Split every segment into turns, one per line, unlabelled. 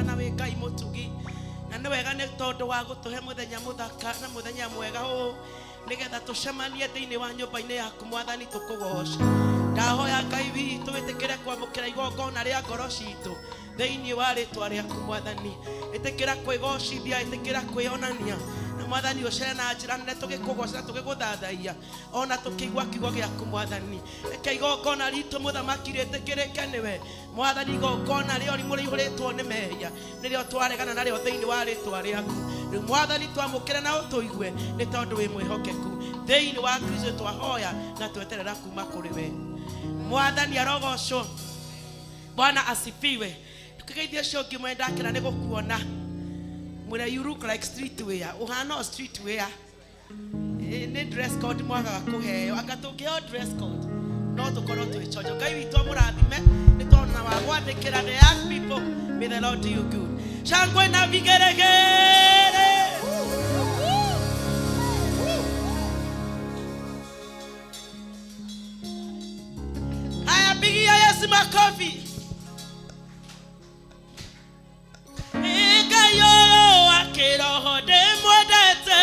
na we Ngai mutugi na ni wega ni tondu wa gutuhe muthenya muthaka na muthenya mwega nigetha tucemanie thiini wa nyumba-ini yaku Mwathani tukugoca ndahoya Ngai witu witikire kwamukira igongona ria ngoro citu thiini wa ritwa riaku Mwathani itikira kwigocithia itikira kwionania na Mwathani ucere na njira nene tugikugoca tugiguthathaia ona tukigwa kiugo giaku Mwathani reke igongona ritu muthamaki ritikirike niwe Mwathani igongona rio rimuihũrĩtwo ni mehia nirio twaregana nario thiini wa ritwa riaku riu Mwathani twamukire na utuigue ni tondu wi mwihokeku thiini wa Kristo twahoya na tweterera kuma kuri we Mwathani arogocwo Bwana asifiwe tukigeithia ciongi mwenda kira ni gukuona mwira you look like streetwear uhana streetwear ni dress code mwaga kuheo agatungeo dress code no tukorwo twichojo Ngai witũ mũrathime ni tona wa gwandĩkĩra the young people may the Lord do you good shangwe na vigeregere haya pigia Yesu makofi Ngai akiroho ndimwendete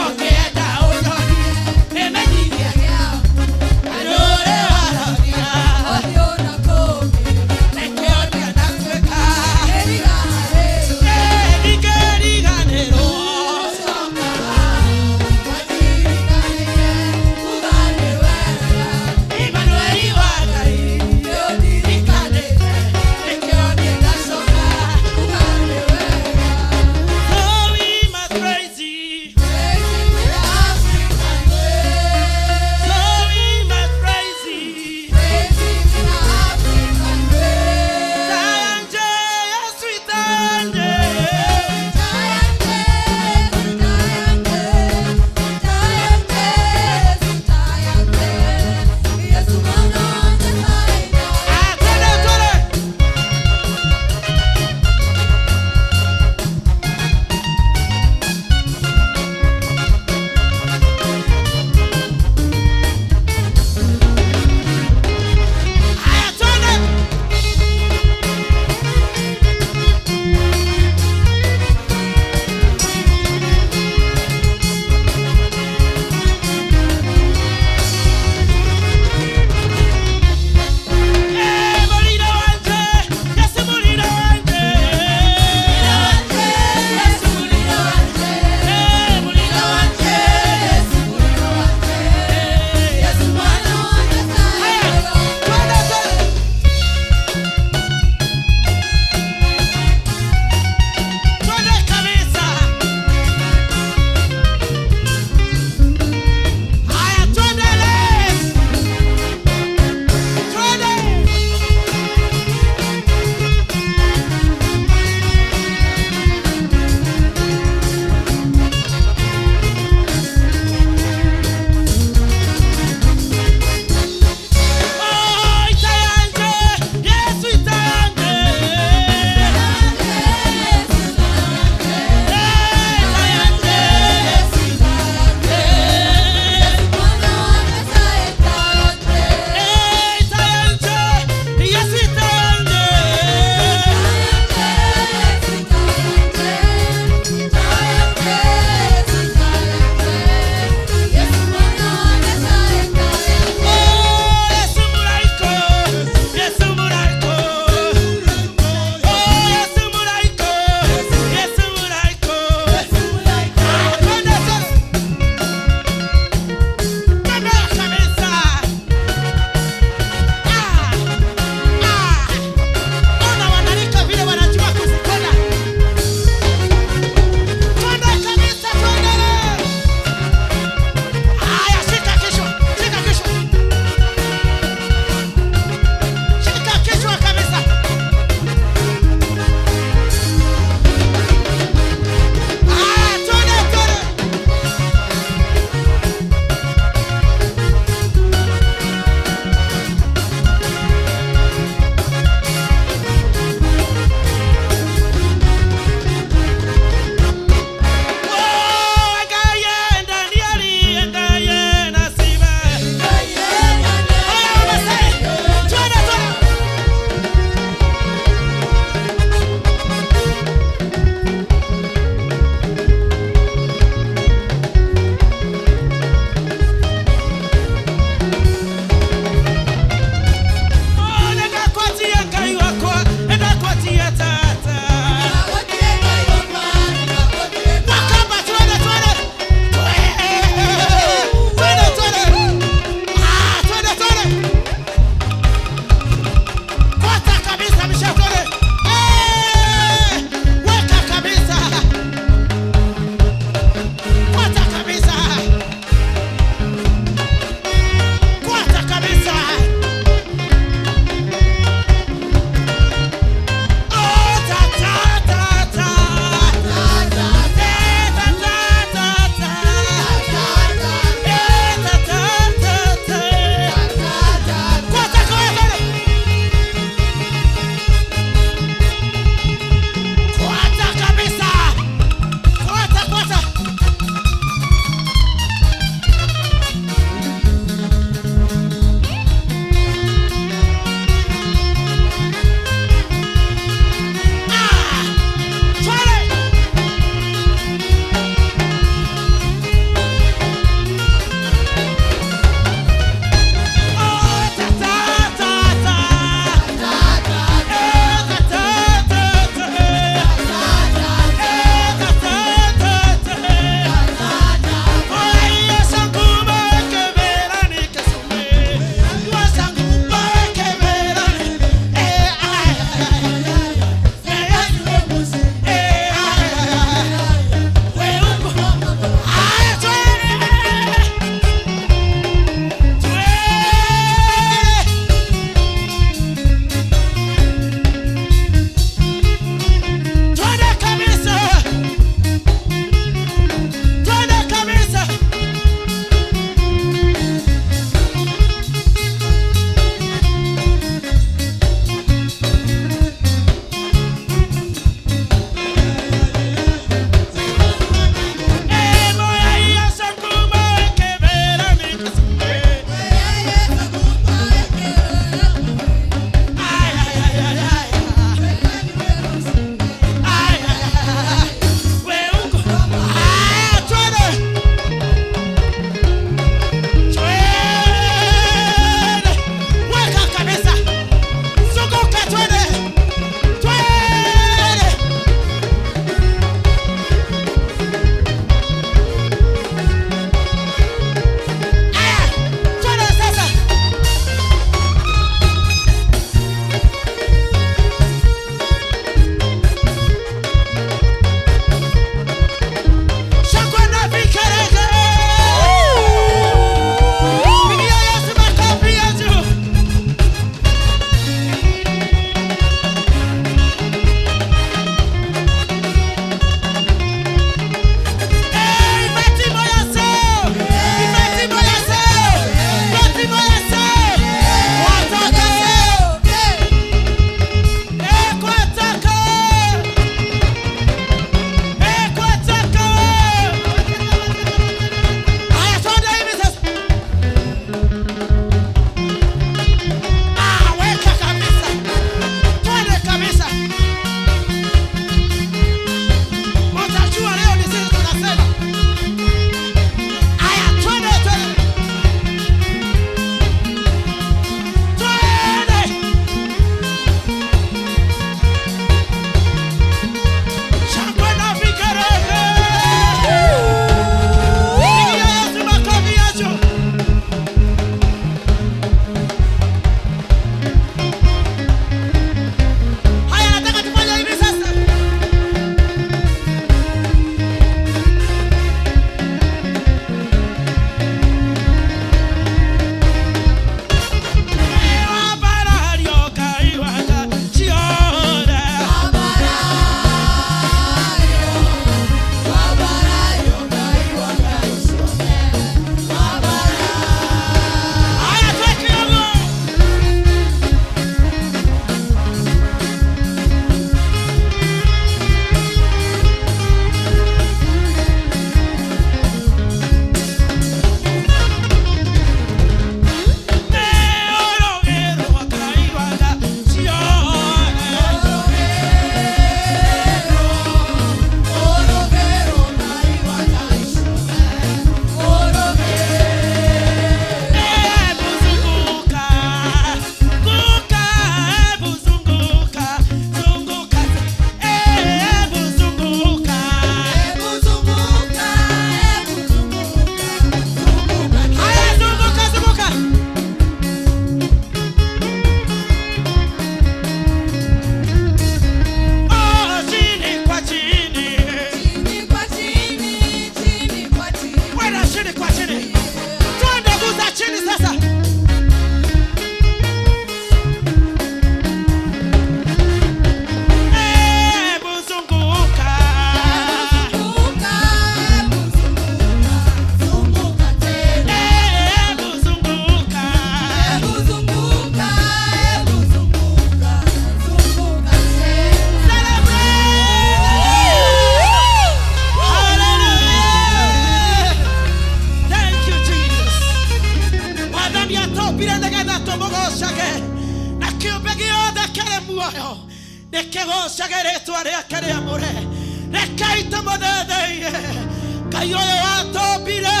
Ngai ũyũ watũmbire,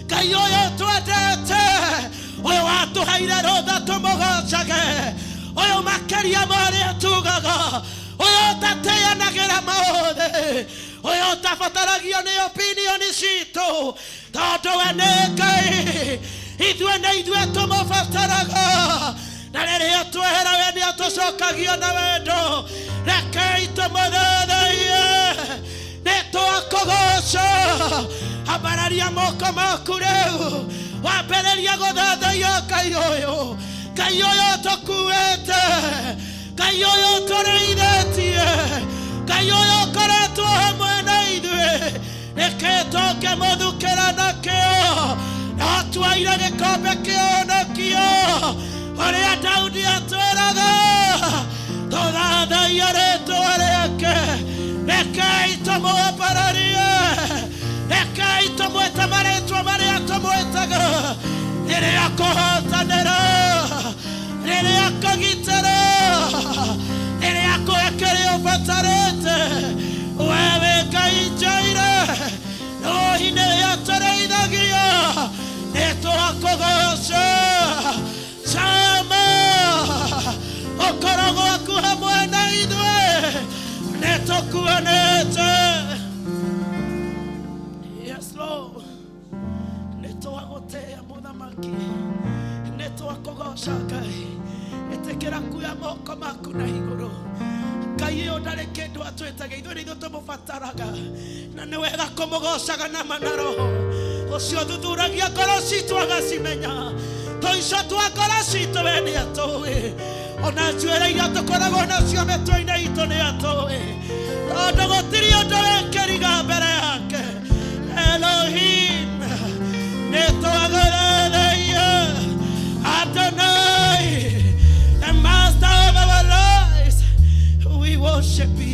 Ngai ũyũ twendete, ũyũ watũheire rũtha tũmũgocage, ũyũ makĩria ma ũrĩa tugaga, ũyũ ũtateanagĩra maũthĩ, ũyũ ũtabataragio nĩ opinion citũ, tondũ we nĩ Ngai, ithuĩ nĩ ithuĩ tũmũbataraga, na rĩrĩa twehera we nĩ atũcokagia na wendo. Rekei tũmũthathaiye, nĩ twakũgoca. Ambararia moko maku rĩu, wambĩrĩria gũthathaiya Ngai ũyũ, Ngai ũyũ tũkuĩte, Ngai ũyũ tũrĩithĩtie, Ngai ũyũ ũkoretwo hamwe na ithuĩ. Rekei tũkĩmũthukĩra na kĩo, no tuaire gĩkombe kĩa ũhonokio, ũrĩa Daudi atwĩraga, tũthathaiye rĩĩtwa rĩake. Rekei tũmũambararie, rekei tũmwĩte marĩĩtwa marĩa tũmwĩtaga, rĩrĩa kũhotanĩra, rĩrĩa kũgitĩra, rĩrĩa kũhe kĩrĩa ũbatarĩte. We wĩ Ngai njaire, rũhi-inĩ rĩrĩa tũrĩithagia, nĩ twakũgoca. Sama ũkorwo gwaku hamwe na ithuĩ, nĩ tũkuonete. Yes Lord, nĩ twagũtĩĩa mũthamaki, nĩ twakũgoca Ngai. Ĩtĩkĩra kuoya moko maku na igũrũ. Ngai ũyũ ndarĩ kĩndũ atwĩtaga, ithuĩ nĩ ithuĩ tũmũbataraga, na nĩ wega kũmũgocaga na roho. Ũcio ũthuthuragia ngoro citũ agacimenya, tũico twa ngoro citũ we nĩ atũĩ, ona njuĩrĩ iria tũkoragwo nacio mĩtwe-inĩ itũ nĩ atũĩ, tondũ gũtirĩ ũndũ wĩkĩriga mbere yake. Elohim, nĩ twagũthathaiya. Adonai, the master of our lives, we worship you.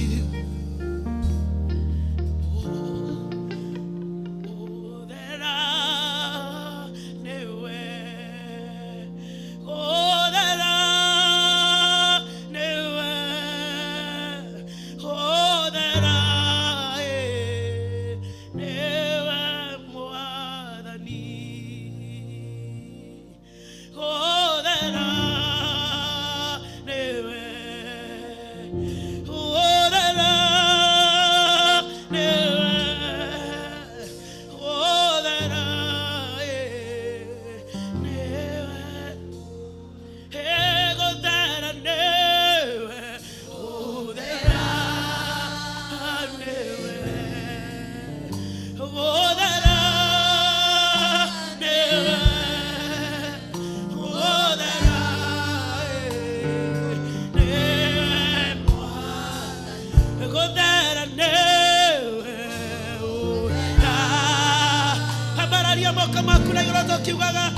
Kama kuna yoroto kiwaga,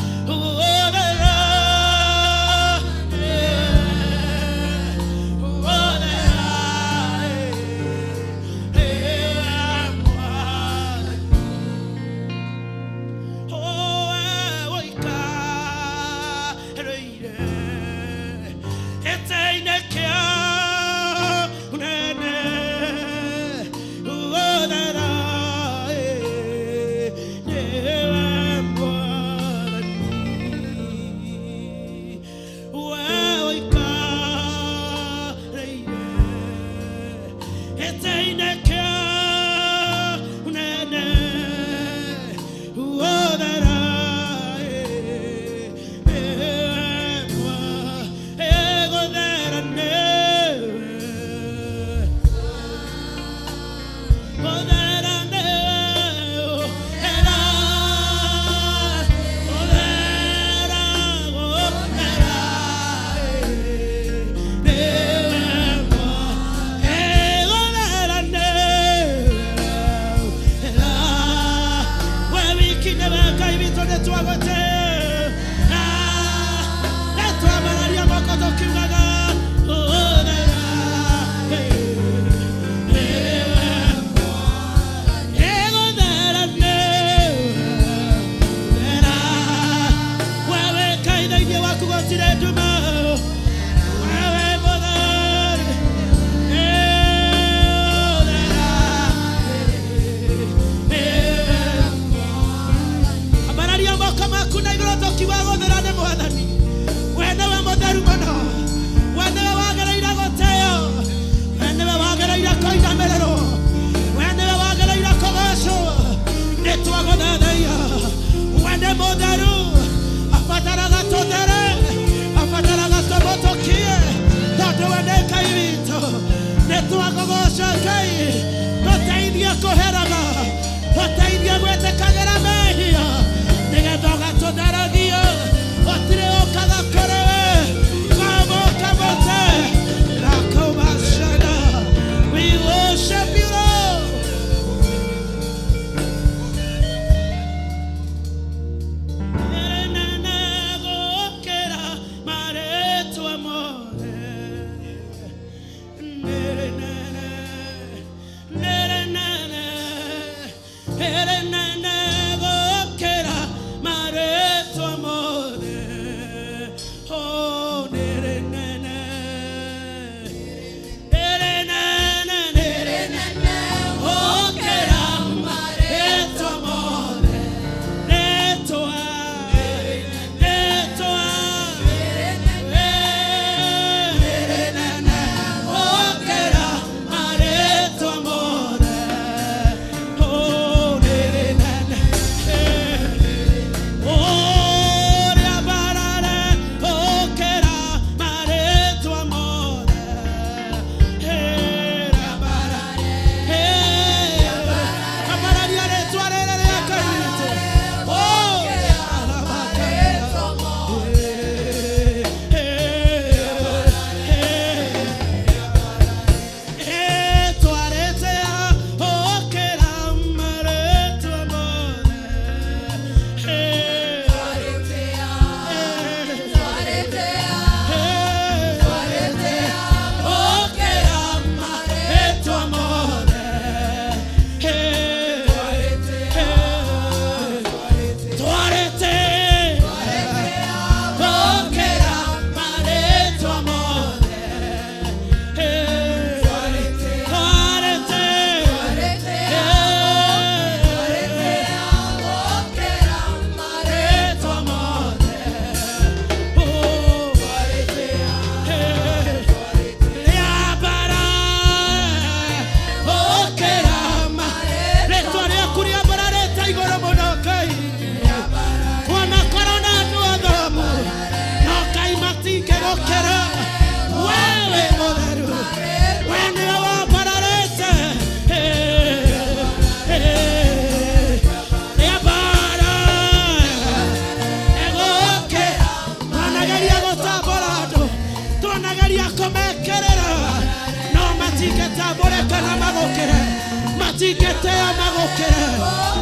kuheraga Oteithia gwĩtĩkagĩra mehia nĩgetha ũgatũtheragia Otire ũkaga kũrĩ Kamoka mote Rakobashana We worship you Lord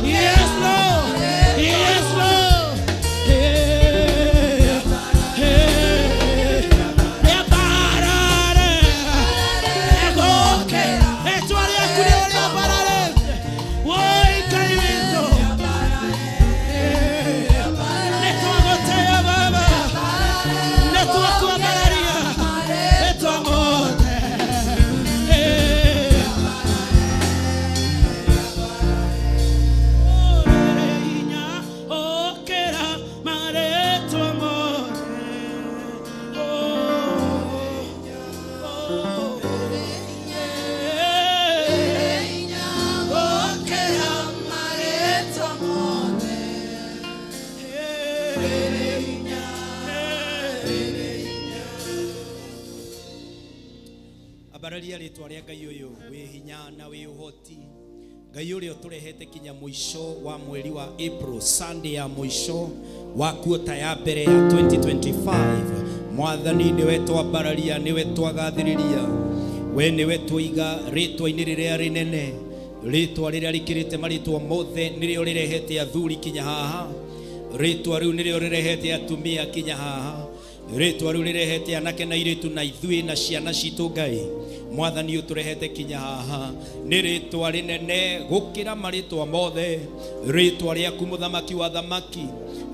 Yes, Lord. Yes, Lord.
Abararia ritwa ria Ngai uyu wi hinya na wi uhoti Ngai uria uturehete kinya muisho wa mweri wa April Sunday ya muisho wa kuota ya mbere ya 2025 Mwathani niwe twabararia niwe twagathiriria we niwe twiga ritwa-ini riria rinene ritwa riria rikirite maritwa mothe nirio rirehete athuri kinya haha ritwa riu nirio rirehete atumia kinya haha ritwa riu rirehete anake na iritu na ithui na ciana citu Ngai Mwathani uturehete kinya haha ni ritwa rinene gukira maritwa mothe ritwa riaku muthamaki wa thamaki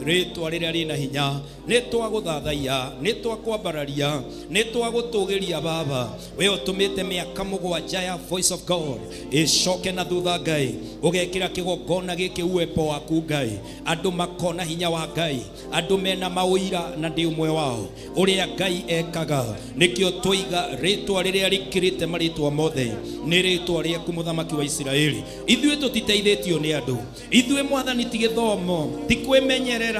ritwa riria rina hinya ni twaguthathaia ni twakwambararia ni twagutugiria baba we utumite miaka mugwanja ya Voice of God icoke na thutha Ngai ugekira kigongona giki uwepo waku Ngai andu makona hinya wa Ngai andu mena mauira na ndi umwe wao uria Ngai ekaga nikio twiga ritwa riria rikirite maritwa mothe ni ritwa riaku muthamaki wa Israeli ithuĩ tutiteithĩtio ni andu ithuĩ Mwathani ti githomo ti kwimenyerera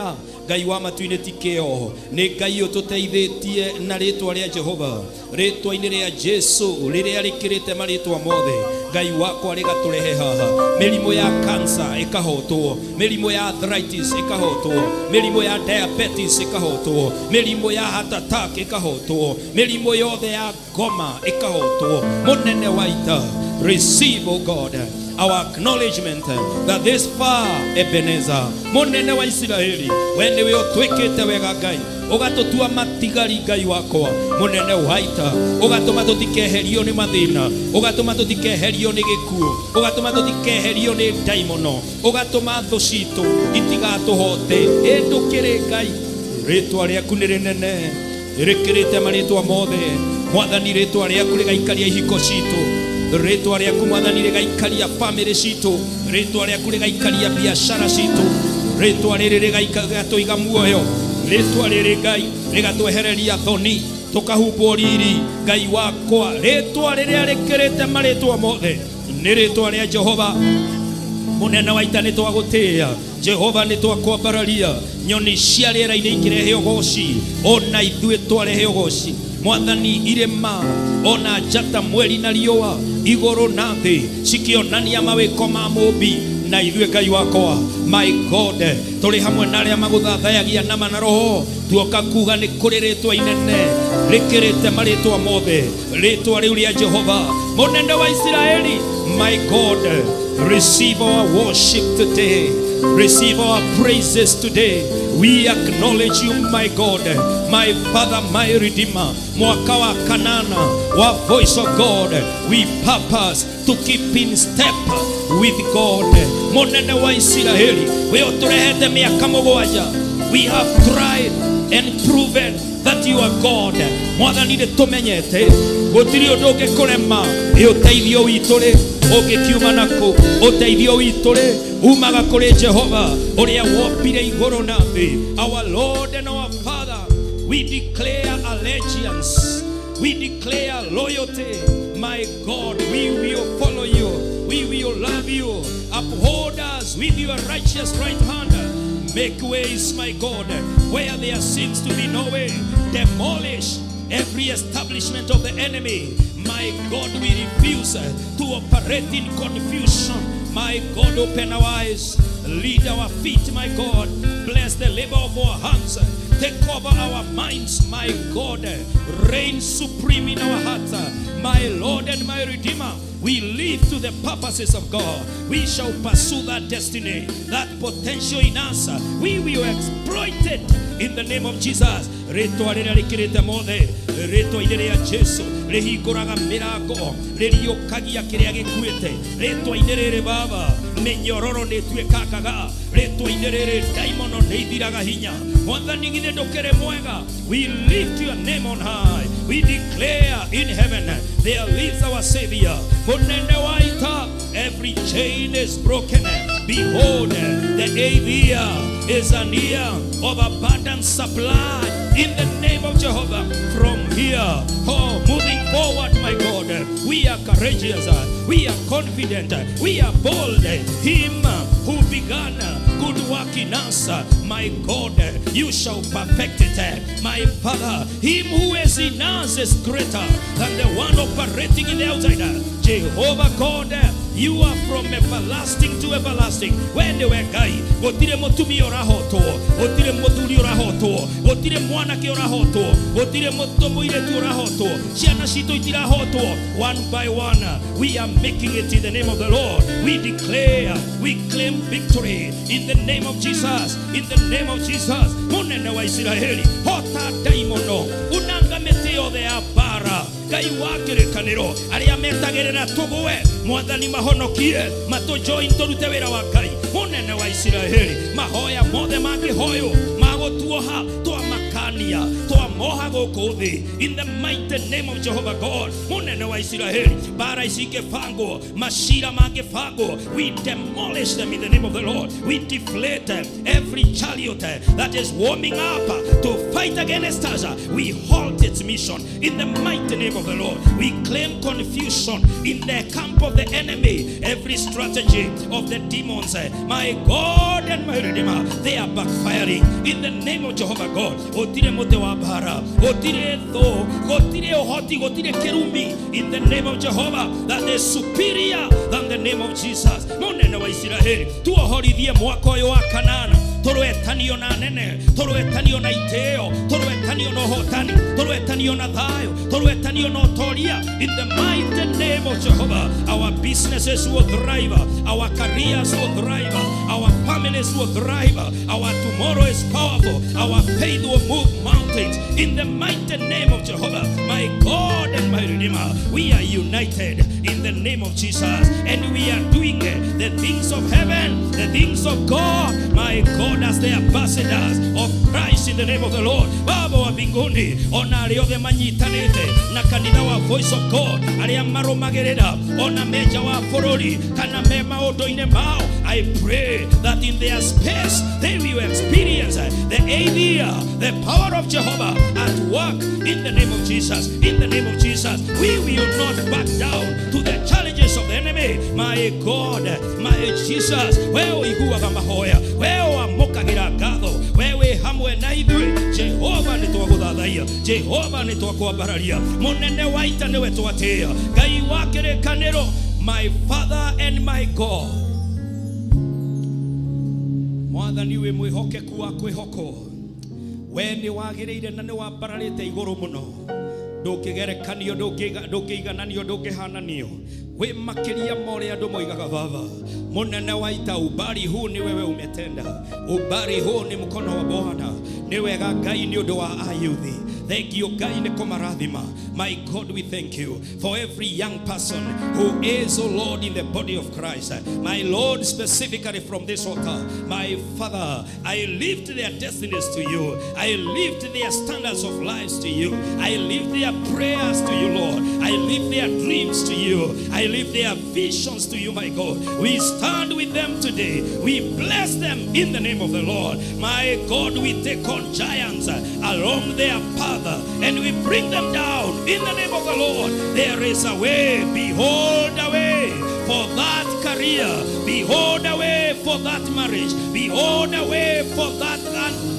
Ngai wa matu-inĩ ti kĩoho, nĩ Ngai ũtũteithĩtie na rĩtwa rĩa Jehova, rĩtwa-inĩ rĩa Jesu rĩrĩa rĩkĩrĩte marĩtwa mothe. Ngai wakwa rĩgatũrehe haha. Mĩrimũ ya cancer ĩkahotwo, mĩrimũ ya arthritis ĩkahotwo, mĩrimũ ya diabetes ĩkahotwo, mĩrimũ ya heart attack ĩkahotwo, mĩrimũ yothe ya ngoma ĩkahotwo. Mũnene wa ita, receive, O God, our acknowledgement that this far, Ebenezer, Munene wa Israeli, when we are twekete wega Ngai, ugatutua matigari Ngai wakwa, Munene wa ita, ugatuma tutikeherio ni mathina, ugatuma tutikeherio ni gikuo, ugatuma tutikeherio ni daimono, ugatuma thũ citũ itigatuhote, ndukire Ngai, rĩtwa rĩaku nĩ rĩnene, rĩkĩrĩte marĩtwa mothe. Mwathani, rĩtwa rĩaku rĩgaikaria ihiko citũ, rĩtwa rĩaku Mwathani rĩgaikaria family citũ, rĩtwa rĩaku rĩgaikaria biashara citũ, rĩtwa rĩrĩ rĩgatũiga muoyo, rĩtwa rĩrĩ Ngai rĩgatwehereria thoni, tũkahumbwo riri. Ngai wakwa, rĩtwa rĩrĩa rĩkĩrĩte marĩtwa mothe nĩ rĩtwa rĩa Jehova. Munene wa ita, nĩ twagũtĩĩa Jehova, nĩ twakwambararia. Nyoni cia rĩera-inĩ ikĩrehe ũgooci, ona ithuĩ twarehe ũgooci. Mwathani, irĩma ona njata, mweri na riũa, igũrũ na thĩ cikĩonania mawĩko ma Mũmbi. Na ithuĩ Ngai wakwa, my God, tũrĩ hamwe na arĩa magũthathayagia nama na roho, tuoka kuga nĩ kũrĩ rĩtwa inene rĩkĩrĩte marĩtwa mothe, rĩtwa rĩu rĩa Jehova. Mũnene wa Israeli, my God, receive our worship today, receive our praises today. We acknowledge you, my God, my Father, my Redeemer. Mwaka wa kanana wa Voice of God, we purpose to keep in step with God. Munene wa Israeli, we oturehete miaka mũgwanja. We have tried and proven that you are God. Mwathani, nĩ tũmenyete gũtirĩ ũndũ ũngĩkũrema. Ũteithio witũ rĩ ũngĩkiuma nakũ? Ũteithio witũ rĩ umaga kũrĩ Jehova ũrĩa wombire igũrũ na thĩ. Our Lord and our Father, we declare allegiance, we declare loyalty. My God, we will follow you, we will love you. Uphold us with your righteous right hand. Make ways, my God, where there seems to be no way. Demolish every establishment of the enemy. My God, we refuse to operate in confusion. My God, open our eyes, lead our feet, my God. Bless the labor of our hands. Take over our minds, my God. Reign supreme in our hearts. My Lord and my Redeemer, we live to the purposes of God. We shall pursue that destiny, that potential in us. We will exploit it in the name of Jesus. Rĩtwa rĩrĩa rĩkĩrĩte mothe, rĩtwa-inĩ rĩa Jesu rĩhingũraga mĩrango, rĩriũkagia kĩrĩa gĩkuĩte. Rĩtwa-inĩ rĩrĩ Baba, mĩnyororo nĩ ĩtuĩkangaga. Rĩtwa-inĩ rĩrĩ daimono nĩ ithiraga hinya. Mwathani, githĩ ndũkĩrĩ mwega? We lift your name on high. We declare in heaven, there lives our Savior. Munene wa ita, every chain is broken. Behold, the 8th year is an year of abundant supply. In the name of Jehovah, from here, moving forward, my God, we are courageous, we are confident, we are bold. Him who began good work in us, my God, you shall perfect it. My Father, him who is in us is greater than the one operating in the outside. Jehovah God, you are from everlasting to everlasting. When they were Ngai, gotire mutumi orahoto, gotire muthuri orahoto, gotire mwanake orahoto, gotire mutomoire tu orahoto, ciana citu itirahoto. One by one, we are making it in the name of the Lord. We declare, we claim victory in the name of Jesus. In the name of Jesus. Munene wa Israeli, hota daimono, unangamete yothe ya bara. Ngai wa kĩrĩkanĩro arĩa metagĩrĩra tũgũe, Mwathani mahonokie, matũjoin tũrute wĩra wa Ngai. Mũnene wa Isiraeli, mahoya mothe mangĩhoywo magũtuoha twamakana Tanzania twamoha gũkũ thĩ in the mighty name of Jehovah God. Munene wa Israeli, bara isingefangwo, mashira mangefangwo, we demolish them in the name of the Lord. We deflate every chariot that is warming up to fight against us. We halt its mission in the mighty name of the Lord. We claim confusion in the camp of the enemy. Every strategy of the demons, my God and my Redeemer, they are backfiring in the name of Jehovah God. Otire mote wa bara, otire tho, otire ohoti, otire kerumi in the name of Jehovah that is superior than the name of Jesus. Munene wa Israeli, tuohorithie mwaka uyu wa kanana. Toroetanio na nene, toroetanio na iteo, toroetanio na hotani, toroetanio na thayo, toroetanio na toria. In the mighty name of Jehovah, our businesses will thrive, our careers will thrive, our families will thrive, our tomorrow is powerful, our faith will move mountains. In the mighty name of Jehovah, my God and my Redeemer, we are united in the name of Jesus, and we are doing the things of heaven, the things of God, my God, as the ambassadors of Christ in the name of the Lord. Baba wa mbinguni, ona arĩa othe manyitanĩte na kanitha wa Voice of God, arĩa marũmagĩrĩra ona meja wa bũrũri kana me maũndũ-inĩ mao, I pray that in their space they will experience the idea, the power of Jehovah at work in the name of Jesus. In the name of Jesus, we will not back down to the challenges of the enemy. My God, my Jesus, wewe iguaga mahoya, wewe amokagira ngatho, wewe hamwe na ithuĩ. Jehova nĩ twagũthathaiya, Jehova nĩ twakwambararia, mũnene wa ita nĩwe twatĩĩa, Ngai wa kĩrĩkanĩro, my Father and my God. Mwathani wĩ mwĩhokeku wa kwĩhokwo, we nĩ wagĩrĩire na nĩ wambararĩte igũrũ mũno, ndũkĩgerekanio, ndũkĩigananio, ndũkĩhananio, we makĩria ma ũrĩa andũ moigaga. Baba munene wa ita, ubari huu ni wewe umetenda, ubari huu ni mkono wa Bwana, ni wega Ngai nĩ ũndũ wa ayuthi. Thank you Ngai nĩ kũmarathima. My God, we thank you for every young person who is, oh Lord, in the body of Christ. My Lord, specifically from this altar, my Father, I lift their destinies to you. I lift their standards of lives to you. I lift their prayers to you, Lord. I lift their dreams to you. I lift their visions to you, my God. We stand with them today. We bless them in the name of the Lord. My God, we take on giants along their path and we bring them down in the name of the Lord. There is a way. Behold a way for that career. Behold a way for that marriage. Behold a way for that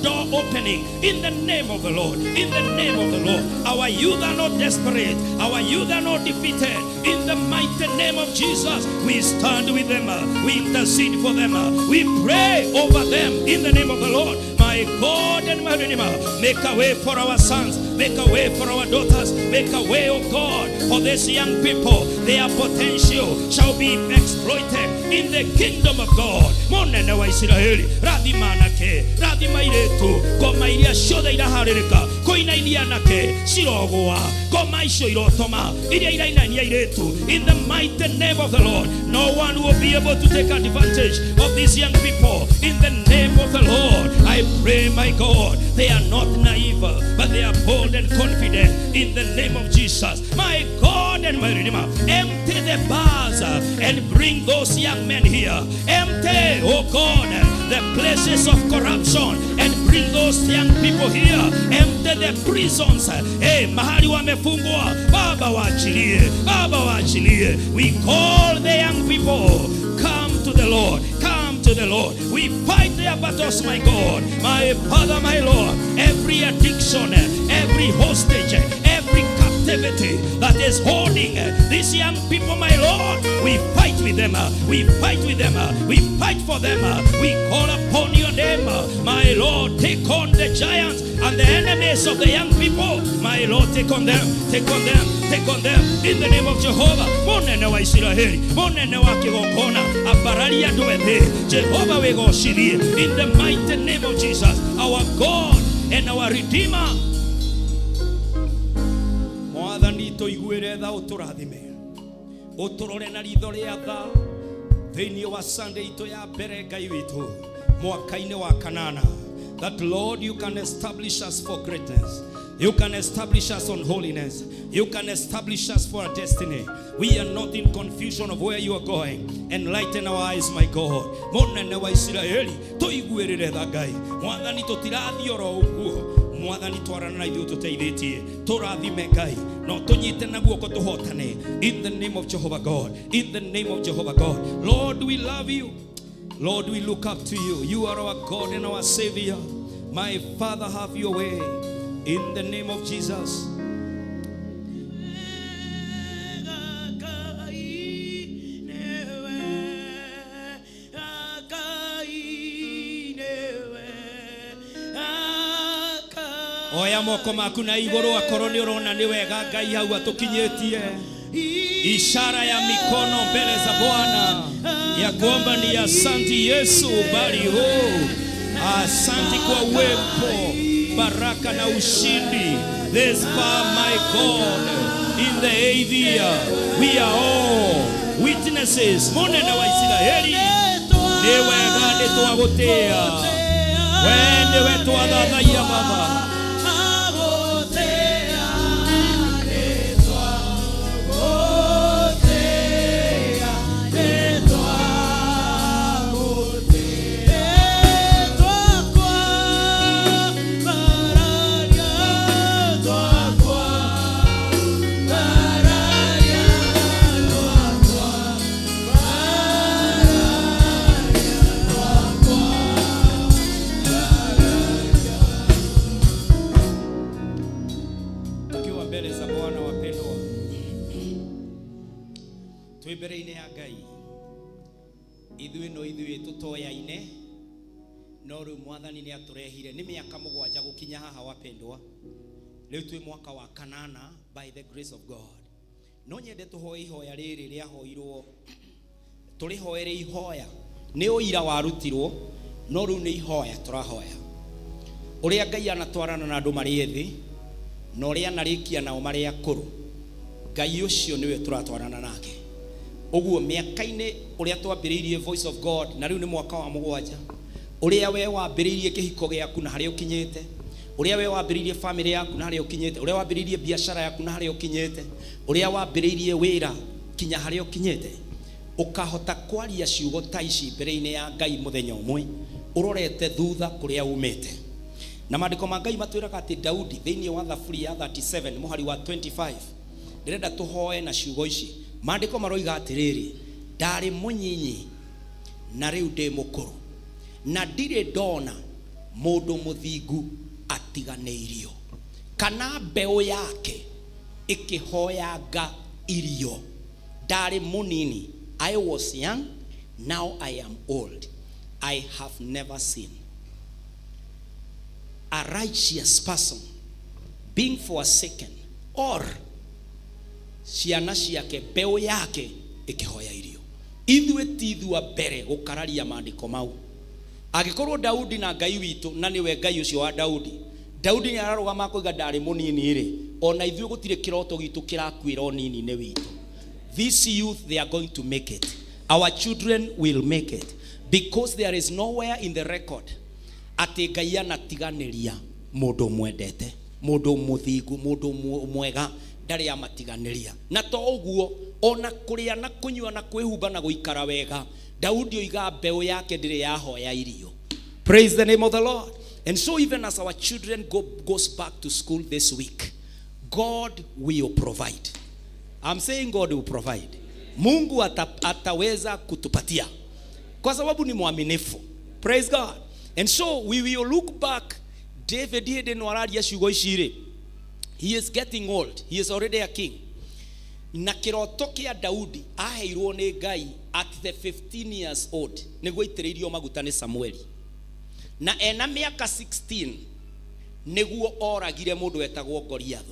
door opening in the name of the Lord. In the name of the Lord. Our youth are not desperate. Our youth are not defeated. In the mighty name of Jesus, we stand with them. We intercede for them. We pray over them in the name of the Lord. My God and my Redeemer, make a way for our sons, make a way for our daughters, make a way, oh God, for these young people. Their potential shall be exploited in the kingdom of God. Munene wa Israeli, radhima nake, radhima iretu, ngoma iria ciothe iraharĩrĩka, kũinainia nake, cirogwa, ngoma icio irotoma, iria irainania iretu, in the mighty name of the Lord. No one will be able to take advantage of these young people in the name of the Lord. I pray, my God, they are not naive, but they are bold and confident in the name of Jesus. My God and my Redeemer, empty the bars and bring those young men here. Empty, oh God, the places of corruption and bring those young people here. Empty the prisons. Hey, mahali wamefungwa, Baba waachilie, Baba waachilie. We call the young people, come to the Lord, come to the Lord. We fight their battles, my God, my Father, my Lord. Every addiction, every hostage, every captivity that is holding these young people, my Lord, we fight with them, we fight with them, we fight for them. We call upon your name, my Lord. Take on the giants and the enemies of the young people, my Lord. Take on them, take on them, take on them in the name of Jehovah. Munene wa Israeli, munene wa kigokona, abararia ndwethe, Jehovah wegocirie in the mighty name of Jesus, our God and our Redeemer. Mwathani tuiguire tha uturathime, uturore na ritho ria tha thiini wa Sunday ito ya mbere Ngai witu mwaka-ini wa kanana. that Lord, you can establish us for greatness. You can establish us on holiness. You can establish us for a destiny. We are not in confusion of where you are going. Enlighten our eyes, my God. Monene wa Israeli, toiguerere thagai. Mwathani tutirathi oro uguo. Mwathani twarana na ithuĩ tũteithĩtie. Tũrathime Ngai. No tũnyite na guoko tũhotane. In the name of Jehovah God. In the name of Jehovah God. Lord, we love you. Lord, we look up to you. You are our God and our Savior. My Father, have your way. In the name of Jesus. Oya moko maku na iguru akorwo ni urona ni wega Ngai hau atukinyitie. Ishara ya mikono mbele za Bwana ya kuomba ni asanti Yesu, bali asanti kwa uwepo, baraka na ushindi. This far, my God, in the 8th year, we are all witnesses. Monene wa Israeli, ni wega ni twagutia, wende wetu athathaia Baba. Twibere-ine ya Ngai ithuĩ tũtoyaine no rĩu Mwathani nĩ atũrehire nĩ mĩaka 7 gũkinya haha wapendwa. Rĩu twĩ mwaka wa 8 by the grace of God. No nyende tũhoe ihoya rĩrĩ rĩahoirwo, tũrĩhoere ihoya nĩ ũira warutirwo, no rĩu nĩ ihoya tũrahoya ũrĩa Ngai anatwarana na andũ marĩ ethĩ na ũrĩa anarĩkia nao marĩ akũrũ. Ngai ũcio nĩwe tũratwarana nake. Oguo miaka-inĩ ũrĩa twambĩrĩirie Voice of God na rĩu nĩ mwaka wa 7, ũrĩa we wambĩrĩirie kĩhiko gĩaku na harĩa ũkinyĩte, ũrĩa we wambĩrĩirie family yaku na harĩa ũkinyĩte, ũrĩa wambĩrĩirie biashara yaku na harĩa ũkinyĩte, ũrĩa wambĩrĩirie wĩra kinya harĩa ũkinyĩte, ũkahota kwaria ciugo ta ici mbere-inĩ ya Ngai mũthenya ũmwe ũrorete thutha kũrĩa umĩte. Na maandĩko ma Ngai matwĩraga atĩ Daudi thĩinĩ wa Thaburi ya 37 mũhari wa 25 ndĩrenda tũhoe na ciugo ici. Maandĩko maroiga atĩrĩrĩ, ndarĩ mũnyinyi na rĩu ndĩ mũkũrũ, na ndirĩ ndona mũndũ mũthingu atiganĩirio, kana mbeũ yake ĩkĩhoyanga irio. Ndarĩ mũnini, I was young, now I am old, I have never seen a righteous person being forsaken, or ciana ciake mbeu yake ikihoya irio. Ithuĩ tithua mbere gũkararia maandĩko mau. Agĩkorwo Daudi na Ngai witũ na niwe Ngai ũcio wa Daudi. Daudi nĩ ararũgama koiga ndarĩ mũnini rĩ, ona ithuĩ gũtirĩ kĩroto gitũ kĩrakuĩra ũnini-inĩ witũ. These youth, they are going to make it. Our children will make it, because there is nowhere in the record atĩ Ngai anatiganĩria mũndũ mwendete, mũndũ mũthingu, mũndũ mwega, ndari ya matiganĩria. Na to ũguo, ona kũrĩa na kũnyua na kwĩhumba na gũikara wega, Daudi oiga mbeũ yake ndĩrĩ yahoya irio. Praise the name of the Lord. And so even as our children goes back to school this week, God will provide. I'm saying God will provide. Mungu ataweza kutupatia kwa sababu ni mwaminifu. Praise God. And so we will look back. David hĩndĩ no araria ciugo ici rĩ, he is getting old, he is already a king. Na kĩroto kĩa Daudi aheirwo nĩ Ngai at the 15 years old nĩguo aitĩrĩirio maguta nĩ Samueli, na ena mĩaka 16 nĩguo oragire mũndũ wetagwo Goliath,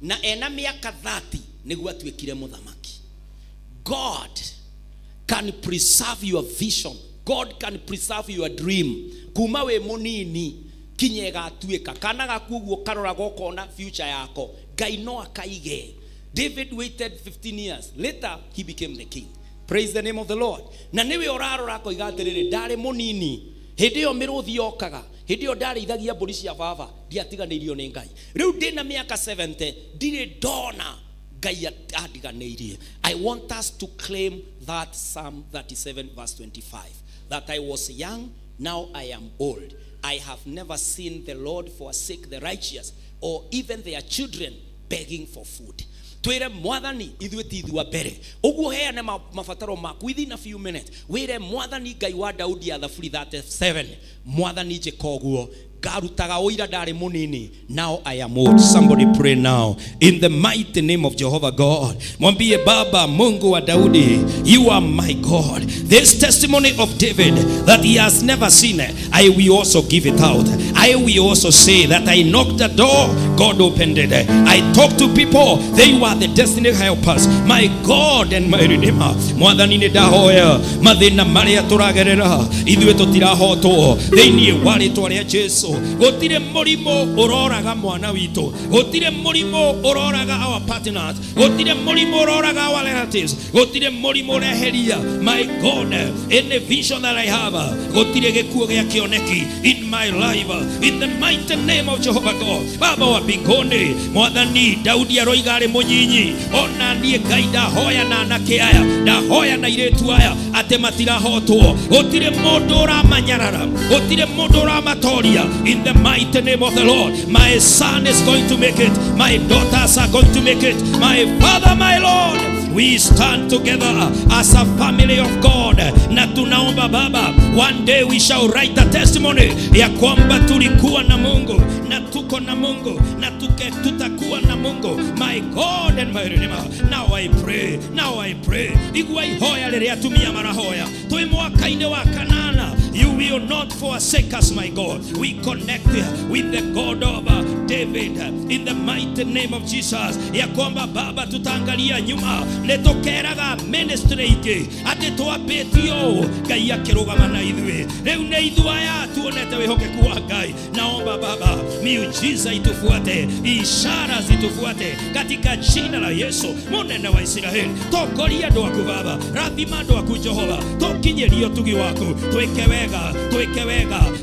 na ena mĩaka 30 nĩguo atuĩkire mũthamaki. God can preserve your vision. God can preserve your dream. Kuma we munini kinyega atuĩka kana gaku ũguo karora gokona future yako, Ngai no akaige. David waited 15 years. Later he became the king. Praise the name of the Lord. Na niwe orarora koiga atĩrĩrĩ, ndarĩ munini, hĩndĩ ĩyo mĩrũthi yokaga, Hidio ndari ithagia mburi cia baba ndiatiganĩirio nĩ Ngai. Rĩu ndĩna mĩaka 70 ndirĩ ndona Ngai andiganĩirie. I want us to claim that Psalm 37 verse 25, that I was young, now I am old. I have never seen the Lord forsake the righteous, or even their children begging for food. Twire mwathani ithuĩ ti ithua mbere. Ũguo heane mabataro maku within a few minutes. Wire mwathani Ngai wa Daudi ya thaburi 37. Mwathani njĩka ũguo. Garutaga oira ndari munini, now I am old. Somebody pray now in the mighty name of Jehovah God. Mwambie Baba Mungu wa Daudi, you are my God. This testimony of David that he has never seen, I will also give it out. I will also say that I knocked the door, God opened it. I talked to people, they were the destiny helpers. My God and my Redeemer. Mwathani nĩ ndahoya mathĩna marĩa tũragerera ithuĩ tũtirahotwo thĩinĩ wa rĩĩtwa rĩa Jesũ. Gotire murimo uroraga mwana witu, gotire murimo uroraga our partners, gotire murimo uroraga our relatives, gotire murimo ureheria. My God, in the vision that I have, gotire gikuo gĩa kĩoneki in my life, in the mighty name of Jehovah God. Baba wa mbinguni, mwathani Daudi aroiga arĩ mũnyinyi, ona niĩ Ngai ndahoya na anake aya, ndahoya na airĩtu aya atĩ matirahotwo, gotire mũndũ ũramanyarara, gotire mũndũ ũramatoria. In the mighty name of the Lord, my son is going to make it, my daughters are going to make it, my Father, my Lord, we stand together as a family of God. Na tunaomba Baba, one day we shall write a testimony ya kwamba tulikuwa na Mungu, na tuko na Mungu, na tutakuwa na Mungu. My God and my Redeemer. Now I pray. Igua ihoya rĩrĩa atumia marahoya. Twi mwaka-inĩ wa kanana. You will not forsake us, my God. We connect with the God of David in the mighty name of Jesus. Ya kwamba Baba tutaangalia nyuma, netokeraga ministry ingĩ atĩ twambĩtio Ngai akĩrũgama na ithuĩ. Rĩu nĩ ithuaya tuonete wĩhokeku wa Ngai. Naomba Baba miujiza itufuate, ishara zitufuate katika jina la Yesu mũnene wa Israeli. Tokoria andũ aku Baba, rathima andũ aku Jehova, tokinyeria ũtugi waku, twĩke wega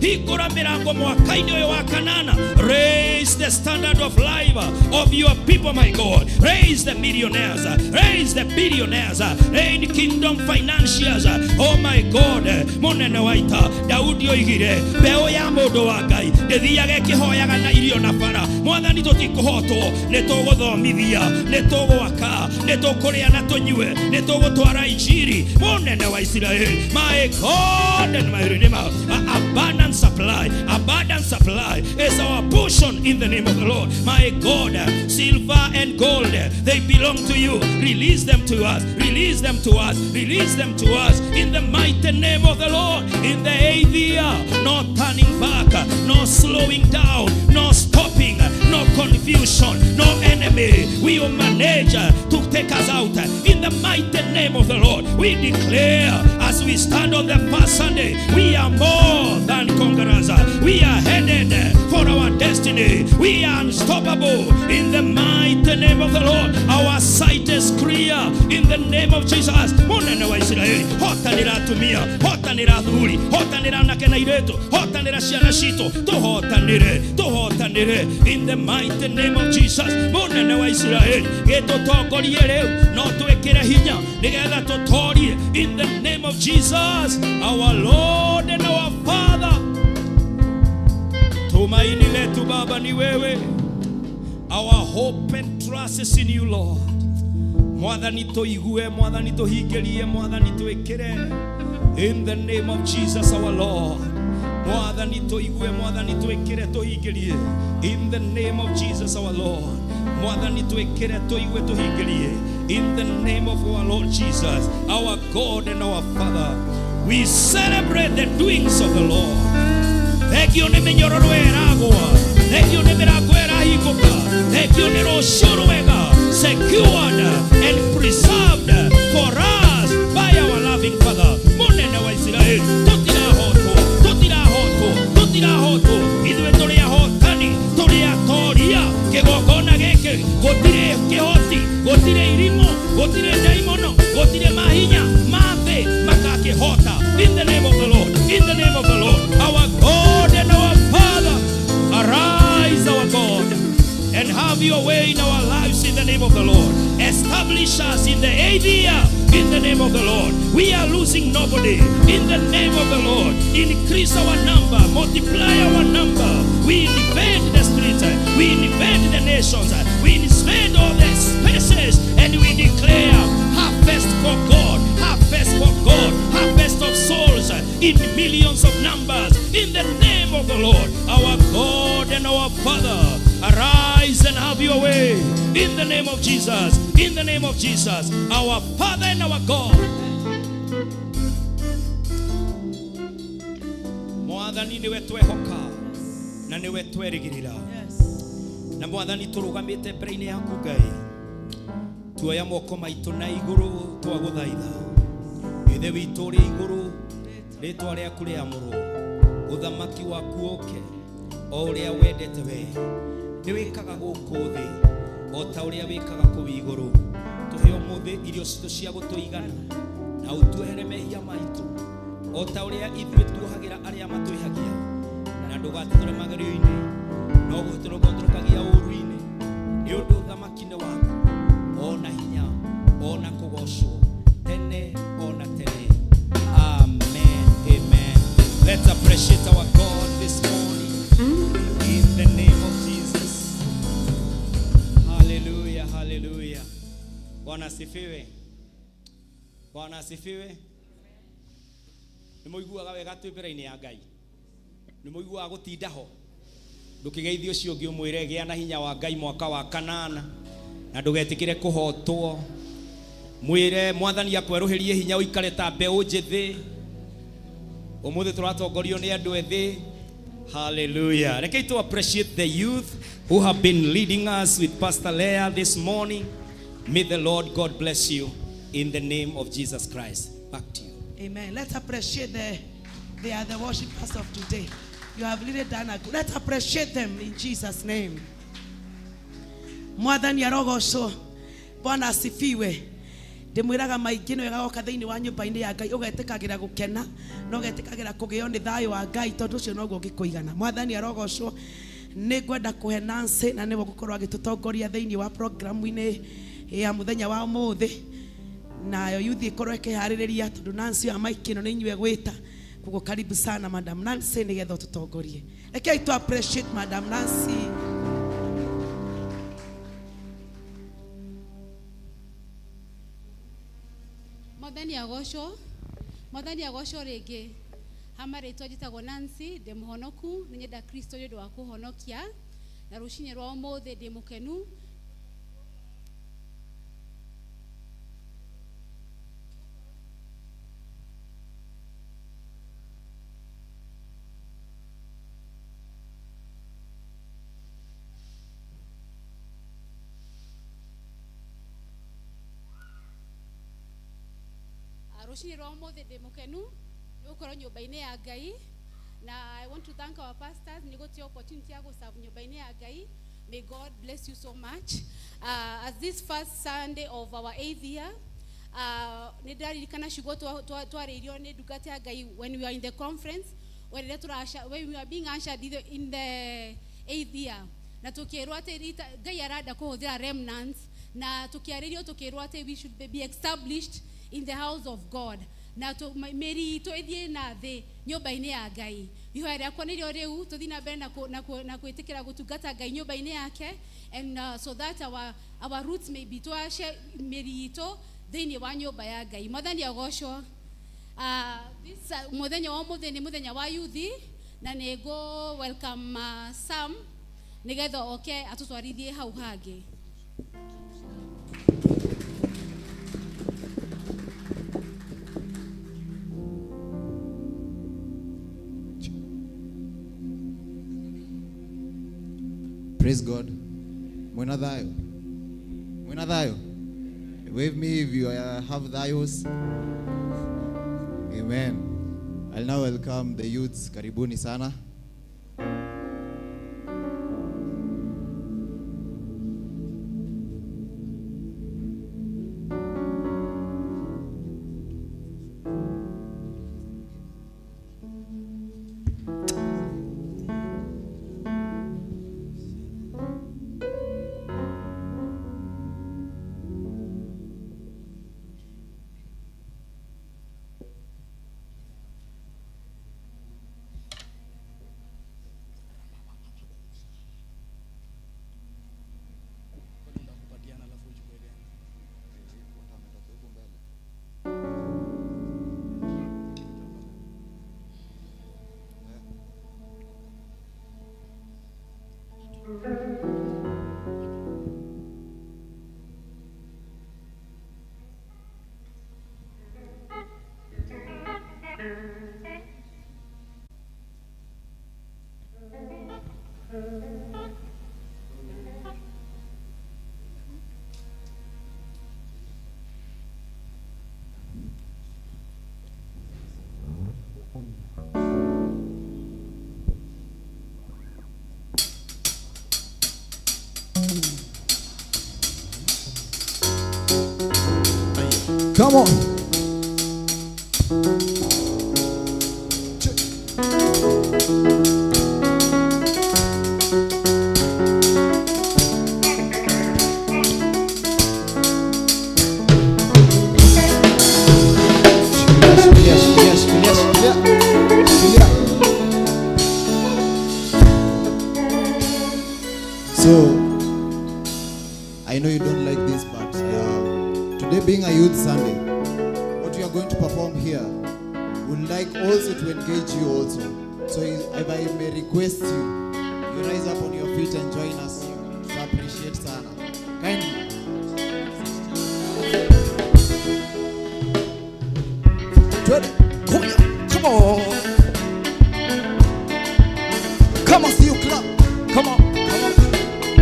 hingũra mĩrango mwaka-inĩ ũyũ wa kanana. Raise the standard of life of your people, my God. Raise the millionaires, raise the billionaires, raise kingdom financiers. Oh my God, mũnene wa ita Daudi oigire mbeũ ya mũndũ wa Ngai ndĩthiaga ĩkĩhoyaga na irio na bara. Mwathani tũtikũhotwo, nĩtũgũthomithia, nĩtũgwaka, nĩtũkũrĩa na tũnyue, nĩtũgũtwara injiri. Mũnene wa Israeli, my God and my Redeemer. Abundant supply is our portion in the name of the Lord. My God, silver and gold, they belong to you. Release them to us, release them to us, release them to us in the mighty name of the Lord. In the 8th year, no turning back, no slowing down, no stopping, no confusion, no enemy will manage to take us out. In the mighty name of the Lord, we declare as we stand on the first Sunday, we are more than conquerors. We are headed for our destiny. We are unstoppable in the mighty name of the Lord. Our sight is clear in the name of Jesus. Munene wa Israeli, hotanira atumia, hotanira athuri, hotanira anake na airĩtu, hotanira ciana citũ, tũhotanire in the mighty name of Jesus. Munene wa Israeli, gĩtũtongorie rĩu, no twĩkĩre hinya nĩgetha tũtorie in the name of Jesus, our Lord and our Father. Tumaini letu Baba ni wewe. Our hope and trust is in you, Lord. Mwathani tuigue, Mwathani tuhingerie, Mwathani tuikire in the name of Jesus, our Lord. Mwathani tuigue, Mwathani tuikire, tuhingerie in the name of Jesus, our Lord. Mwathani tuikire, tuigue, tuhingerie in the name of our Lord Jesus, our God and our Father. We celebrate the doings of the Lord. Thank you, Nemenyororo eragwa. Thank you, Nemerago erahikoka. Thank you, Neroshoro ega. Secured and preserved for us by our loving Father. Munene wa Israeli, tutirahoto. Ithuĩ tũrĩ ahotani, tũrĩ atoria. Kĩgongona gĩkĩ gũtirĩ kĩhoti, gũtirĩ irimo, gũtirĩ ndaimono, gũtirĩ mahinya makakĩhota. In the name of the Lord, in the name of the Lord, our God and our Father. us in the 8th year in the name of the Lord. We are losing nobody in the name of the Lord. Increase our number, multiply our number. We invade the streets, we invade the nations, we invade all the spaces, and we declare harvest for God, harvest for God, harvest of souls in millions of numbers in the name of the Lord. Our God and our Father, arise and have your way in the name of Jesus, in the name of Jesus, our Father and our God. Mwathani niwe twehoka na niwe twerigirira. Na Mwathani turugamite mbere-ini yaku Ngai, tuoya moko maitu na iguru twaguthaitha. Ithe witu uri iguru, ritwa riaku riamurwo, uthamaki waku uke, o uria wendete we. Ni wikaga guku thi, o ta uria wikaga kuu iguru. Tuhe umuthi irio citu cia gutuigana, na utuhere mehia maitu, o ta uria ithuĩ tuohagira aria matwihagia, na ndugatutũre magerio-ini, no gũtũrũkagia ũru-ini, nĩ ũndũ ũthamaki-inĩ waku, ona hinya, ona kũgocwo tene ona tene. Amen, amen. Let's appreciate our God this morning in the name of Jesus. Hallelujah, hallelujah. Bwana asifiwe. Bwana asifiwe. Nĩmũiguaga wega twĩ mbere-inĩ ya Ngai. Nĩmũiguaga gũtinda ho. Ndũkĩgeithie ũcio ũngĩ ũmwĩre gĩa na hinya wa Ngai mwaka wa kanana, na ndũgetĩkĩre kũhotwo. Mwĩre Mwathani akwerũhĩrie hinya ũikare ta mbeũ njĩthĩ. Ũmũthĩ tũratongorio nĩ andũ ethĩ. Hallelujah. Rekei to appreciate the youth who have been leading us with Pastor Leah this morning. May the Lord God bless you in the name of Jesus Christ. Back to you.
Amen. Let's appreciate they are the worshipers of today. You have really done a good. Let's appreciate them in Jesus' name. Mwathani arogocwo. Bwana asifiwe. Ndimwiraga maingĩ no ĩgagoka thĩinĩ wa nyũmba-inĩ ya Ngai ũgetĩkagĩra gũkena no ũgetĩkagĩra kũgĩo nĩ thayũ wa Ngai tondũ ũcio noguo ũngĩkũigana. Mwathani arogocwo. Nĩ ngwenda kũhe Nancy na nĩwe gũkorwo agĩtũtongoria thĩinĩ wa programu-inĩ ya mũthenya wa ũmũthĩ, nayo youth ĩkorwo ĩkĩharĩrĩria tondũ Nancy ya maiki ĩno nĩ inyuĩ gwĩta. Kuko karibu sana Madam Nancy nĩgetha ũtũtongorie. Rekei to appreciate Madam Nancy.
Mwathani agocwo rĩngĩ. Hama rĩtwa njĩtagwo Nancy, ndĩ mũhonoku, nĩ nyenda Kristo nĩ ũndũ wa kũhonokia, na rũcinĩ rwa ũmũthĩ ndĩ mũkenu. Rũcinĩ rwa ũmũthĩ ndĩ mũkenu nĩ gũkorwo nyũmba-inĩ ya Ngai, na I want to thank our pastors nĩ gũtĩa opportunity ya gũserve nyũmba-inĩ ya Ngai. May God bless you so much. As this first Sunday of our 8th year, nĩ ndaririkana ciugo twarĩirio nĩ ndungata ya Ngai when we were in the conference, when we were being ushered in the 8th year, na tukĩrwo atĩ Ngai arenda kũhũthĩra remnants, na tukĩrwo atĩ we should be established in the house of God. Na meri to ithie na thĩ nyũmba-inĩ ya Ngai. Ihoya rĩakwa nĩrĩo rĩu tũthiĩ na mbere na kwĩtĩkĩra gũtungata Ngai nyũmba-inĩ yake, and so that our roots may be twashe meri itũ thĩinĩ wa nyũmba ya Ngai. Mwathani agocwo. This mũthenya wa ũmũthĩ nĩ mũthenya wa youth, na nĩngũ welcome Sam nĩgetha oke atũtwarithie hau hangĩ.
Praise God. Mwena thayo. Wave me if you have thayos. Amen. I'll now welcome the youths. Karibuni sana. Come on. So, I know you don't like this, but today being a youth Sunday, what we are going to perform here would like also to engage you also. So if I may request you, you rise up on your feet and join us to appreciate Sana. Kindly.
Come on. Come on, see you clap. Come on.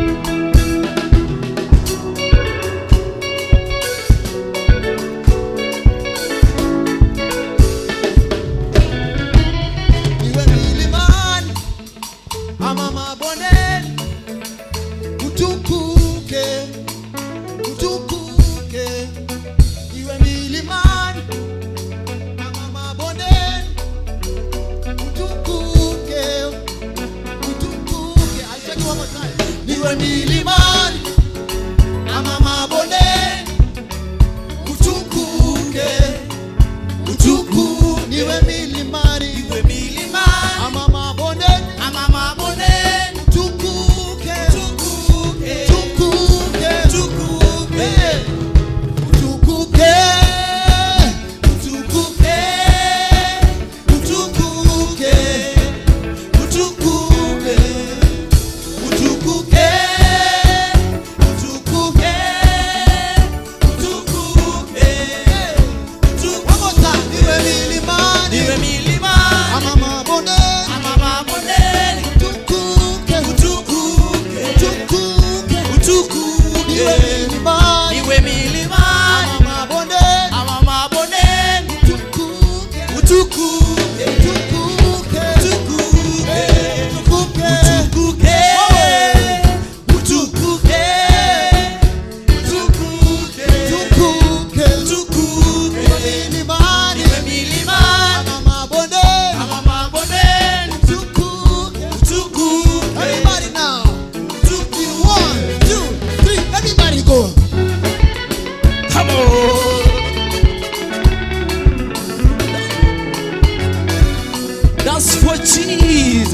That's for Jesus.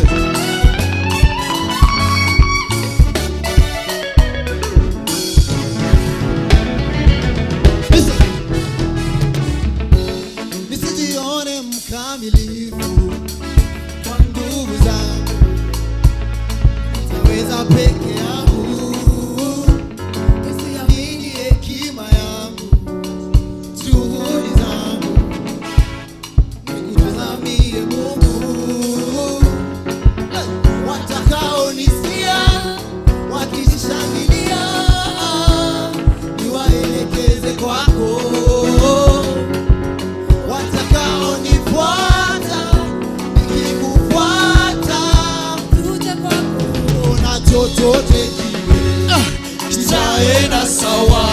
Nisijione mkamilifu kwa nguvu zangu, sitaweza peke yangu, nisiamini hekima yangu, juhudi zangu, nikutazamie Mungu. Watakaonisikia wakishangilia, niwaelekeze kwako. Chochote kitaenda sawa,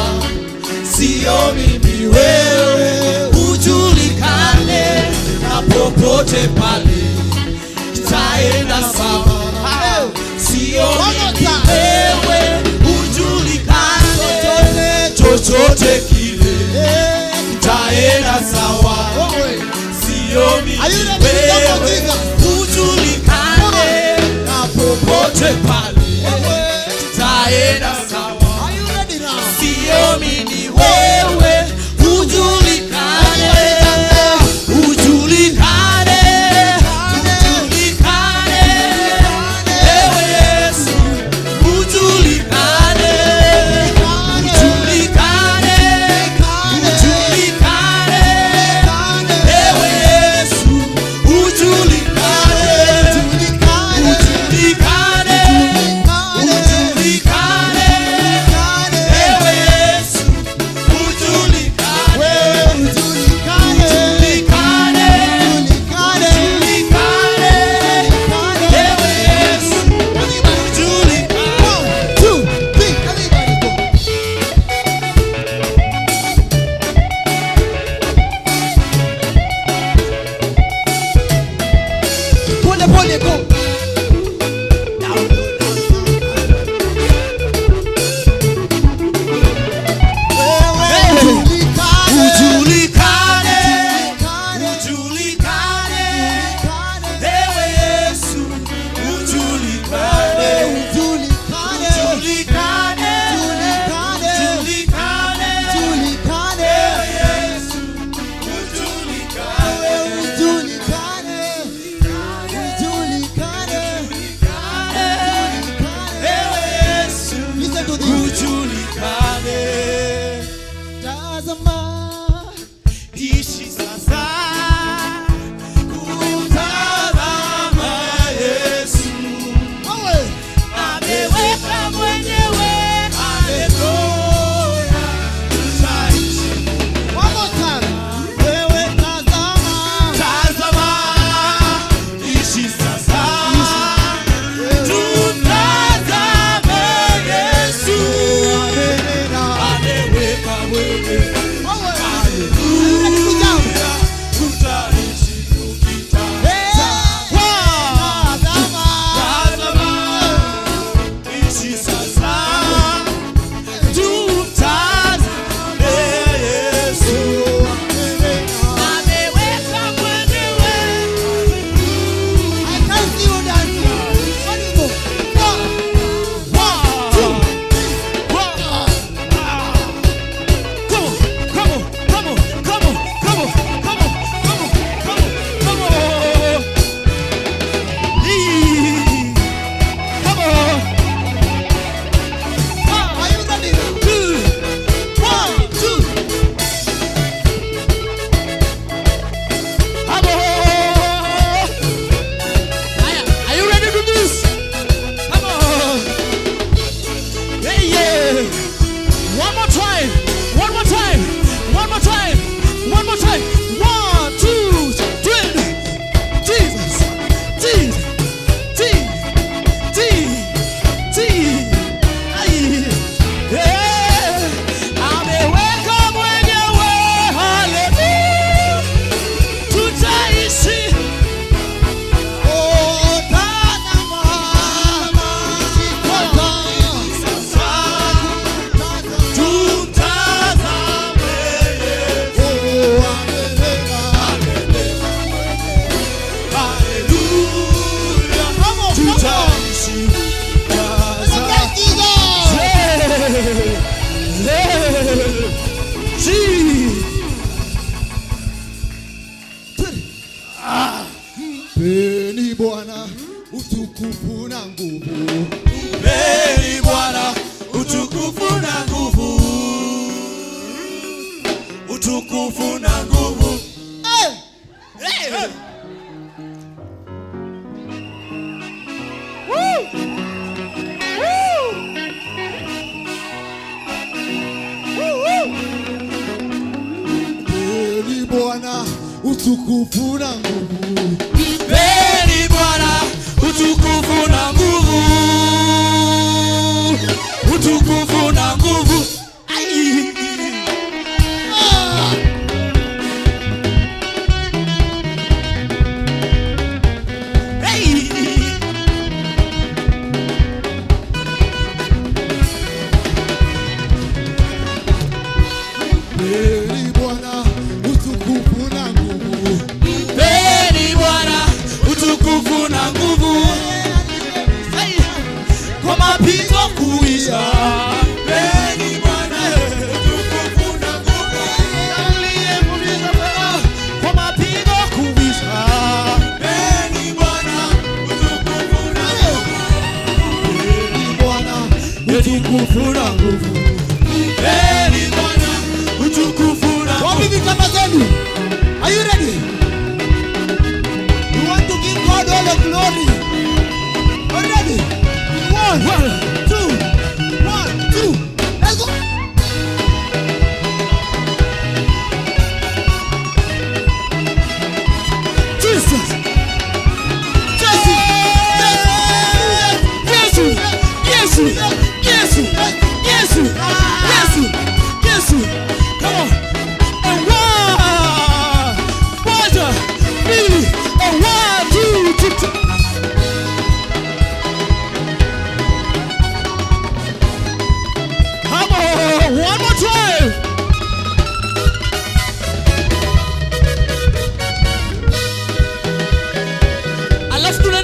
sio mimi wewe, ujulikane na popote pale kitaenda sawa, sio mimi wewe, ujulikane, chochote kile kitaenda sawa, sio mimi wewe, ujulikane na popote pale taenda sawa. Sio mimi wewe, ujulikane, ujulikane, ujulikane. Ewe Yesu, Pole pole go. Mpeni Bwana utukufu na nguvu.
Mpeni Bwana utukufu na nguvu. Utukufu na nguvu.
Hey! Hey! Hey! Woo! Woo! Woo! Woo! Mpeni Bwana utukufu na nguvu.
Mpeni Bwana utukufu na nguvu. Utukufu na nguvu. Ai. Hey.
Mpeni Bwana utukufu na nguvu.
Mpeni Bwana utukufu na nguvu. Kwa mapito kuisha. Mpeni Bwana utukufu na nguvu. Kwa mapito kuisha. Mpeni Bwana utukufu na nguvu.
Mpeni Bwana utukufu na nguvu.
Mpeni Bwana utukufu na nguvu.
Wapi vitamba zenu? Are you ready? You want to give God all the glory? Are you ready? 1, 2, 1, 2. Let's go. Jesus. Jesus. Yes. Yes. Yes. Yes.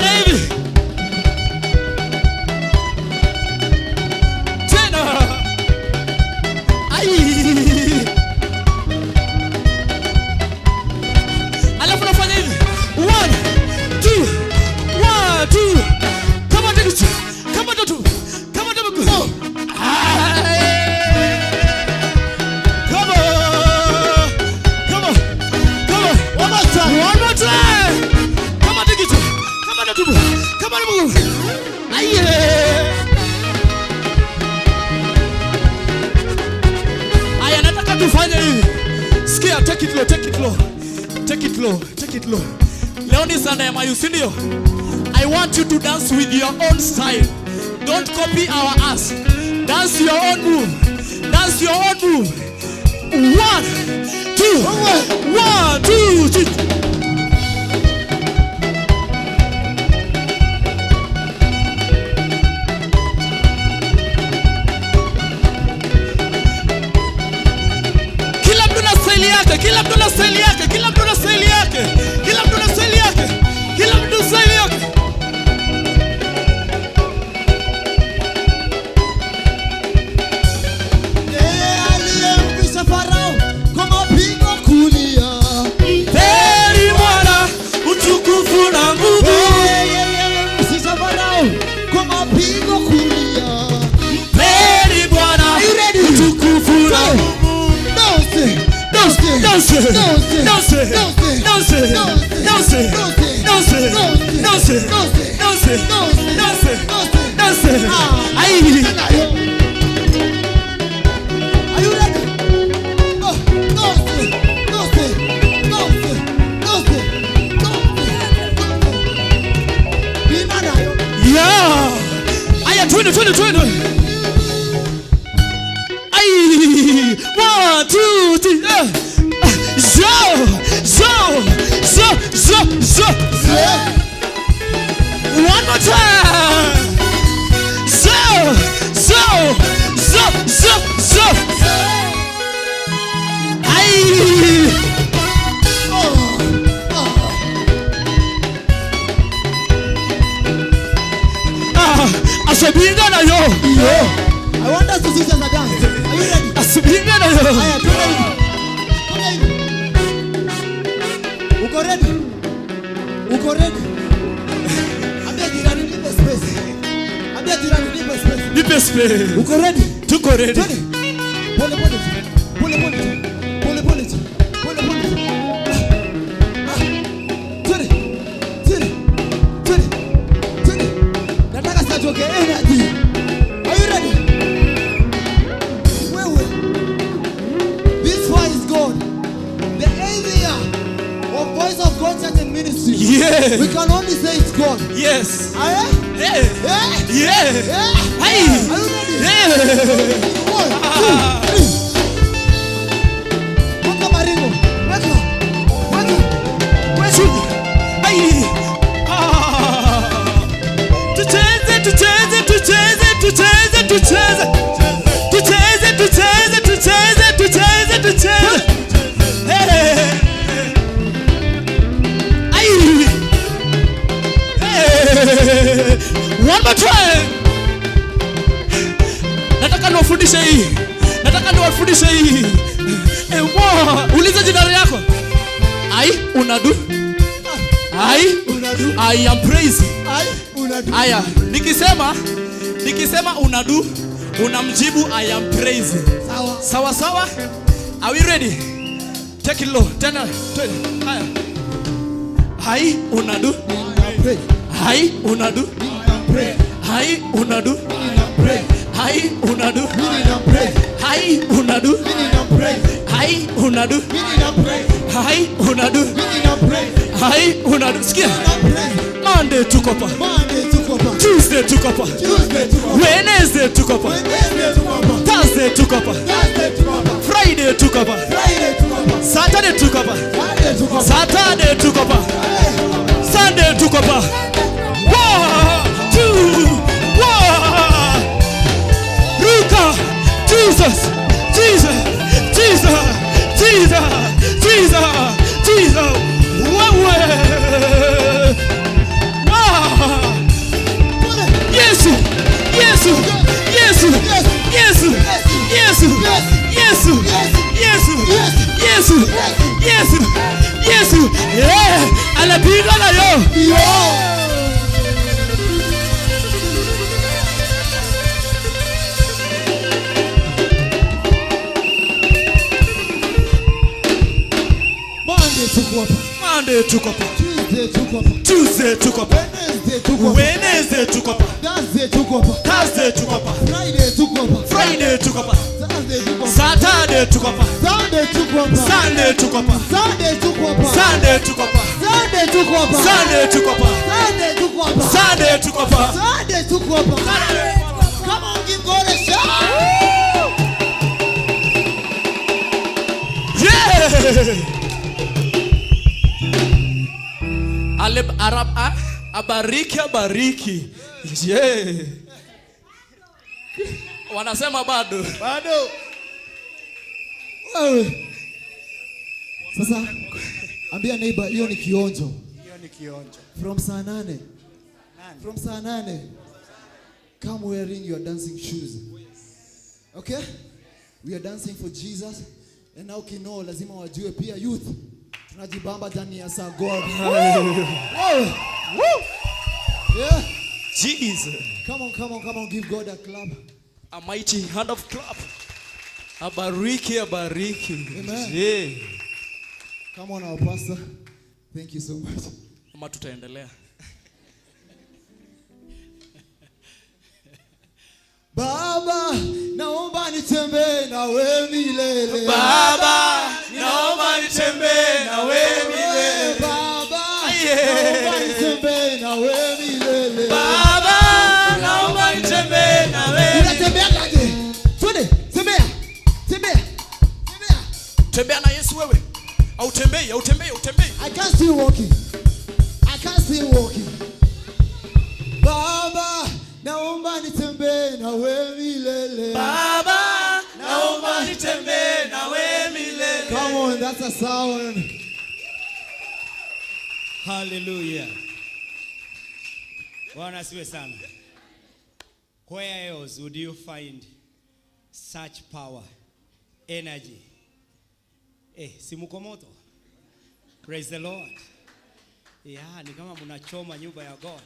fanya hivi. Tena. Ai. Alafu nafanya hivi. 1 2 1 2. Kama tatu. Kama tatu. Kama tatu. Come on. Come on. Come on. One more time. One more time. Kama tatu. Kama tatu. Kama tatu. Aye. Aya, nataka tufanye hivi. Sikia, take it low, take it low. Take it low, take it low. Leo ni Sunday ya Mayu, si ndio? I want you to dance with your own style. Don't copy our ass. Dance your own move. Dance your own move. 1 2 1 2 3. Kila mtu na style yake, kila mtu na style yake, kila mtu na style yake, kila mtu na style yake, kila mtu na style yake.
Aliyempisha Farao kwa mapigo kulia.
Heri Bwana, utukufu na nguvu.
Aliyempisha Farao kwa mapigo kulia.
Heri Bwana, utukufu na nguvu. Danse, danse, danse, danse, danse, danse, danse, danse, danse, danse. Ai.
Are you ready? Oh, danse, danse, danse, danse, danse. Bina nayo.
Yeah. Aya, twende, twende, twende. Ai. 1 2 3. Zo, zo, zo, zo, zo. One more time. Zo, zo, zo, zo, zo. Ai. Asabinga na yo.
I want us to see just a dance. Are you ready?
Asabinga na yo.
Aya, twende hivi. Twende hivi. Uko ready? Uko ready? Ambia jirani nipe space. Ambia jirani nipe space.
Nipe space.
Uko ready?
Tuko ready.
Twende. Pole pole. Pole pole. Pole pole. Pole pole. Twende. Twende. Twende. Twende. Nataka sasa tuweke energy. Are you ready? Wewe. This one is God. The area of Voice of God Church and Ministry.
Yeah.
We can only say it's God.
Yes.
Aye?
Yeah.
Yeah?
Yeah.
Yeah?
Hey.
Are you ready?
Yeah.
1, 2, 3. Weka maringo. Weka. Weka. Weka.
Hey. Tucheze, tucheze, tucheze, tucheze, tucheze. Tucheze, tucheze, tucheze, tucheze, tucheze. Hey. Ay. Hey. One more time. Nataka niwafundishe hii. Nataka niwafundishe hii. Uliza jina yako. Ai, unadu. Ai,
Unadu.
I am praising.
Ai, unadu.
Aya, nikisema unadu, unamjibu I am praising.
Sawa.
Sawa sawa? Are we ready? Take it low. Tena, twende. Haya. Hai, unadu.
Pray.
Hai, unadu.
Pray.
Hai, unadu.
Pray.
Hai, unadu.
Pray.
Hai, unadu.
Pray.
Hai, unadu.
Pray.
Hai, unadu.
Pray.
Hai, unadu. Sikia.
Pray.
Monday tuko pa.
Monday tuko pa.
Tuesday tuko pa.
Tuesday tuko pa.
Wednesday tuko pa.
Wednesday tuko pa.
Thursday tuko pa.
Thursday tuko pa.
Friday tuko pa.
Friday tuko pa.
Saturday tuko pa.
Saturday tuko pa.
Saturday tuko pa. Sunday tuko pa. 1 2 1. Ruka. Jesus. Jesus. Jesus. Jesus. Jesus. Jesus. Wewe.
tuko hapa.
Monday tuko hapa.
Tuesday tuko hapa.
Tuesday tuko hapa.
Wednesday tuko hapa.
Wednesday tuko hapa.
Thursday tuko hapa.
Thursday tuko hapa.
Friday tuko hapa.
Friday tuko hapa.
Saturday tuko hapa.
Saturday tuko hapa.
Sunday tuko hapa.
Sunday tuko hapa.
Sunday tuko hapa.
Sunday tuko hapa.
Sunday tuko hapa.
Sunday tuko hapa.
Sunday tuko hapa.
Sunday tuko hapa.
Sunday tuko hapa. Come on, give God a shout.
Aleb Arab abariki. Yeah. Wanasema bado.
Wewe. Sasa ambia neighbor hiyo ni kionjo. From saa 8. From saa 8. Come wearing your dancing shoes. Okay? We are dancing for Jesus. And now kino lazima wajue pia youth. Tunajibamba ndani ya saa God. Yeah.
Jesus.
Come on, give God a clap.
A mighty hand of clap. Abariki.
Amen.
Yeah.
Come on, our pastor. Thank you so much.
Ama tutaendelea.
Baba, naomba nitembee na wewe milele.
Baba, naomba nitembee na wewe milele.
Baba, naomba nitembee na wewe milele.
Baba, naomba nitembee na wewe.
Unatembea kaje? Twende, tembea.
Tembea na Yesu wewe. Au tembei.
I can't still walking. Baba, naomba nitembee na wewe milele.
Baba, naomba nitembee na wewe milele.
Come on, that's a sound.
Hallelujah. Bwana asiwe sana. Where else would you find such power, energy? Si mko moto? Praise the Lord. Yeah, ni kama mnachoma nyumba ya God.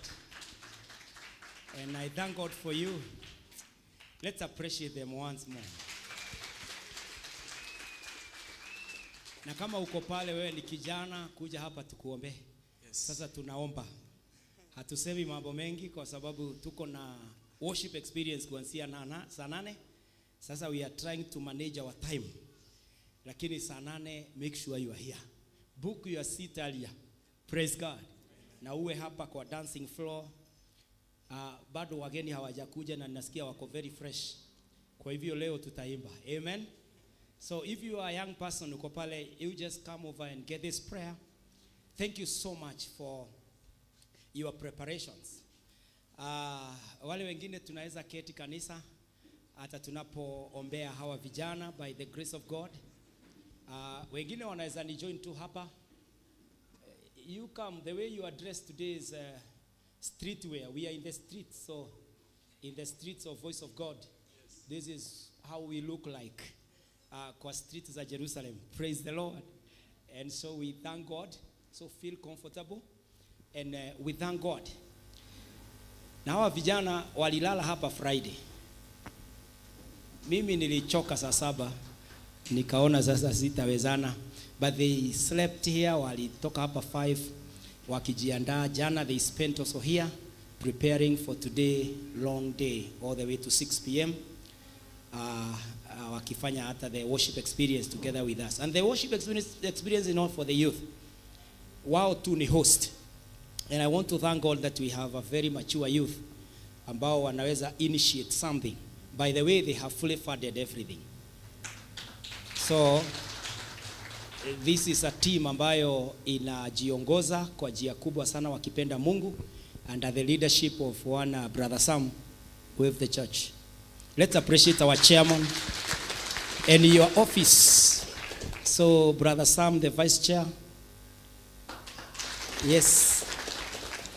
And I thank God for you. Let's appreciate them once more. Na kama uko pale wewe ni kijana, kuja hapa tukuombe. Yes. Sasa tunaomba. Hatusemi mambo mengi kwa sababu tuko na worship experience kuanzia saa 8. Sasa we are trying to manage our time. Lakini saa 8 make sure you are here. Book your seat earlier. Praise God. Na uwe hapa kwa dancing floor. Bado wageni hawajakuja na ninasikia wako very fresh. Kwa hivyo leo tutaimba. Amen. So if you are a young person uko pale, you just come over and get this prayer. Thank you so much for your preparations. Wale wengine tunaweza keti kanisa hata tunapoombea hawa vijana by the grace of God. Wengine wanaweza ni join tu hapa. You come, the way you are dressed today is streetwear. We are in the streets, so in the streets of Voice of God, this is how we look like kwa streets za Jerusalem. Praise the Lord. And so we thank God. So feel comfortable and we thank God. Na hawa vijana walilala hapa Friday. Mimi nilichoka saa 7 nikaona sasa sitawezana, but they slept here. Walitoka hapa 5 wakijiandaa. Jana they spent also here preparing for today long day all the way to 6 p.m. Wakifanya hata the worship experience together with us. And the worship experience is not for the youth. Wao tu ni host. And I want to thank God that we have a very mature youth ambao wanaweza initiate something. By the way, they have fully funded everything. So this is a team ambayo inajiongoza kwa njia kubwa sana wakipenda Mungu under the leadership of one Brother Sam with the church. Let's appreciate our chairman and your office. So Brother Sam, the vice chair. Yes.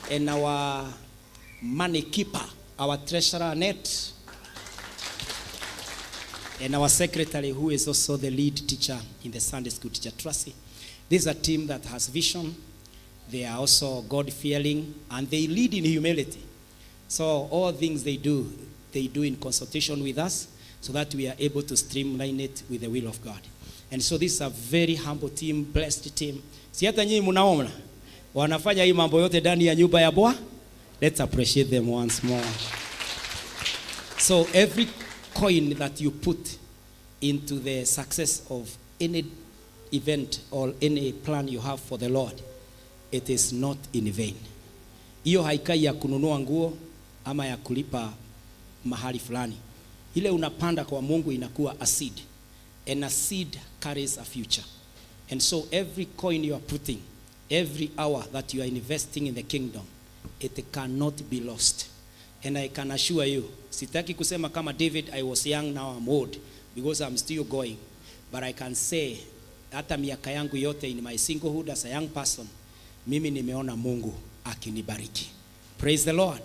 And our money keeper, our treasurer Annette. And our secretary, who is also the lead teacher in the Sunday school teacher, Tracy. This is a team that has vision. They are also God-fearing, and they lead in humility. So all things they do in consultation with us, so that we are able to streamline it with the will of God. And so this is a very humble team, blessed team. Si hata nyinyi mnaona wanafanya hii mambo yote ndani ya nyumba ya Bwana. Let's appreciate them once more. So every coin that you put into the success of any event or any plan you have for the Lord, it is not in vain. Hiyo haikai ya kununua nguo ama ya kulipa mahali fulani. Ile unapanda kwa Mungu inakuwa a seed. And a seed carries a future. And so every coin you are putting, every hour that you are investing in the kingdom, it cannot be lost. And I can assure you, sitaki kusema kama David, I was young, now I'm old, because I'm still going. But I can say, hata miaka yangu yote in my singlehood as a young person, mimi nimeona Mungu akinibariki. Praise the Lord.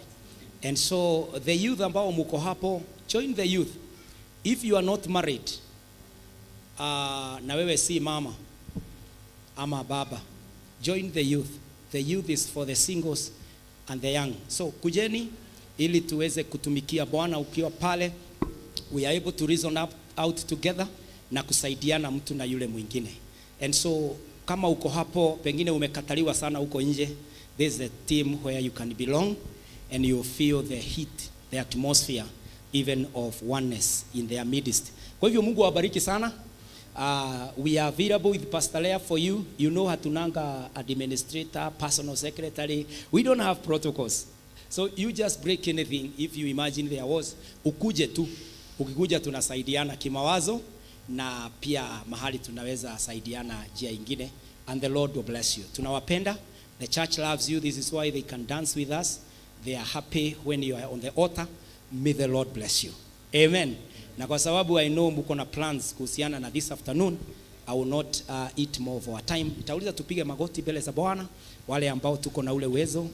And so the youth ambao muko hapo, join the youth. If you are not married, na wewe si mama ama baba, join the youth. The youth is for the singles and the young. So kujeni ili tuweze kutumikia Bwana ukiwa pale. We are able to reason out together na kusaidiana mtu na yule mwingine. And so kama uko hapo pengine umekataliwa sana uko nje, there's a team where you can belong and you feel the heat, the atmosphere even of oneness in their midst. Kwa hivyo Mungu awabariki sana. We are available with Pastor Leah for you. You know hatunanga administrator, personal secretary. We don't have protocols. So you just break anything if you imagine there was. Ukuje tu. Ukikuja tunasaidiana kimawazo na pia mahali tunaweza saidiana njia ingine. And the Lord will bless you. Tunawapenda. The church loves you. This is why they can dance with us. They are happy when you are on the altar. May the Lord bless you. Amen. Na kwa sababu I know mko na plans kuhusiana na this afternoon, I will not eat more of our time. Nitauliza tupige magoti mbele za Bwana wale ambao tuko na ule uwezo,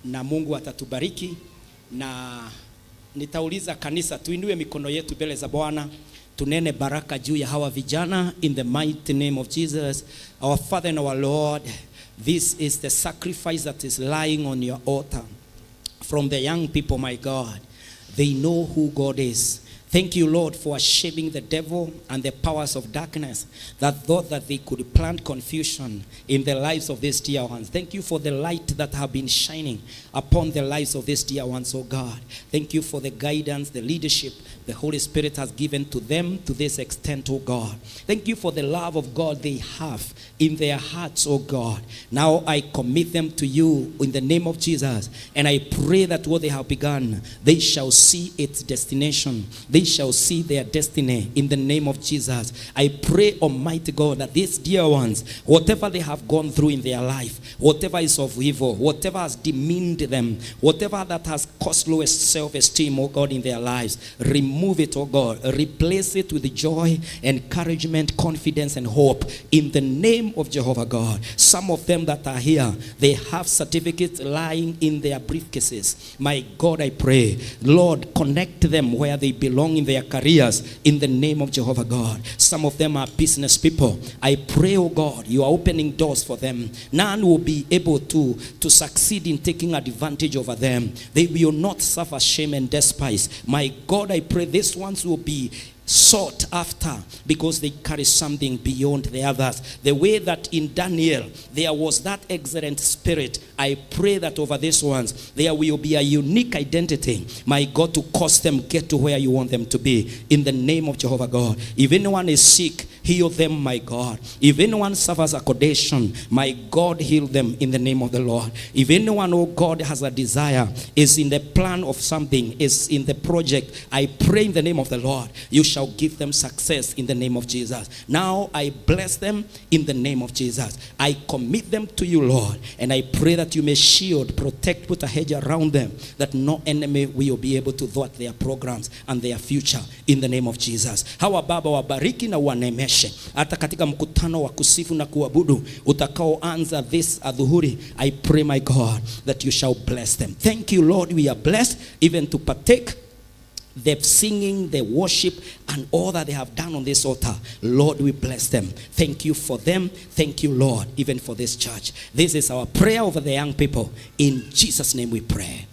na Mungu atatubariki. Na nitauliza kanisa tuinue mikono yetu mbele za Bwana, tunene baraka juu ya hawa vijana in the mighty name of Jesus. Our Father and our Lord, this is the sacrifice that is lying on your altar from the young people, my God. They know who God is. Thank you, Lord, for shaming the devil and the powers of darkness that thought that they could plant confusion in the lives of these dear ones. Thank you for the light that have been shining upon the lives of these dear ones, oh God. Thank you for the guidance, the leadership the Holy Spirit has given to them to this extent, oh God. Thank you for the love of God they have in their hearts, oh God. Now I commit them to you in the name of Jesus, and I pray that what they have begun, they shall see its destination. They shall see their destiny in the name of Jesus. I pray, Almighty God, that these dear ones, whatever they have gone through in their life, whatever is of evil, whatever has demeaned them, whatever that has caused lowest self-esteem, oh God, in their lives, remove it, oh God. Replace it with joy, encouragement, confidence, and hope in the name of Jehovah God. Some of them that are here, they have certificates lying in their briefcases. My God, I pray, Lord, connect them where they belong in their careers in the name of Jehovah God. Some of them are business people. I pray, oh God, you are opening doors for them. None will be able to succeed in taking advantage over them. They will not suffer shame and despise. My God, I pray these ones will be sought after because they carry something beyond the others. The way that in Daniel there was that excellent spirit, I pray that over these ones there will be a unique identity, my God, to cause them get to where you want them to be in the name of Jehovah God. If anyone is sick, heal them, my God. If anyone suffers accommodation, my God, heal them in the name of the Lord. If anyone, oh God, has a desire, is in the plan of something, is in the project, I pray in the name of the Lord, you shall give them success in the name of Jesus. Now I bless them in the name of Jesus. I commit them to you, Lord, and I pray that you may shield, protect, put a hedge around them, that no enemy will be able to thwart their programs and their future in the name of Jesus. Hawa Baba wabariki na wanemeshe hata katika mkutano wa kusifu na kuabudu utakaoanza this adhuhuri. I pray, my God, that you shall bless them. Thank you, Lord. We are blessed even to partake the singing, the worship, and all that they have done on this altar. Lord, we bless them. Thank you for them. Thank you, Lord, even for this church. This is our prayer over the young people. In Jesus' name we pray.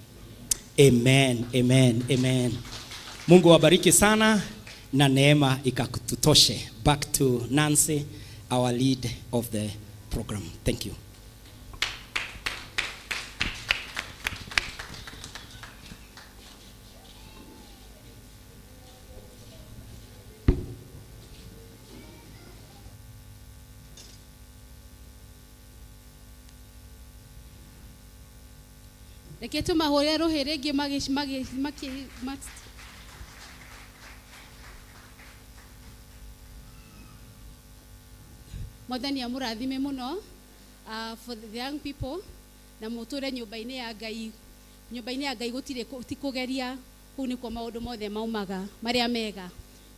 Amen, amen, amen. Mungu wabariki sana. na neema ikakututoshe. Back to Nancy, our lead of the program. Thank you.
Reke tumahũre rũhĩ rĩngĩ Mwathani amũrathime mũno for the young people na mũtũre nyũmba-inĩ ya Ngai. Nyũmba-inĩ ya Ngai gũtirĩ kũgeria, kũu nĩkuo maũndũ mothe maumaga marĩa mega.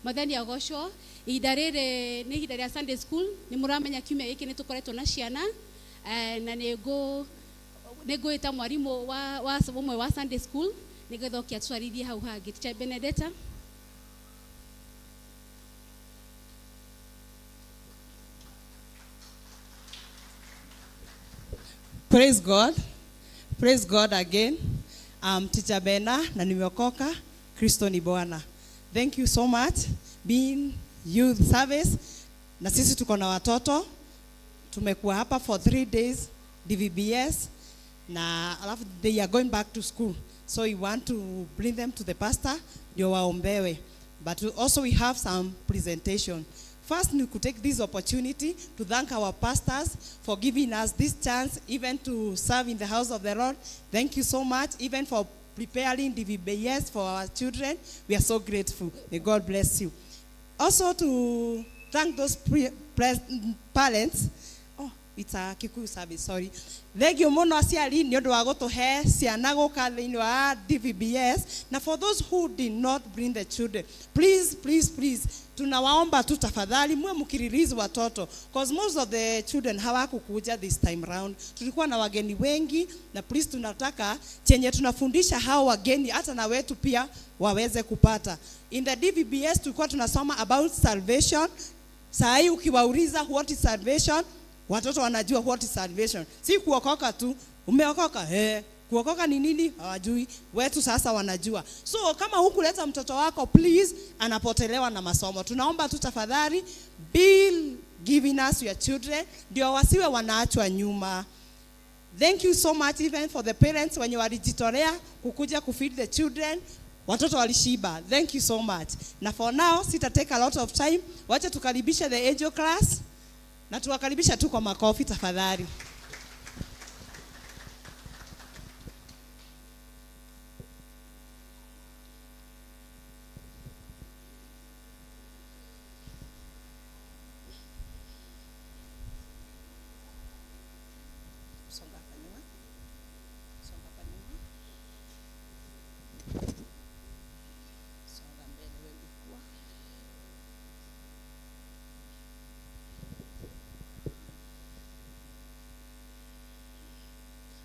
Mwathani agocwo. Ihinda rĩrĩ nĩ ihinda rĩa Sunday school. Nĩ mũramenya kiumia gĩkĩ nĩ tũkoretwo na ciana na nĩngwĩta mwarimũ wa ũmwe wa Sunday school nĩgetha oke atwarithie hau hangĩ. Teacher Benedetta.
Praise God. Praise God again. I'm Teacher Bena na nimeokoka. Kristo ni Bwana. Thank you so much being youth service. Na sisi tuko na watoto. Tumekuwa hapa for 3 days DVBS na alafu they are going back to school. So we want to bring them to the pastor ndio waombewe. But also we have some presentation. First, we could take this opportunity to thank our pastors for giving us this chance even to serve in the house of the Lord. Thank you so much, even for preparing the VBS for our children. We are so grateful. May God bless you. Also to thank those parents. Oh, it's a Kikuyu service, sorry. Thank you muno aciari ni undu wa gutuhe ciana guka thiini wa DVBS. Na for those who did not bring the children, please tunawaomba tu tafadhali mwe mkiririzi watoto, because most of the children hawakukuja this time round. Tulikuwa na wageni wengi na please tunataka chenye tunafundisha hao wageni hata na wetu pia waweze kupata. In the DVBS tulikuwa tunasoma about salvation. Saa hii ukiwauliza what is salvation, watoto wanajua what is salvation. Si kuokoka tu, umeokoka kuokoka ni nini hawajui, wetu sasa wanajua. So kama hukuleta mtoto wako, please anapotelewa na masomo. Tunaomba tu tafadhali be giving us your children ndio wasiwe wanaachwa nyuma. Thank you so much even for the parents wenye walijitolea kukuja kufeed the children. Watoto walishiba. Thank you so much. Na for now sita take a lot of time. Wacha tukaribisha the angel class na tuwakaribisha tu kwa makofi tafadhali.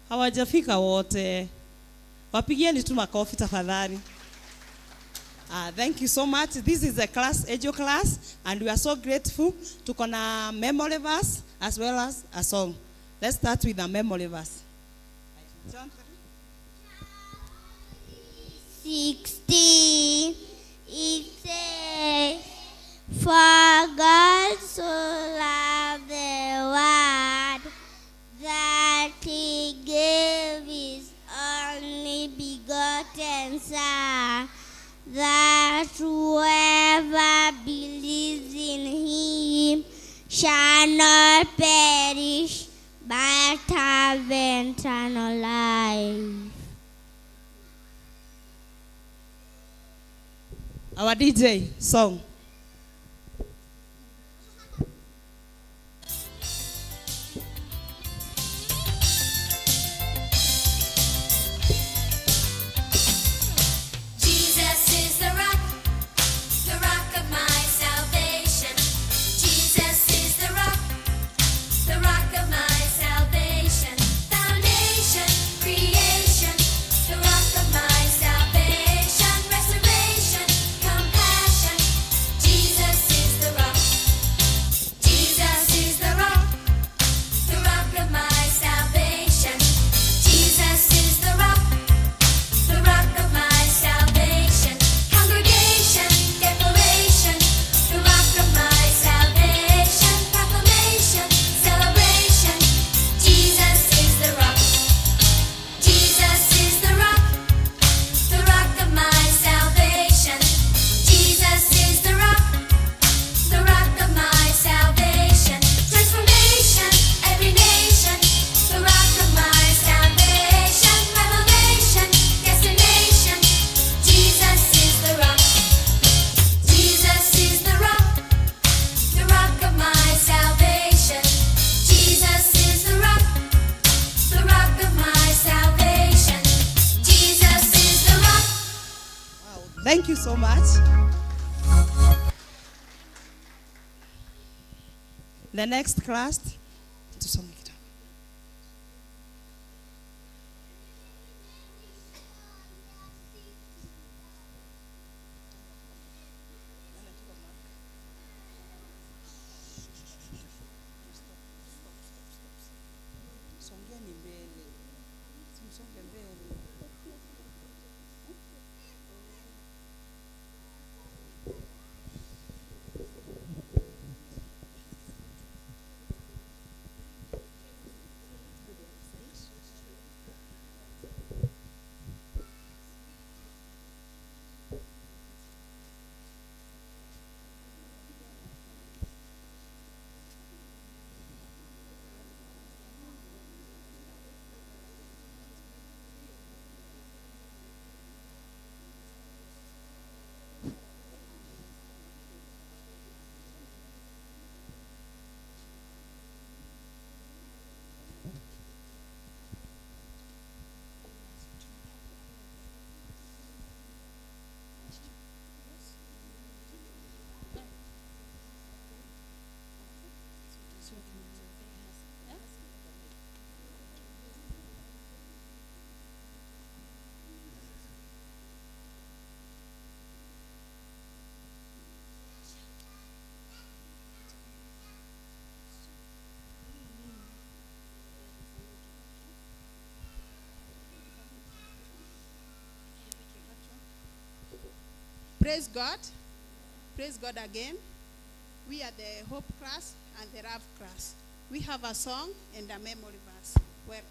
Hawajafika wote. Wapigieni tu makofi tafadhali. Thank you so much. This is a class, Ejo class, and we are so grateful. Tuko na memory verse as well as a song. Let's start with the memory verse. John
16. It says, for God so loved the world that he gave his only begotten Son, that whoever believes in him shall not perish but have eternal life.
Our DJ song. Thank you so much. The next class, tusome kitabu. Songeni mbele. Simsonge mbele.
Praise God. Praise God again. We are the Hope class and the Love class. We have a song and a memory verse. Welcome.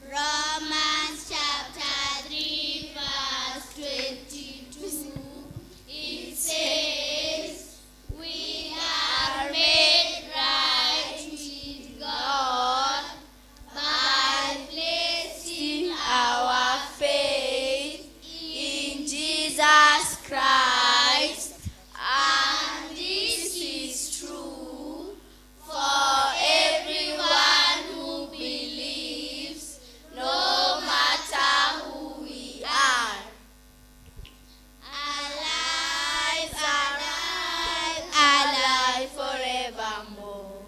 Romans chapter 3 verse 22. It says, we are made right with God by placing our faith in Jesus Christ. And this is true for everyone who believes, no matter who we are. Alive, alive, alive forevermore.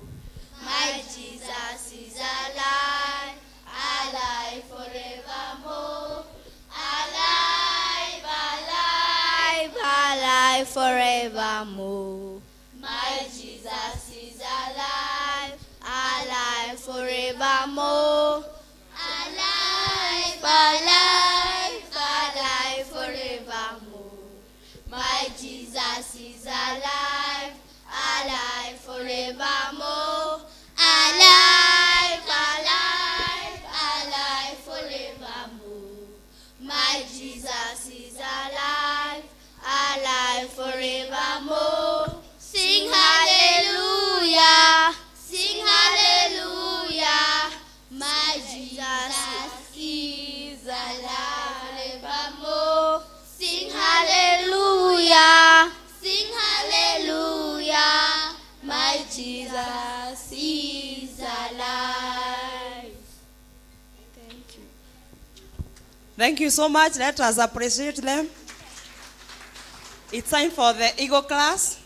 My Jesus is alive, alive forevermore. Alive, alive, alive forevermore. My Jesus is alive, alive forevermore. Alive, alive, alive forevermore. My Jesus is alive, alive forevermore. Alive, alive, alive forevermore. My Jesus is alive, alive forevermore. Sing hallelujah, sing hallelujah. My Jesus is alive forevermore. Sing hallelujah, sing hallelujah. My Jesus is alive. Thank you.
Thank you so much. Let us appreciate them. It's time for the Eagle class.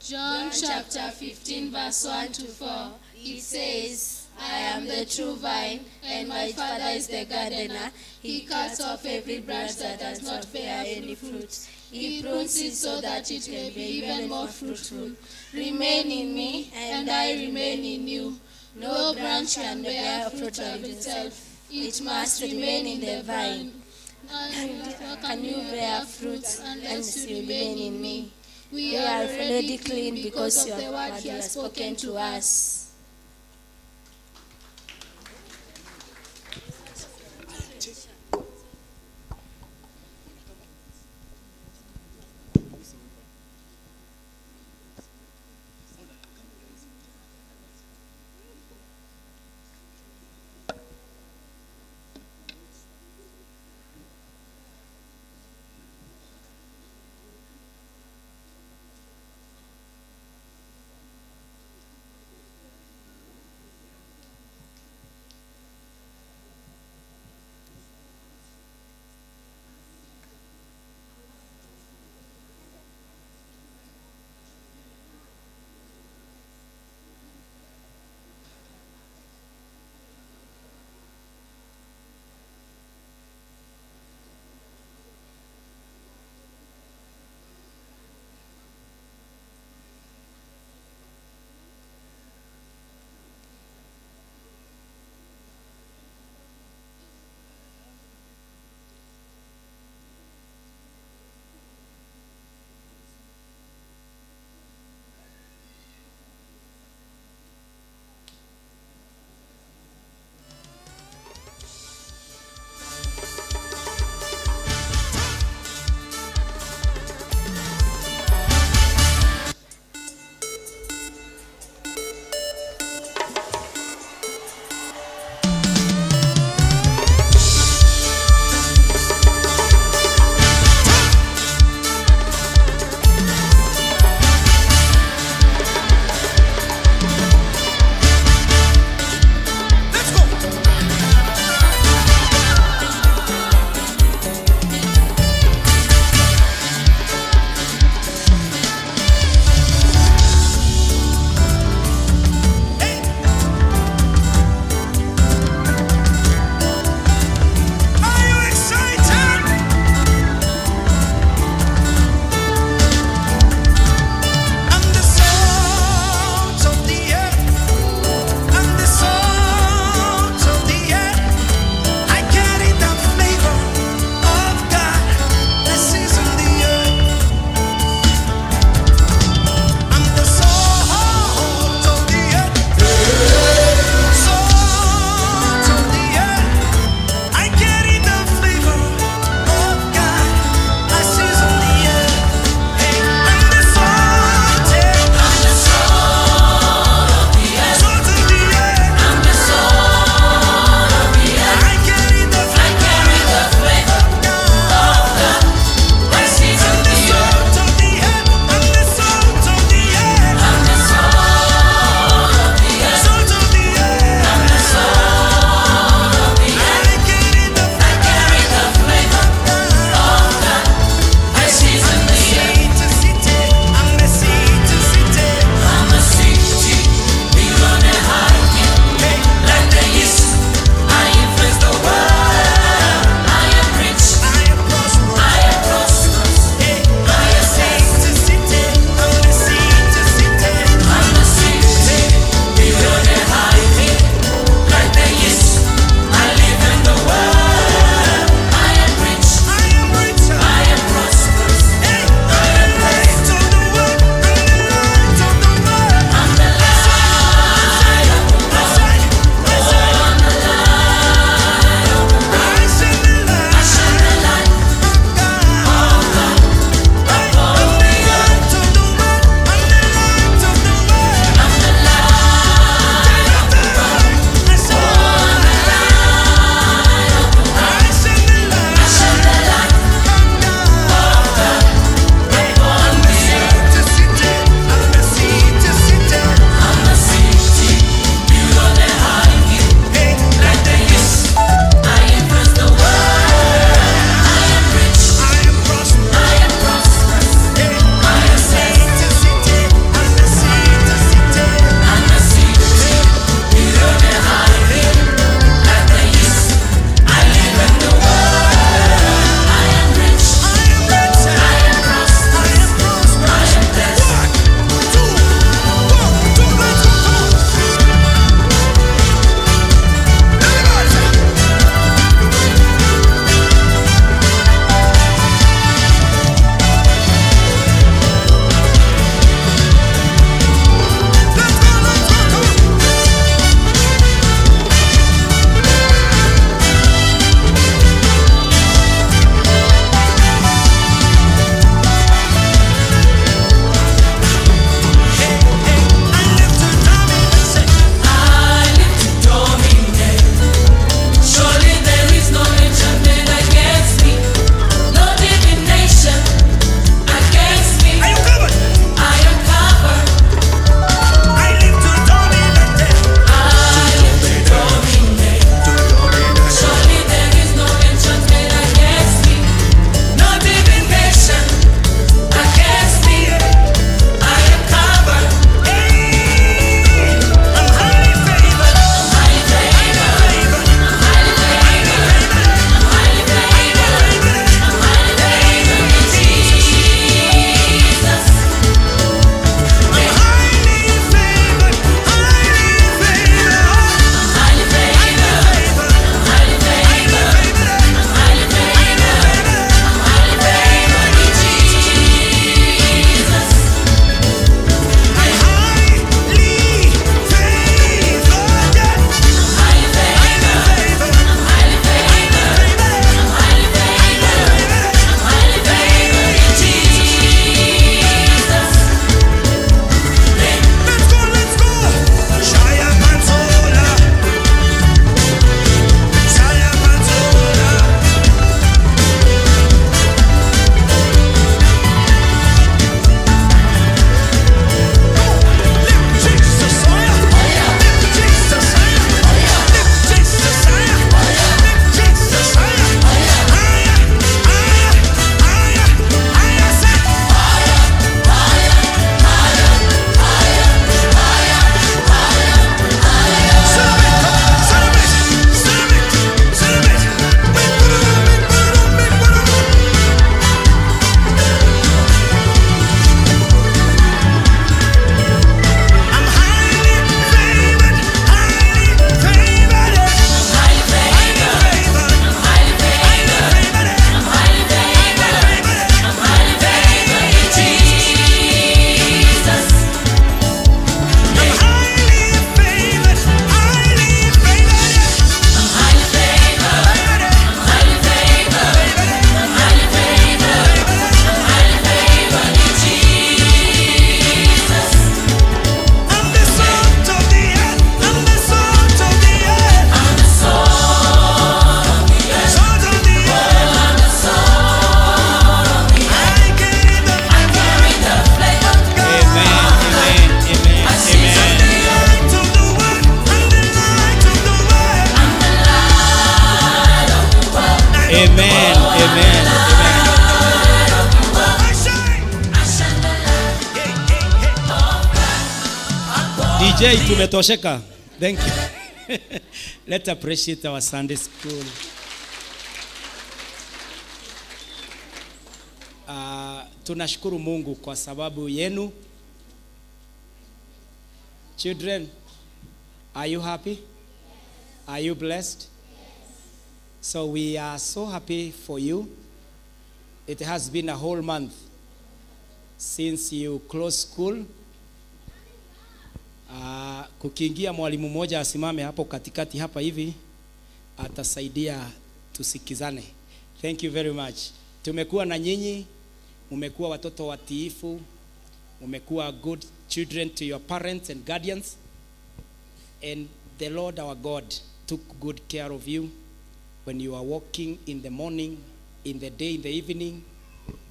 John chapter 15 verse 1 to 4. It says, I am the true vine, and my Father is the gardener. He cuts off every branch that does not bear any fruit. He prunes it so that it may be even more fruitful. Remain in me, and I remain in you. No branch can bear fruit of itself. It must remain in the vine. Nor can you bear fruit unless you remain in me. We are already clean because of the word he has spoken to us.
Amen. Amen. DJ, tumetosheka. Thank you. Let's appreciate our Sunday school. Tunashukuru Mungu kwa sababu yenu. Children, are you happy? Are you blessed? So we are so happy for you. It has been a whole month since you closed school. Kukiingia mwalimu mmoja asimame hapo katikati hapa hivi atasaidia tusikizane. Thank you very much. Tumekuwa na nyinyi, mmekuwa watoto watiifu, mmekuwa good children to your parents and guardians, and the Lord our God took good care of you when you are walking in the morning, in the day, in the evening.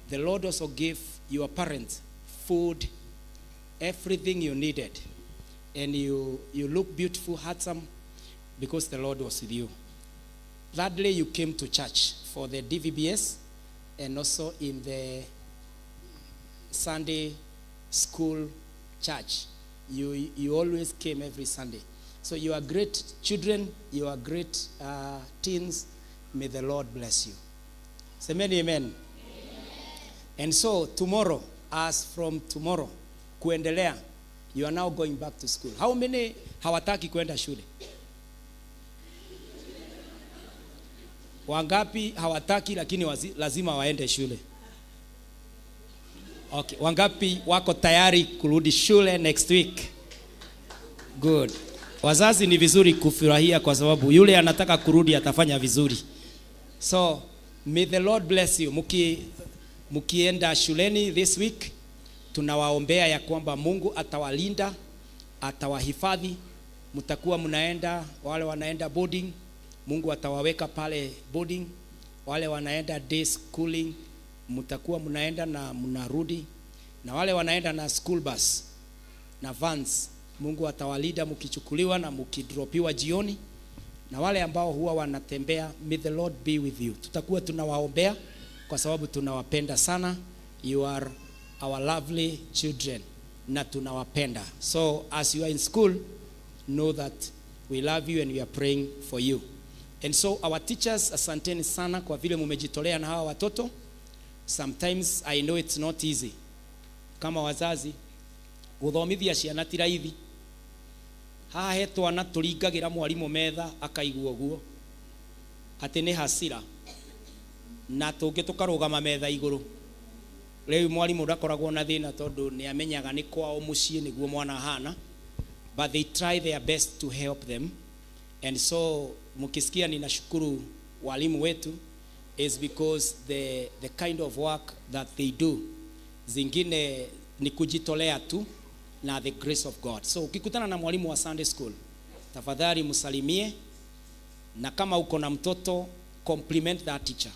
The Lord also gave your parents food, everything you needed, and you look beautiful, handsome, because the Lord was with you. That day you came to church for the DVBS and also in the Sunday school church. You always came every Sunday. So you are great children, you are great teens. May the Lord bless you. Say amen, amen. And so tomorrow, as from tomorrow, kuendelea, you are now going back to school. How many hawataki kwenda shule? Wangapi hawataki lakini lazima waende shule? Okay, wangapi wako tayari kurudi shule next week? Good. Wazazi ni vizuri kufurahia kwa sababu yule anataka kurudi atafanya vizuri. So, may the Lord bless you. Mukienda shuleni this week, tunawaombea ya kwamba Mungu atawalinda, atawahifadhi. Mtakuwa mnaenda, wale wanaenda boarding, Mungu atawaweka pale boarding. Wale wanaenda day schooling, mtakuwa mnaenda na mnarudi. Na wale wanaenda na school bus na vans, Mungu atawalinda mkichukuliwa na mkidropiwa jioni. Na wale ambao huwa wanatembea, may the Lord be with you. Tutakuwa tunawaombea kwa sababu tunawapenda sana. You are our lovely children na tunawapenda. So as you are in school, know that we love you and we are praying for you. And so our teachers, asanteni sana kwa vile mumejitolea na hawa watoto. Sometimes I know it's not easy. Kama wazazi, guthomithia ciana ti raithi. Haha he twana turingagira mwarimu metha akaigua uguo ati ni hasira na tungi tukarugama metha iguru. Riu mwarimu ndakoragwo na thina tondu ni amenyaga ni kwao mucii niguo mwana hana, but they try their best to help them. And so mukisikia ninashukuru walimu wetu is because the kind of work that they do, zingine ni kujitolea tu na the grace of God. So ukikutana na mwalimu wa Sunday school, tafadhali msalimie, na kama uko na mtoto, compliment that teacher.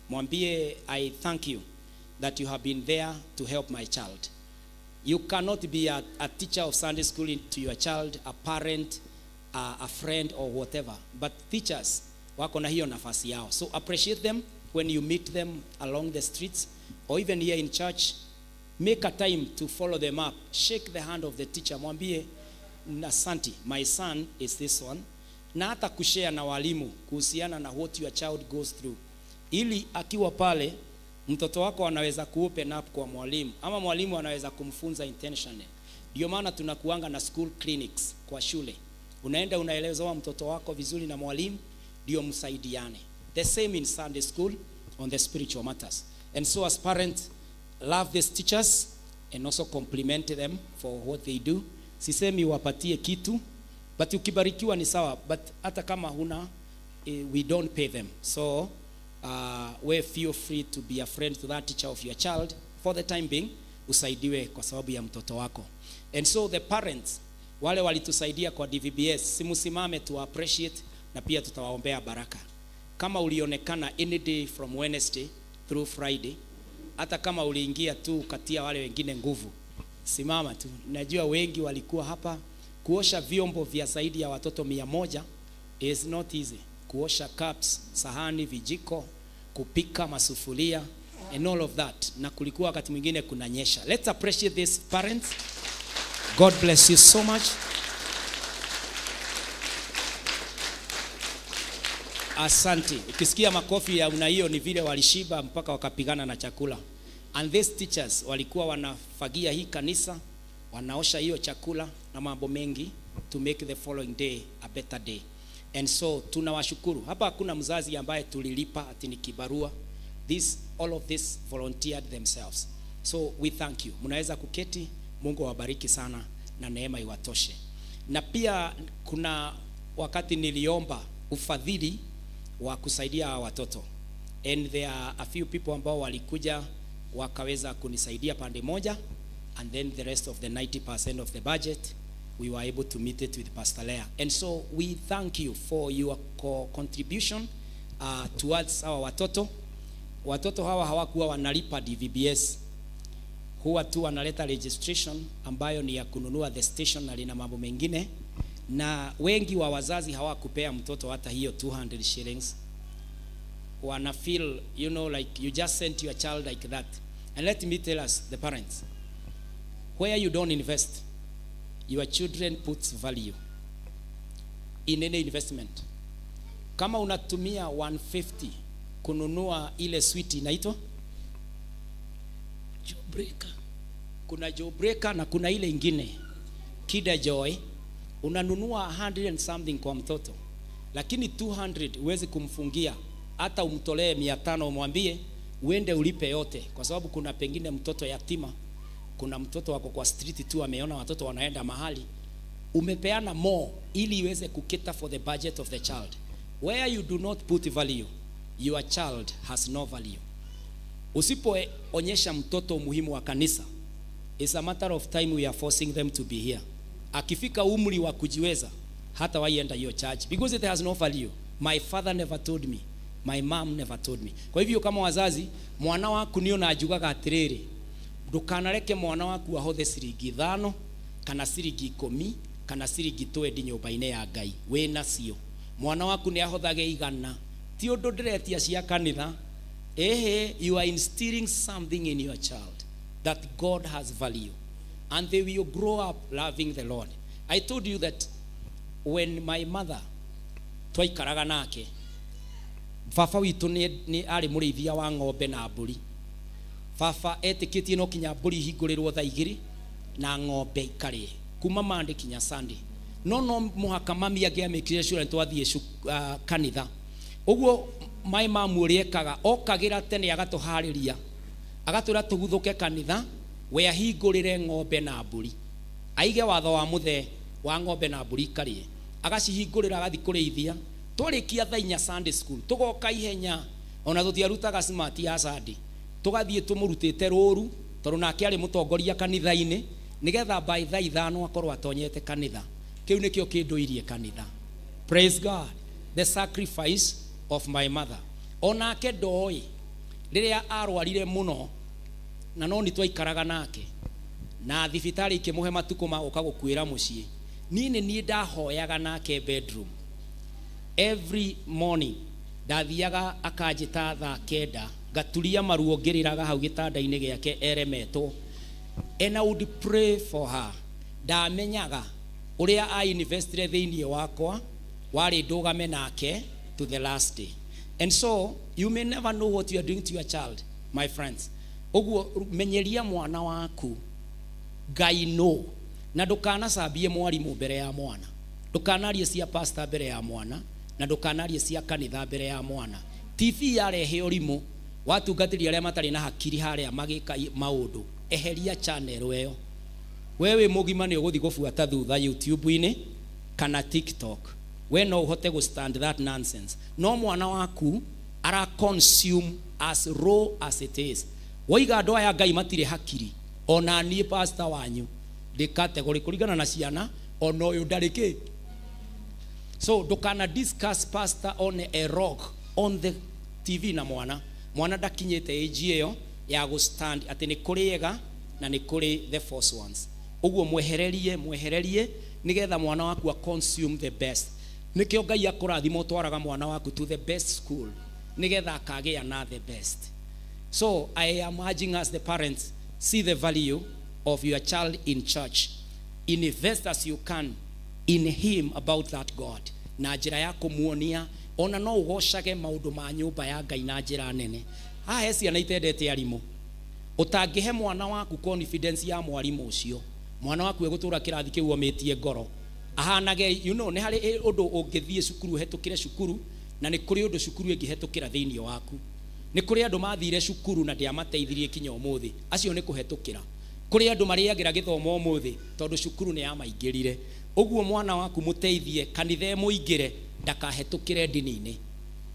Mwambie, I thank you that you have been there to help my child. You cannot be a teacher of Sunday school to your child, a parent, a friend or whatever, but teachers wako na hiyo nafasi yao. So appreciate them when you meet them along the streets or even here in church. Make a time to follow them up. Shake the hand of the teacher. Mwambie, asante, my son is this one. Na hata kushare na walimu kuhusiana na what your child goes through. Ili akiwa pale, mtoto wako anaweza kuopen up kwa mwalimu, ama mwalimu anaweza kumfunza intentionally. Ndio maana tunakuanga na school clinics kwa shule. Unaenda unaelezewa mtoto wako vizuri na mwalimu, ndio msaidiane. The same in Sunday school on the spiritual matters. And so as parents, love these teachers and also compliment them for what they do. Sisemi wapatie kitu, but ukibarikiwa ni sawa, but hata kama huna, we don't pay them. So we feel free to be a friend to that teacher of your child for the time being, usaidiwe kwa sababu ya mtoto wako. And so the parents, wale walitusaidia kwa DVBS, simusimame to appreciate, na pia tutawaombea baraka. Kama ulionekana any day from Wednesday through Friday, hata kama uliingia tu katia wale wengine nguvu, simama tu. Najua wengi walikuwa hapa. Kuosha vyombo vya zaidi ya watoto 100 is not easy. Kuosha cups, sahani, vijiko, kupika masufuria and all of that, na kulikuwa wakati mwingine kunanyesha. Let's appreciate these parents. God bless you so much. Asante. Ukisikia makofi ya una hiyo ni vile walishiba mpaka wakapigana na chakula. And these teachers walikuwa wanafagia hii kanisa, wanaosha hiyo chakula na mambo mengi to make the following day a better day. And so tunawashukuru. Hapa hakuna mzazi ambaye tulilipa ati ni kibarua. All of this volunteered themselves. So we thank you. Mnaweza kuketi. Mungu awabariki sana na neema iwatoshe. Na pia kuna wakati niliomba ufadhili wa kusaidia watoto. And there are a few people ambao walikuja wakaweza kunisaidia pande moja, and then the rest of the 90% of the budget we were able to meet it with Pastor Lea. And so we thank you for your contribution towards our watoto. Watoto hawa hawakuwa wanalipa DVBS, huwa tu wanaleta registration ambayo ni ya kununua the stationery na mambo mengine, na wengi wa wazazi hawakupea mtoto hata hiyo 200 shillings. Wana feel, you know, like you just sent your child like that. And let me tell us, the parents, where you don't invest, your children puts value in any investment. Kama unatumia 150 kununua ile sweet inaitwa Jawbreaker. Kuna Jawbreaker na kuna ile ingine Kida Joy, unanunua 100 and something kwa mtoto, lakini 200 uwezi kumfungia. Hata umtolee 500 umwambie uende ulipe yote, kwa sababu kuna pengine mtoto yatima, kuna mtoto wako kwa street tu ameona watoto wanaenda mahali, umepeana more ili iweze kukita for the budget of the child. Where you do not put value, your child has no value. Usipoonyesha mtoto umuhimu wa kanisa, it's a matter of time we are forcing them to be here. Akifika umri wa kujiweza, hata waienda hiyo church because it has no value. My father never told me, my mom never told me. Kwa hivyo kama wazazi, mwana waku niyo najugaga atiriri, ndukanareke mwana waku ahothe ciringi 5 kana ciringi 10 kana ciringi 20 nyumba-inĩ ya Ngai. We nacio mwana waku ni ahothage 100, ti undu ndiretia cia kanitha. You are instilling something in your child that God has value, and they will grow up loving the Lord. I told you that when my mother twaikaraga nake, baba witu ni ari murithia wa ng'ombe na mburi. Baba etikitie no kinya mburi hingurirwo thaa 2 na ng'ombe ikari kuma Monday kinya Sunday. No muhaka mami angiamikire sure twathie kanitha. Uguo my mom uriekaga okagira tene agatuhariria, agatwira tuguthuke kanitha we ahingurire ng'ombe na mburi, aige watho wa muthe wa ng'ombe na mburi karie, agacihingurira agathi kurithia. Twarikia thaa 4 Sunday school tugoka ihenya, ona tutiarutaga smart ya Sunday, tugathie tumurutite ruru tondu nake ari mutongoria kanitha-ini, nigetha by thaa 5 akorwo atonyete kanitha. Kiu nikio kinduirie kanitha. Praise God. The sacrifice of my mother. Onake ndoi riria arwarire muno na no ni twaikaraga nake na thibitari ikimuhe matuko ma ukagukwira mucii, ni ndahoyaga nake bedroom every morning. Ndathiaga akanjita thaa 9 ngaturia maruo ngiriraga hau gitanda-ini giake eremetwo, and I would pray for her. Ndamenyaga uria I invested thiini wakwa wari ndugame nake to the last day. And so you may never know what you are doing to your child, my friends. Uguo menyeria mwana waku Ngai no, na ndukana sabie mwarimu mbere ya mwana, ndukanarie cia pastor mbere ya mwana, na ndukanarie cia kanitha mbere ya mwana. TV yarehe urimu watungatiri aria matari na hakiri haria magika maundu, eheria channel weyo. Wewe mugima ni uguthi gufuata thutha YouTube-ini kana TikTok. We no uhote go stand that nonsense. No mwana waku ara consume as raw as it is. Waiga ndoa ya Ngai matire hakiri, ona nie pastor wanyu de category kuringana na ciana ona uyu ndariki. So ndukana discuss pastor on a rock on the TV na mwana ndakinyete age iyo ya go stand ati ni kuriega na ni kuri the false ones. Uguo mwehererie nigetha mwana waku a consume the best. Nikio Ngai akurathima twaraga mwana waku to the best school, nigetha akagĩa na the best. So I am urging us, the parents, see the value of your child in church. Invest as you can in him about that God. Na njĩra ya kũmuonia ona no ũgocage maũndũ ma nyũmba ya Ngai na njĩra nene. Haha ciana itendete arimũ. Ũtangĩhe mwana waku confidence ya mwarimũ ũcio, mwana waku egũtũra kĩrathi kĩu omĩtie ngoro. Ahanage, nĩ harĩ ũndũ ũngĩthiĩ cukuru hetũkire cukuru, na nĩ kũrĩ ũndũ cukuru ĩngĩhetũkĩra thĩinĩ waku. Nĩ kũrĩ andũ mathire cukuru na ndiamateithirie kinya ũmũthĩ. Acio nĩ kũhetũkĩra. Kũrĩ andũ marĩagĩra gĩthomo ũmũthĩ tondũ cukuru nĩ yamaingĩrire. Ũguo mwana waku mũteithie, kanitha mũingĩre, ndakahetũkĩre ndini-inĩ.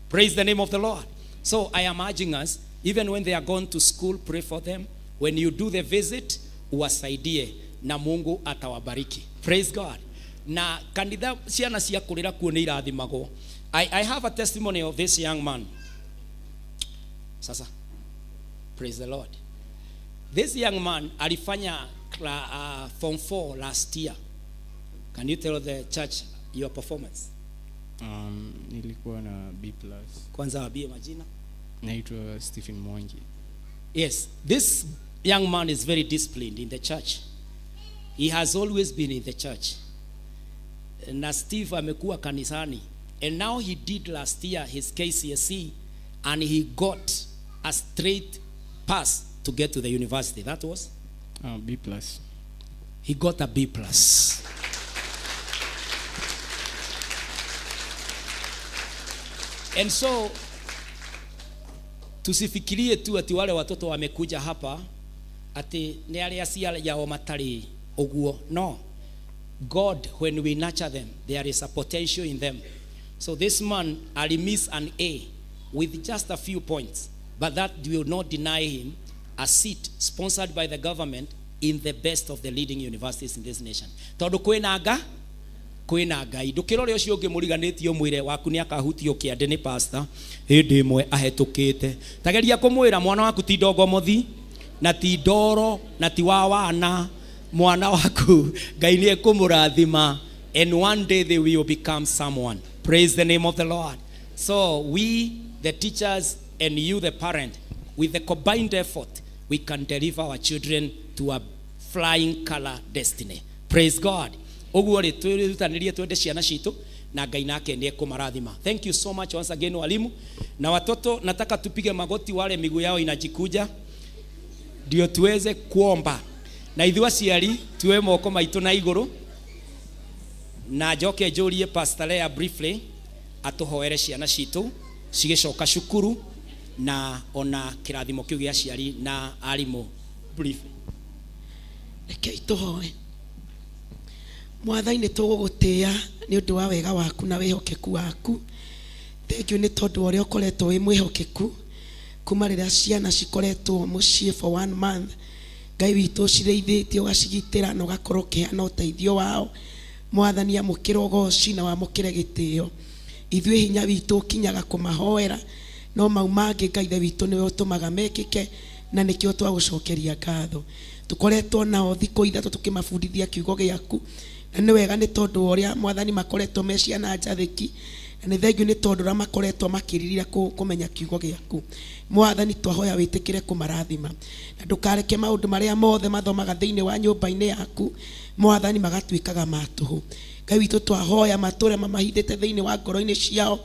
Praise the name of the Lord. So I am urging us, even when they are gone to school, pray for them. When you do the visit, uwasaidie na Mungu atawabariki. Praise God. Na kanitha ciana cia kũrĩra kuo nĩ irathimagwo. I have a testimony of this young man. Sasa. Praise the Lord. This young man alifanya form 4 last year. Can you tell the church your performance?
Nilikuwa na B+.
Kwanza wabie majina.
Naitwa Stephen Mwangi.
Yes, this young man is very disciplined in the church. He has always been in the church. Na Steve amekuwa kanisani. And now he did last year his KCSE and he got a straight pass to get to the university. That was?
B+.
He got a B+. And so tusifikirie tu ati wale watoto wamekuja hapa ati ni ale asia yao matari oguo. No. God, when we nurture them, there is a potential in them. So this man ali miss an A with just a few points, but that will not deny him a seat sponsored by the government in the best of the leading universities in this nation. Tondu kwina Ngai ndukirore ucio ungi muriganitio mwire waku ni akahutio kiande ni pastor hindi imwe ahetũkĩte. Tageria kumwira mwana waku ti ndogomothi na ti ndoro na ti wa wana, mwana waku Ngai ni ekumurathima, and one day they will become someone. Praise the name of the Lord. So we, the teachers, and you, the parent, with the combined effort, we can deliver our children to a flying color destiny. Praise God. Oguo ri twirutanirie twende ciana citu na Ngai nake ndiye kumarathima. Thank you so much once again walimu. Na watoto nataka tupige magoti, wale miguu yao inajikuja ndio tuweze kuomba. Na ithuĩ aciari tuwe moko maitũ na igũrũ, na njoke njũrie Pastor Lea briefly atuhoere ciana citũ cigicoka cukuru na ona kĩrathimo kĩu gĩa aciari na arimũ briefly.
Rekei tũhoe. Mwathani nĩtũgũgũtĩĩa nĩ ũndũ wa wega waku na wĩhokeku waku. Thank you nĩ tondũ ũrĩa ũkoretwo wĩ mwĩhokeku kuma rĩrĩa ciana cikoretwo mũciĩ for 1 month. Ngai witũ cirĩithĩtie ũgacigitĩra na ũgakorwo ũkĩheana ũteithio wao. Mwathani amũkĩra ũgooci na wamũkĩre gĩtĩo. Ithuĩ hinya witũ kinyaga kũmahoera, no mau mangĩ Ngai witũ nĩwe ũtũmaga mekĩke, na nĩkĩo twagũcokeria ngatho. Tũkoretwo nao thikũ ithatũ tũkĩmabundithia kiugo gĩaku, na nĩ wega nĩ tondũ ũrĩa Mwathani makoretwo me ciana njathĩki, na nĩ thengiũ nĩ tondũ ũrĩa makoretwo makĩririra kũmenya kiugo gĩaku. Mwathani twahoya wĩtĩkĩre kũmarathima, na ndũkareke maũndũ marĩa mothe mathomaga thĩinĩ wa nyũmba-inĩ yaku Mwathani magatuĩkaga ma tũhũ. Ngai witũ twahoya matũre mamahithĩte thĩinĩ wa ngoro-inĩ ciao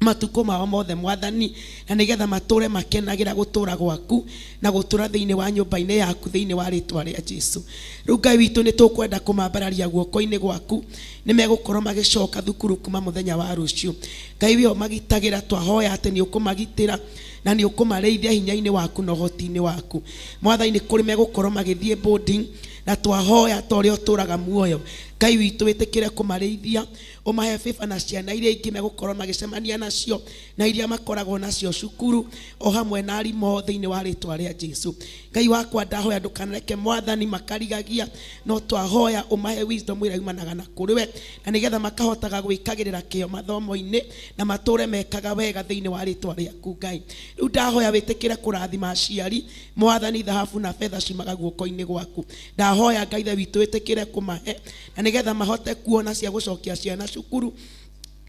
matukũ mao mothe Mwathani, na nĩgetha matũre makenagĩra gũtũra gwaku na gũtũra thĩinĩ wa nyũmba-inĩ yaku thĩinĩ wa rĩtwa rĩa Jesũ. Rĩu Ngai witũ nĩ tũkwenda kũmambararia guoko-inĩ gwaku, nĩ megũkorwo magĩcoka thukuru kuma mũthenya wa rũciũ. Ngai wĩyo magitagĩra, twahoya atĩ nĩ ũkũmagitĩra na nĩ ũkũmarĩithia hinya-inĩ waku na ũhoti-inĩ waku. Mwathani nĩ kũrĩ megũkorwo magĩthiĩ boarding, na twahoya ta ũrĩa ũtũraga muoyo. Ngai witũ wĩtĩkĩre kũmarĩithia, ũmahe favor na ciana iria ingĩ megũkorwo magĩcemania nacio na iria makoragwo nacio cukuru, o hamwe na arimũ thĩinĩ wa rĩtwa rĩa Jesũ. Ngai wakwa ndahoya ndũkanareke Mwathani makarigagia, no twahoya ũmahe wisdom ĩrĩa yumanaga na kũrĩ we, na nĩgetha makahotaga gwĩkagĩrĩra kĩo mathomo-inĩ na matũre mekaga wega thĩinĩ wa rĩtwa rĩaku Ngai. Rĩu ndahoya wĩtĩkĩre kũrathima aciari Mwathani, thahabu na betha cimaga guoko-inĩ gwaku. Ndahoya Ngai witũ wĩtĩkĩre kũmahe, na nĩgetha mahote kuona cia gũcokia ciana cukuru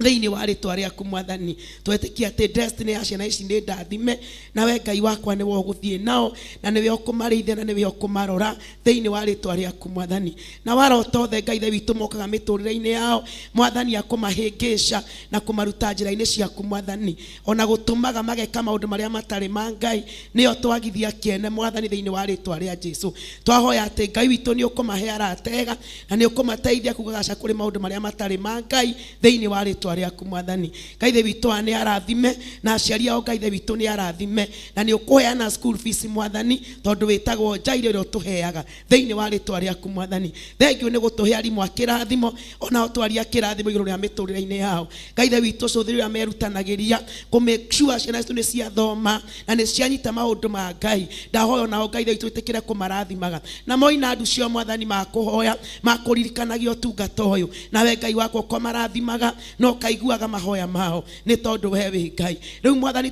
Thiini wa ritwa riaku Mwathani twetikia ati destiny ya ciana ici ni ndathime, nawe Ngai wakwa niwe uguthie nao na niwe ukumarithia na niwe ukumarora thiini wa ritwa riaku Mwathani. Na warota othe Ngai the witu mokaga miturire-ini yao Mwathani akumahingisha na kumaruta njira-ini ciaku Mwathani, ona gutumaga mageka maundu maria matari ma Ngai nio twagithia kiene Mwathani thiini wa ritwa ria Jesu. Twahoya ati Ngai witu ni ukumahe aratega na ni ukumateithia kugaca kuri maundu maria matari ma Ngai thiini wa ritwa riaku Mwathani. Ngai the witu ni arathime na aciari ao Ngai the witu ni arathime na ni ukuheana school fees Mwathani tondu witagwo njaire ro tuheaga thiini wa ritwa riaku Mwathani. Thengiu ni gutuhe arimu a kirathimo ona otwaria kirathimo iguru ria miturire-ini yao. Ngai the witu cuthirira merutanagiria ku make sure ciana citu ni cia thoma na ni cianyita maundu ma Ngai. Ndahoya nao Ngai the witu itikire kumarathimaga na moina andu cio Mwathani makuhoya makuririkanagia utungata uyu nawe Ngai wakwa ukomarathimaga no kaiguaga mahoya mao ni tondu we wi Ngai. Riu Mwathani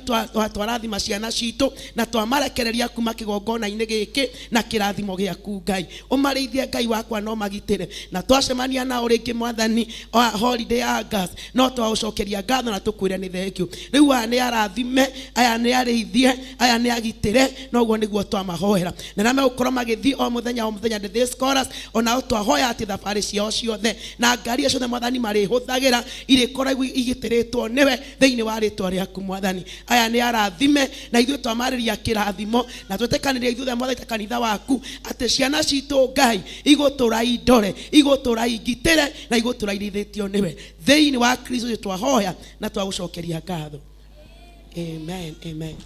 twarathima ciana citu na twamarekereria kuma kigongona-ini giki na kirathimo giaku Ngai. Umarithie Ngai wakwa no magitire na twacemania nao ringi Mwathani holiday ya August no twaucokeria ngatho na tukwire ni thengiu. Riu aya ni arathime, aya ni arithie, aya ni agitire no guo niguo twamahoera na na megukorwo magithii o muthenya this chorus ona twahoya ati thabari ciao ciothe na ngari ciothe Mwathani mari huthagira irikoragwo igitiritwo niwe thiini wa ritwa riaku Mwathani. Aya ni arathime na ithuĩ twamariria kirathimo na twetekaniria ithuĩ Mwathani ta kanitha waku ati ciana citu Ngai igutura indore igutura igitire na igutura irithitio niwe thiini wa Kristo twahoya na twagucokeria ngatho. Amen. Amen.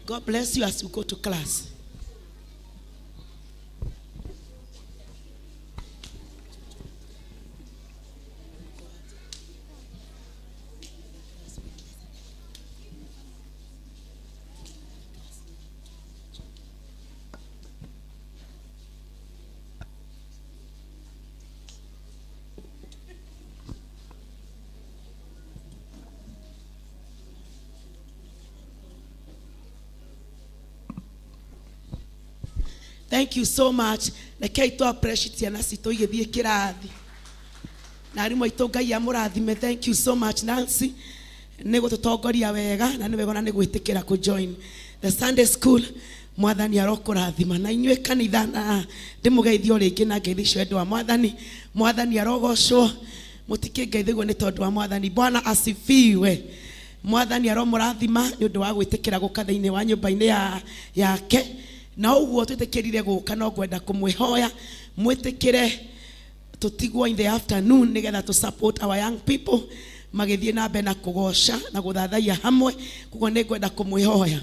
God bless you as you go to class. Thank you so much. Rekei twa appreciate ciana citu igithie kirathi na arimu aitu Ngai amurathime. Thank you so much Nancy ni gututongoria wega na ni wega na ni gwitikira ku join the Sunday school. Mwathani arokurathima na inywe kanitha na ndimugeithio ringi na ngeithicio endu wa Mwathani. Mwathani arogocwo mutike ngeithio ni tondu wa Mwathani. Bwana asifiwe. Mwathani aromurathima ni undu wa gwitikira guka thiini wa nyumba-ini yake na uguo twitikirire guka no gwenda kumwihoya mwitikire tutigwo in the afternoon nigetha to support our young people magithie na mbere na kugoca na guthathaia hamwe. Kuguo ni gwenda kumwihoya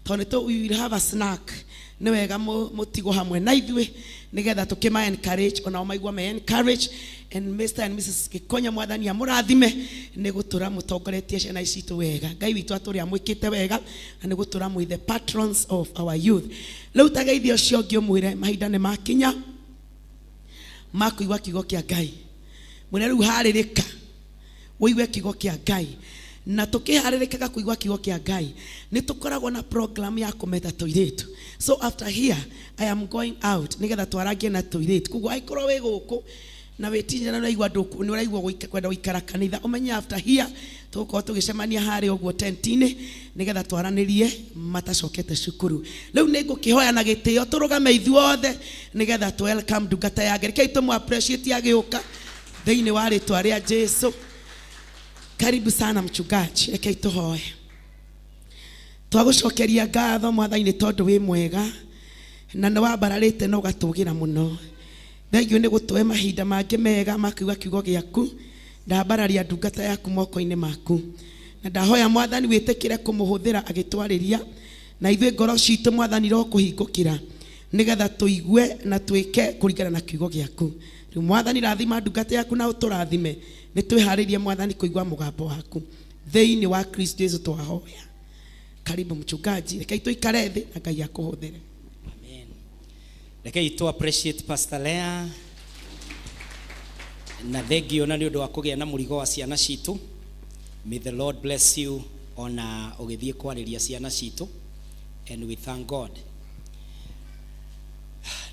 tondu we will have a snack ni wega mutigo hamwe na ithuĩ nigetha tukima encourage ona maigua me encourage and Mr and Mrs Gikonya. Mwathani amurathime ni gutura mutongoretie ciana ici tu wega. Ngai witu aturi amwikite wega na ni gutura mu the patrons of our youth. Riu tageithio cio ngiumwire mahinda ni makinya makuigua kiugo kia Ngai. Mwire riu haririka wigue kiugo kia Ngai na tukiharirikaga kuigua kiugo kia Ngai ni tukoragwo na program ya kumeta toiletu. So after here I am going out nigetha twaragie na toilet. Kuguo aikorwo wi guku na wetinja na igwa nduku ni uraigwa kwenda guikara kanitha umenye after here tuko tugicemania hari uguo tentini nigetha twaranirie matacokete cukuru. Riu ni ngukihoya na gitio turugame ithuothe nigetha tu welcome ndungata ya Ngai. Rekei tumu appreciate agiuka thiini wa ritwa ria Jesu. Karibu sana mchungaji. Rekei tuhoye. Twagucokeria ngatho Mwathani tondu wi mwega na ni wambararite no gatugira muno. Thengiũ nĩ gũtũhe mahinda mangĩ mega makiuga kiugo gĩaku. Ndambararia ndungata yaku moko-inĩ maku na ndahoya Mwathani wĩtĩkĩre kũmũhũthĩra agĩtwarĩria na ithuĩ ngoro citũ Mwathani ro kũhingũkĩra nigetha tũigue na twĩke kũringana na kiugo gĩaku. Rĩu Mwathani rathima ndungata yaku na ũtũrathime nĩ twĩharĩrie Mwathani kũigua mũgambo waku thĩinĩ wa Kristo Yesu twahoya. Karibu mchungaji. Rekei tuikare thĩ na Ngai akũhũthĩre.
Rekei tu appreciate Pastor Lea na thengio na nĩ ũndũ wa kũgĩa na mũrigo wa ciana citu. May the Lord bless you on ũgĩthiĩ kwarĩria ciana citu and we thank God.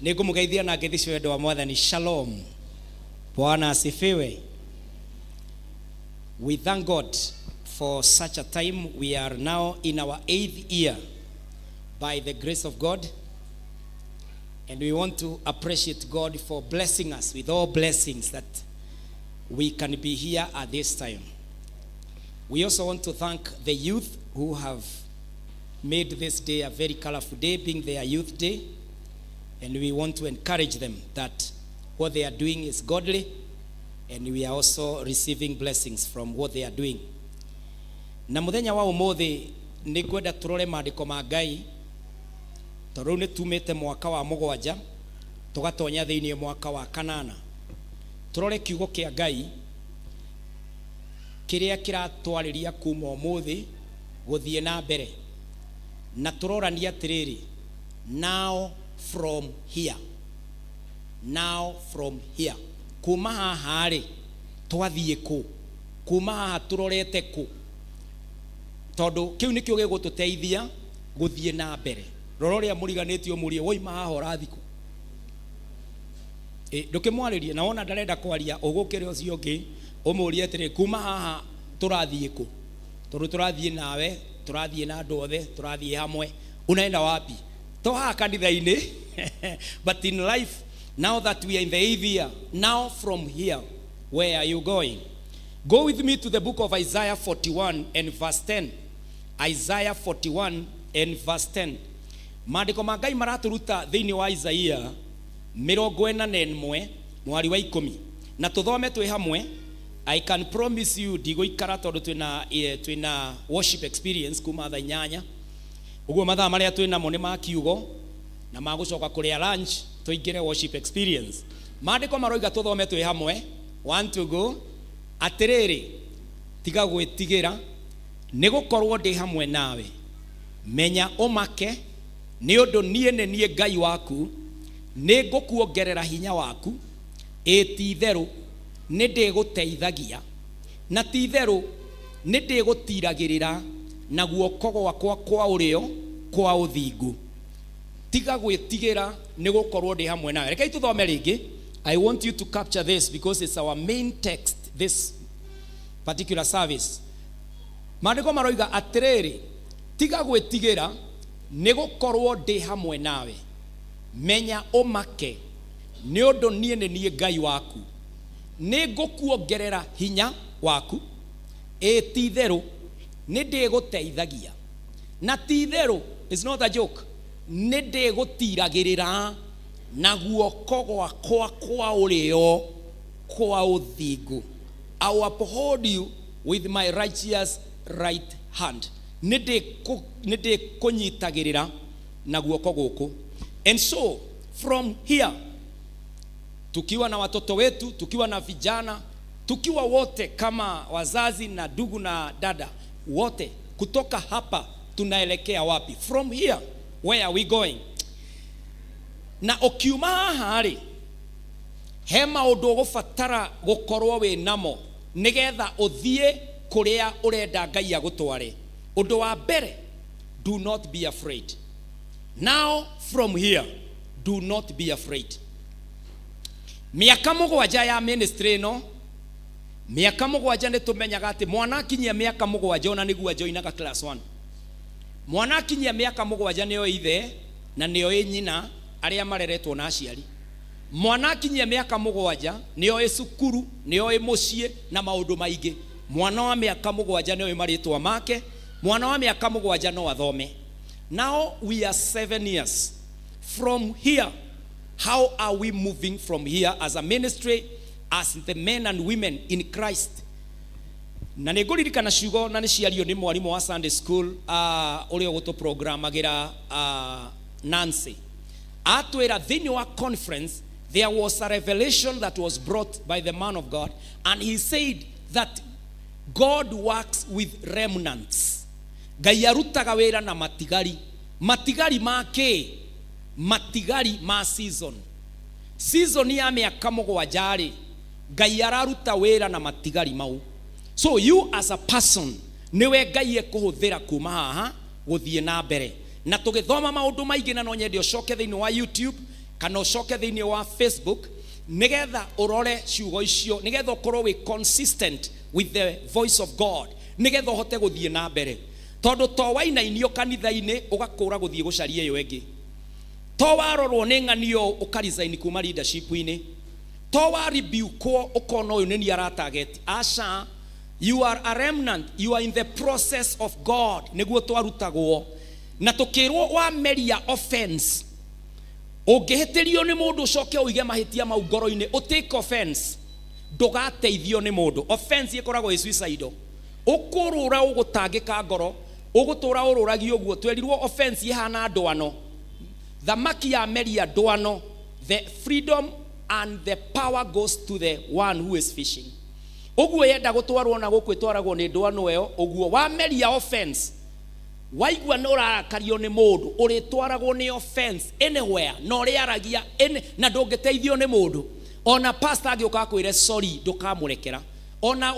Nĩ ngũmũgeithia na ngeithi cio endwa Mwathani. Shalom. Bwana asifiwe. We thank God for such a time. We are now in our 8th year by the grace of God. And we want to appreciate God for blessing us with all blessings that we can be here at this time. We also want to thank the youth who have made this day a very colorful day, being their youth day. And we want to encourage them that what they are doing is godly, and we are also receiving blessings from what they are doing. Na muthenya wa umuthi ni kwenda turore maandiko ma Ngai tondũ nĩ tumĩte mwaka wa 7 tugatonya thĩinĩ mwaka wa 8. Turore kiugo kĩa Ngai kĩrĩa kĩratwarĩria kuma ũmũthĩ gũthiĩ na mbere, na turorania atĩrĩrĩ, now from here. Now from here. Kuma haha rĩ twathiĩ kũ? Kuma haha turorete kũ? Tondũ kĩu nĩkĩo gĩgũtũteithia gũthiĩ na mbere. Rora ũrĩa mũriganĩtio mũrie woima haha ũrathiĩ kũ? Ndũkĩmwarĩrie na wona ndarenda kwaria ũgũkĩre ũcio ũngĩ ũmũrie atĩrĩ, kuma haha tũrathiĩ kũ? Tondũ tũrathiĩ nawe, tũrathiĩ na andũ othe, tũrathiĩ hamwe. Unaenda wapi? To haha kanitha-inĩ. But in life, now that we are in the 8th year, now from here, where are you going? Go with me to the book of Isaiah 41 and verse 10. Isaiah 41 and verse 10. Maandiko ma Ngai maraturuta thĩinĩ wa Isaiah 41 mwari wa 10. Na tuthome twĩ hamwe. I can promise you ndigũikara tondũ twĩna worship experience kuma thaa 8. Uguo mathaa marĩa twĩnamo nĩ ma kiugo na magũcoka kũrĩa lunch tuingire worship experience. Maandiko maroiga tuthome twĩ hamwe. 1 to go. Atĩrĩrĩ, tiga gwĩtigĩra nĩ gũkorwo ndĩ hamwe nawe. Menya ũmake nĩ ũndũ niĩ nĩ niĩ Ngai waku, nĩ ngũkuongerera hinya waku. Ti-itherũ nĩ ndĩgũteithagia, na ti-itherũ nĩ ndĩgũtiragĩrĩra na guoko gwakwa kwa ũrĩo kwa ũthingu. Tiga gwĩtigĩra nĩ gũkorwo ndĩ hamwe nawe. Rekei tuthome rĩngĩ. I want you to capture this because it's our main text this particular service. Maandiko maroiga atĩrĩrĩ, tiga gwĩtigĩra nĩ gũkorwo ndĩ hamwe nawe. Menya ũmake nĩ ũndũ niĩ nĩ niĩ Ngai waku, nĩ ngũkuongerera hinya waku. Ti-itherũ nĩ ndĩgũteithagia, na ti-itherũ, it's not a joke, nĩ ndĩgũtiragĩrĩra na guoko gwakwa kwa ũrĩo kwa ũthingu. I will uphold you with my righteous right hand. Nĩ ndĩkũnyitagĩrĩra na guoko gũkũ. And so from here, tukiwa na watoto wetu, tukiwa na vijana, tukiwa wote kama wazazi na ndugu na dada wote, kutoka hapa tunaelekea wapi? From here, where are we going? Na ukiuma haha rĩ, he maũndũ ũgũbatara gũkorwo wĩ namo nĩgetha ũthiĩ kũrĩa ũrenda Ngai agũtware. Ũndũ wa mbere, do not be afraid. Now from here, do not be afraid. Miaka 7 ya ministry no, miaka 7 nĩ tũmenyaga atĩ mwana akinyia miaka 7 ona nĩguo ajoinaga class 1. Mwana akinyia miaka 7 nĩo ithe na nĩo nyina arĩa mareretwo na aciari. Mwana akinyia miaka 7 nĩo cukuru, nĩo mũciĩ na maũndũ maingĩ. Mwana wa miaka 7 nĩo marĩtwa make. Mwana wa miaka 7 no athome. Now we are 7 years from here. How are we moving from here as a ministry, as the men and women in Christ? Na nĩngũririkana ciugo na nĩciario nĩ mwarimũ wa Sunday school ũrĩa gũtũprogramagĩra Nancy. Atwĩra thĩinĩ wa conference there was a revelation that was brought by the man of God, and he said that God works with remnants. Ngai arutaga wĩra na matigari. Matigari ma kĩ? Matigari ma season. Season ya miaka 7 rĩ, Ngai araruta wĩra na matigari mau. So you as a person, niwe Ngai ekũhũthĩra kuma haha gũthiĩ na mbere. Na tũgĩthoma maũndũ maingĩ na no nyende ũcoke thĩinĩ wa YouTube kana ũcoke thĩinĩ wa Facebook nĩgetha ũrore ciugo icio, nĩgetha ũkorwo wĩ consistent with the voice of God nigetha uhote guthie na mbere tondu to wainainio kanitha-ini ugakura guthie gucaria iyo engi to warorwo ni ng'anio ukarizaini kuma leadership-ini to waribiukwo ukona uyu ni aratarget asha. You are a remnant. You are in the process of God. Niguo twarutagwo na tukirwo wa meria offense. Ungihitirio ni mundu ucoke uige mahitia mau ngoro-ini u take offense. Ndugateithio ni mundu. Offense ikoragwo i suicide. Ukurura ugutangika ngoro, ugutura ururagio guo. Twerirwo offense ihana ndwano. Thamaki ya meria ndwano. The freedom and the power goes to the one who is fishing. Oguo yenda gutwarwo na gukwitwaragwo ni ndwano eyo oguo wa meria offense waigua no rarakario ni mundu uritwaragwo ni offense anywhere no riaragia na ndungiteithio ni mundu ona pastor agioka kwire sorry ndukamurekera ona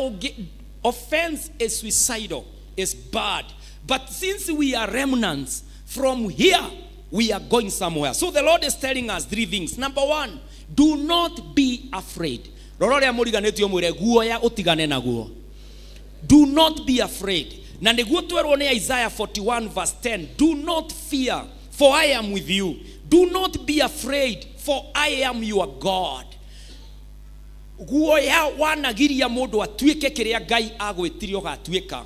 offense is suicidal, is bad, but since we are remnants from here we are going somewhere. So the Lord is telling us 3 things. Number 1, do not be afraid. Rororia muriganetio mwire guoya utigane naguo. Do not be afraid. Na niguo twerwo ni Isaiah 41 verse 10. Do not fear, for I am with you. Do not be afraid, for I am your God. Guoya wanagiria mundu atuike kiria Ngai agwitirio gatuika.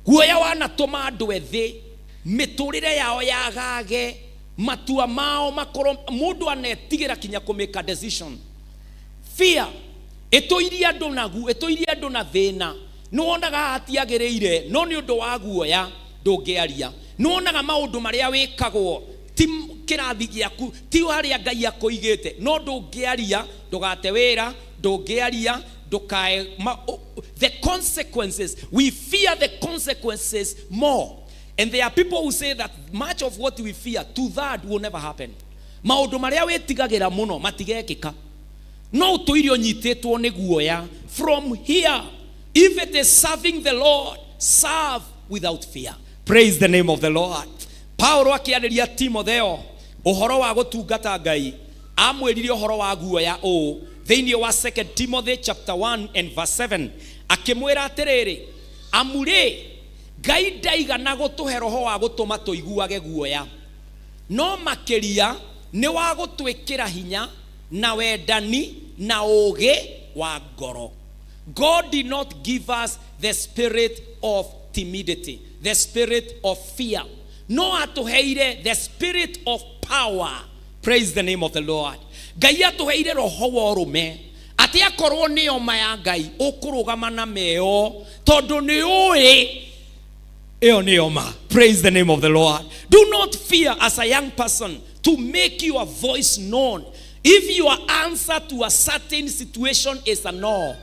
Guoya wanatuma andu ethi miturire yao yagage, matua mao makoro mundu anetigira kinya kumeka decision. Fear etoiria andu nagu, etoiria andu na thina. No onaga hatiagiriire, no ni undu wa guoya ndungiaria. No onaga maundu maria wikagwo ti kirathi giaku, ti haria Ngai akoigite, no ndungiaria, ndugate wira, ndungiaria, ndukae the consequences. We fear the consequences more. And there are people who say that much of what we fear, to that will never happen. Maundu maria wetigagira muno matigekika. No tuirio nyitetwo ni guoya. From here, if it is serving the Lord, serve without fear. Praise the name of the Lord. Paulo akiariria Timotheo uhoro wa gutungata Ngai, amwiririe uhoro wa guoya o thiini wa 2 Timothy chapter 1 and verse 7, akimwira atiriri, amure Ngai ndaigana gutuhe roho wa gutuma tuiguage guoya, no makiria ni wa gutwikira hinya na wendani na ugi wa ngoro. God did not give us the spirit of timidity, the spirit of fear. No atuheire the spirit of power. Praise the name of the Lord. Ngai atuheire roho wa urume, ati akorwo ni oma ya Ngai ukurugama na meo tondu ni ui eo ni oma. Praise the name of the Lord. Do not fear as a young person to make your voice known. If your answer to a certain situation is a no,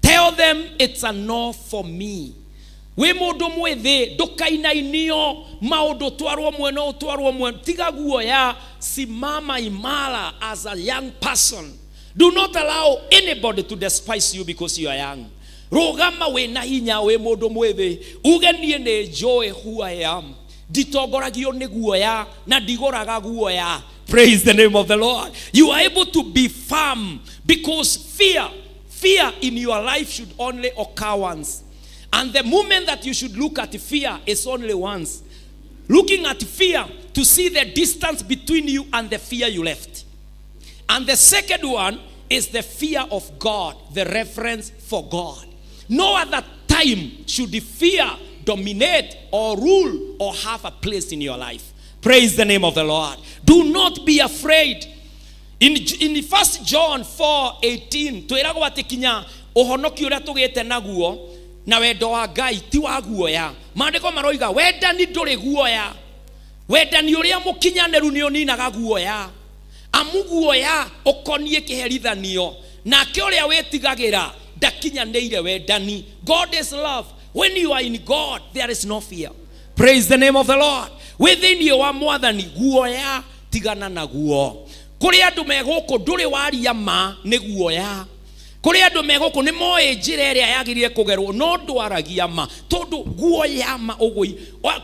tell them it's a no for me. We mundu mwithi ndukainainio maundu twarwo mweno twarwo mweno, tiga guoya, simama imara as a young person. Do not allow anybody to despise you because you are young. Rugama we na hinya we mundu mwithi uge nie ni joy who I am. Ditogoragio ni guoya na digoraga guoya. Praise the name of the Lord. You are able to be firm because fear in your life should only occur once. And the moment that you should look at fear is only once. Looking at fear to see the distance between you and the fear you left. And the second one is the fear of God, the reverence for God. No other time should the fear dominate or rule or have a place in your life. Praise the name of the Lord. Do not be afraid. In 1 John 4:18, twiragwo ati kinya uhonoki uria tugite naguo na wendo wa Ngai ti wa guoya. Maandiko maroiga wendani nduri guoya. Wendani uria mukinyaneru ni uninaga guoya. Amu guoya ukonie kiherithanio, nake uria wetigagira ndakinyaneire wendani. God is love. When you are in God, there is no fear. Praise the name of the Lord. Within you wa mwathani guoya tigana naguo. Kuri andu meguku nduri waria ma ni guoya. Kuri andu meguku ni moe njira iria yagirire kugerwo no ndwaragia ma tondu guoya ma ugui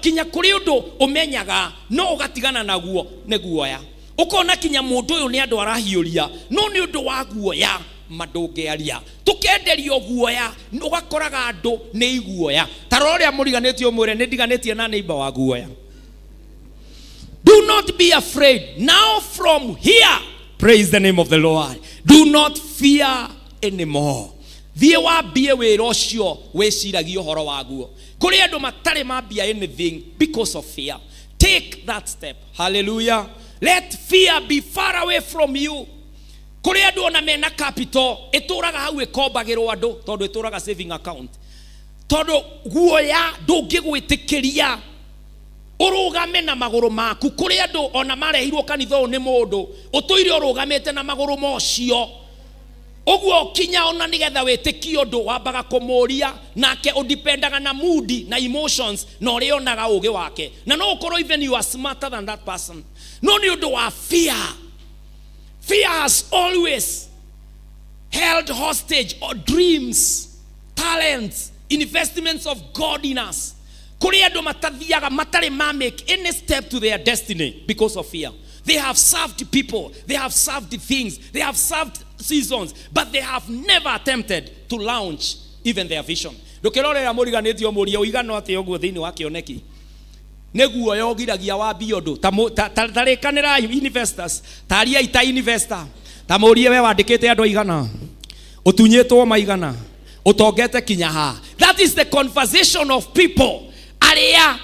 kinya kuri undu umenyaga no ugatigana naguo ni guoya. Ukona kinya mundu uyu ni andu arahiuria no ni undu wa guoya mandũngĩaria tukenderio guoya ugakoraga andu nĩ iguoya tarora ũrĩa mũriganĩtio mwĩre nĩ ndiganĩtie na neighbor wa guoya. Do not be afraid. Now from here, praise the name of the Lord, do not fear anymore. Thiĩ wambie wĩra ũcio wĩciragia ũhoro waguo. Kũrĩ andũ matarĩ mambia anything because of fear. Take that step. Hallelujah. Let fear be far away from you. Kũrĩ andũ ona mena capital ĩtũraga hau ĩkombagĩrwo andũ tondũ ĩtũraga saving account. Tondũ guoya ndũngĩgwĩtĩkĩria urugame na maguru maku. Kũrĩ andũ ona marehirwo kanitha ũyũ nĩ mũndũ ũtũire ũrugamĩte na maguru mocio. Uguo kinya ona nigetha wĩtĩkio ũndũ wambaga kũmũria nake ũdipendaga na mood na emotions na ũrĩonaga ũgĩ wake. Na no ũkorwo even you are smarter than that person. No nĩ ũndũ wa fear. Fear has always held hostage or dreams, talents, investments of God in us. Kuri andũ matathiaga matarĩ make any step to their destiny because of fear. They have served people, they have served things, they have served seasons, but they have never attempted to launch even their vision. Ndũkĩrorera mũriganĩtio mũria ũigana atĩ ũguo thĩinĩ wa kĩoneki. Nĩguo yogiragia wa biondo tarĩkanĩra investors taria ita investor tamũrie we wandĩkĩte andũ aigana ũtunyĩtwo maigana ũtongete kinya ha. That is the conversation of people arĩa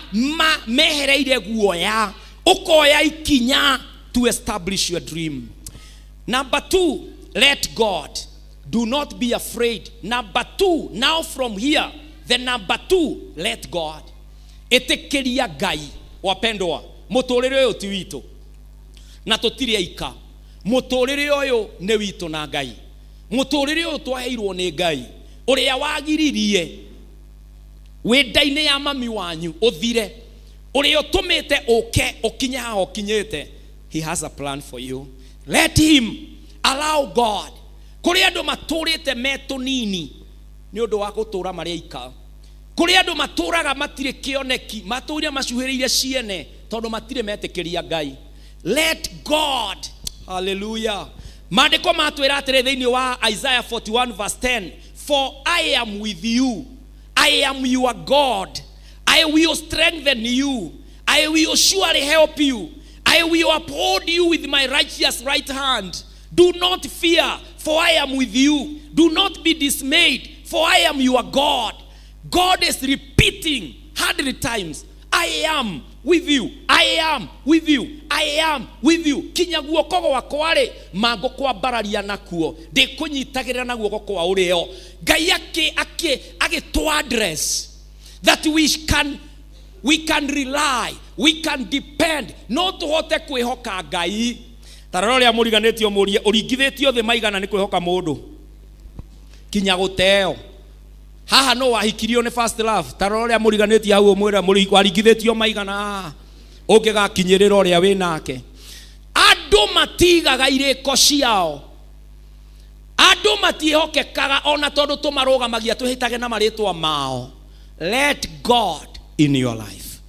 mehereire guoya ukoya ikinya to establish your dream. Number 2, let God. Do not be afraid. Number 2, now from here, the number 2, let God. Etekeria Ngai. Wapendwa, mũtũrĩre ũyũ ti witũ na tũtirĩ aika. Mũtũrĩre ũyũ nĩ witũ na Ngai. Mũtũrĩre ũyũ twaheirwo nĩ Ngai ũrĩa wagiririe wĩnda-inĩ ya mami wanyu ũthire, ũrĩa ũtũmĩte ũke ũkinye haha ũkinyĩte. He has a plan for you. Let him, allow God. Kũrĩ andũ matũrĩte metũnini nĩ ũndũ wa gũtũra marĩ aika. Kũrĩ andũ matũraga matirĩ kĩoneki, matũria macuhĩrĩire ciene tondũ matirĩ metĩkĩria Ngai. Let God. Hallelujah. Maandĩko matwĩra atĩrĩ thĩinĩ wa Isaiah 41 verse 10, for I am with you. I am your God. I will strengthen you. I will surely help you. I will uphold you with my righteous right hand. Do not fear, for I am with you. Do not be dismayed, for I am your God. God is repeating 100 times, I am with you. I am with you. I am with you. Kinya guoko gwakwa rĩ mango kwambararia nakuo ndĩkũnyitagĩrĩra na guoko kwa ũrĩo. Ngai agĩtũ address that we can rely, we can depend, no tũhote kwĩhoka Ngai. Tarora ũrĩa mũriganĩtio mũria ũringithĩtio thĩ maigana nĩ kwĩhoka mũndũ kinya gũteo. Haha no wahikirio nĩ first love. Tarora ũrĩa mũriganĩtio hau ũmwĩra waringithĩtio maigana ũngĩgakinyĩrĩra ũrĩa wĩ nake. Andũ matigaga irĩko ciao, andũ matiĩhokekaga ona tondũ tũmarũgamagia twĩhĩtage na marĩtwa mao. Let God in your life.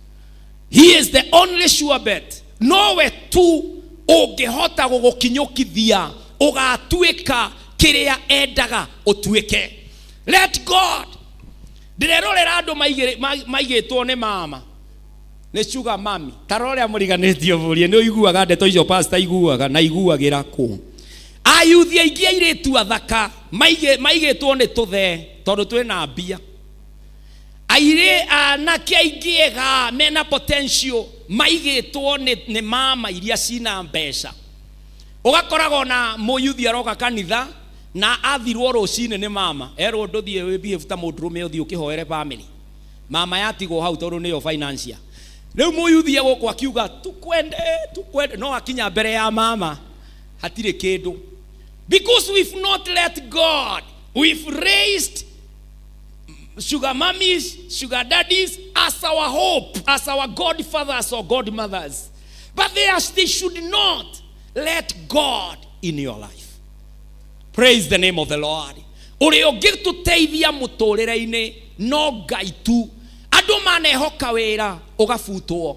He is the only sure bet. Nowe tu ũngĩhota gũgũkinyũkithia ũgatuĩka kĩrĩa endaga ũtuĩke. Let God. Ndĩrerorera andũ maigĩtwo nĩ mama nĩ sugar mami. Tarora mũriganĩtio mũrie nĩ ũiguaga ndeto icio pastor iguaga na iguagĩra kũ. Ayuthi aingĩ airĩtu athaka maigĩtwo nĩ tũthe tondũ twĩna mbia. Aire anake aingĩ ega mena potential maigĩtwo nĩ mama iria cina mbeca. Ũgakoraga na mũyuthi aroka kanitha na athirwo rũcinĩ nĩ mama erwo ndũthiĩ wĩbehave ta mũndũrũme ũthiĩ ũkĩhoere family. Mama yatigwo hau tondũ nĩyo financial. Rĩu mũyuthi egũkũ akiuga tukwende no akinya mbere ya mama hatirĩ kĩndũ. Because we've not let God. We've raised sugar mummies, sugar daddies as our hope, as our godfathers or godmothers. But they should not let God in your life. Praise the name of the Lord. Ũrĩa ũngĩtũteithia mũtũrĩre-inĩ no Ngai tu. Andũ manehoka wĩra ũgabutwo.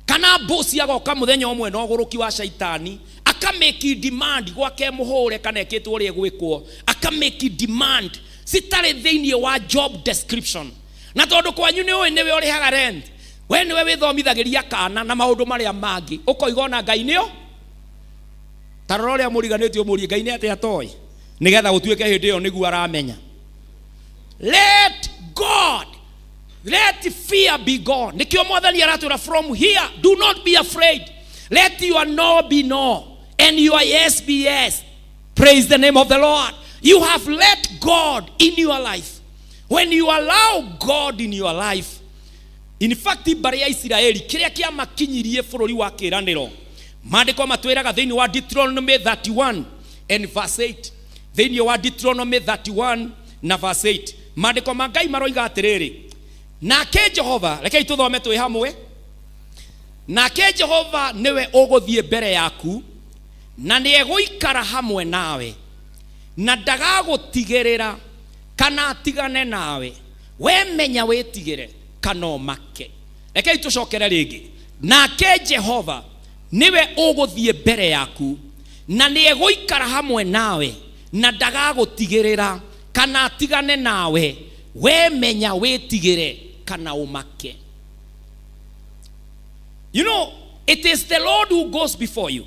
Kana bosi agoka mũthenya ũmwe na ũgũrũki wa shaitani aka make demand gwake muhure kana ekitwo ri gwikwo, aka make demand sitare thiini wa job description. Na tondu kwanyu ni we niwe urihaga rent, we niwe withomithagiria kana na maundu maria mangi, ukoigona Ngai nio tarora uria muriganitio muri Ngai ni ate atoi nigetha gutuike hindi iyo niguo aramenya. Let God, let fear be gone. Nikio mwathani aratwira from here, do not be afraid. Let your no be no and your yes be yes. Praise the name of the Lord. You have let God in your life. When you allow God in your life, in fact, bari ya Israeli kiria kia makinyirie bururi wa kiraniro, maandiko matwiraga thiini wa Deuteronomy 31 and verse 8. Thiini wa Deuteronomy 31 na verse 8. Maandiko mangai maroiga atiriri, nake Jehova, rekei tuthome twi hamwe. Nake Jehova niwe uguthie mbere yaku, na ni eguikara hamwe nawe, na ndagagutigirira kana atigane nawe. We menya witigire kana umake. Rekei tucokere ringi. Nake Jehova niwe uguthie mbere yaku, na ni eguikara hamwe nawe, na ndagagutigirira kana atigane nawe. We menya witigire kana umake. You know, it is the Lord who goes before you.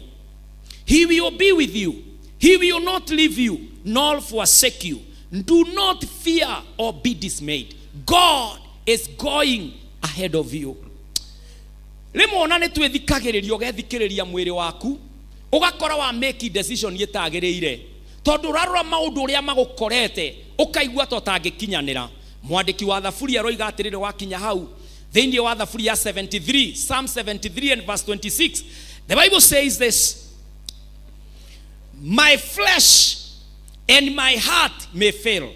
He will be with you. He will not leave you nor forsake you. Do not fear or be dismayed. God is going ahead of you. Rimona ni twithikagiririo gethikiriria mwiri waku, ugakora wa make decision yetagirire tondu rarora maundu uria magukorete ukaigua totangikinyanira. Mwandiki wa Thaburi aroiga atirire wakinya hau thiini wa Thaburi ya 73, Psalm 73 and verse 26. The Bible says this: my flesh and my heart may fail,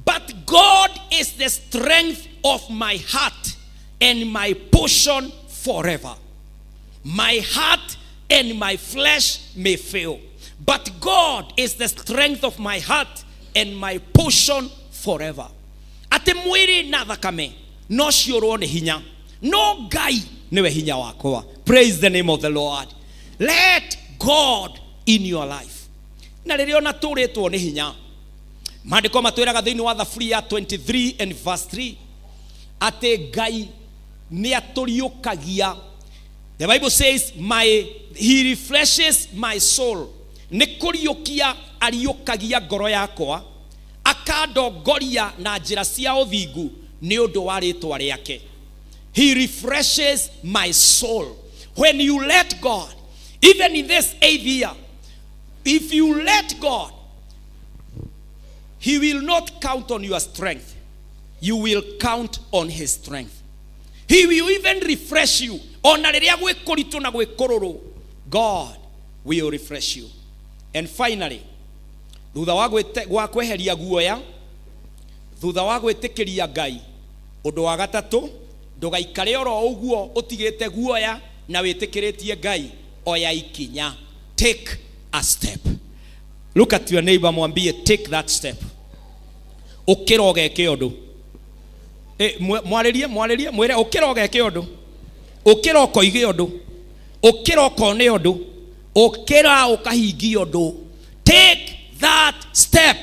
but God is the strength of my heart and my portion forever. My heart and my flesh may fail, but God is the strength of my heart and my portion forever. Ate mwiri na thakame no ciurwo ni hinya, no Ngai niwe hinya wakwa. Praise the name of the Lord. Let God in your life. Na riria ona turitwo ni hinya, maandiko matwiraga thiini wa Thaburi ya 23 and verse 3 ate Ngai ni aturiukagia. The Bible says he refreshes my soul. Ni kuriukia ariukagia ngoro yakwa, akandongoria na njira cia uthingu ni undu wa ritwa riake. He refreshes my soul. When you let God, even in this 8th year, if you let God, He will not count on your strength. You will count on His strength. He will even refresh you. Ona riria gwikuritu na gwikururu, God will refresh you. And finally, thutha wa kweheria guoya, thutha wa gwitikiria Ngai, undu wa gatatu, ndugaikare oro uguo utigite guoya na witikiritie Ngai, oya ikinya. Take a step. Look at your neighbor, mwambie take that step. Ukiroge kiondu. Mwaririe mwire ukiroge kiondu. Ukiroko ige undu. Ukiroko ne undu. Ukira ukahingi undu. Take that step.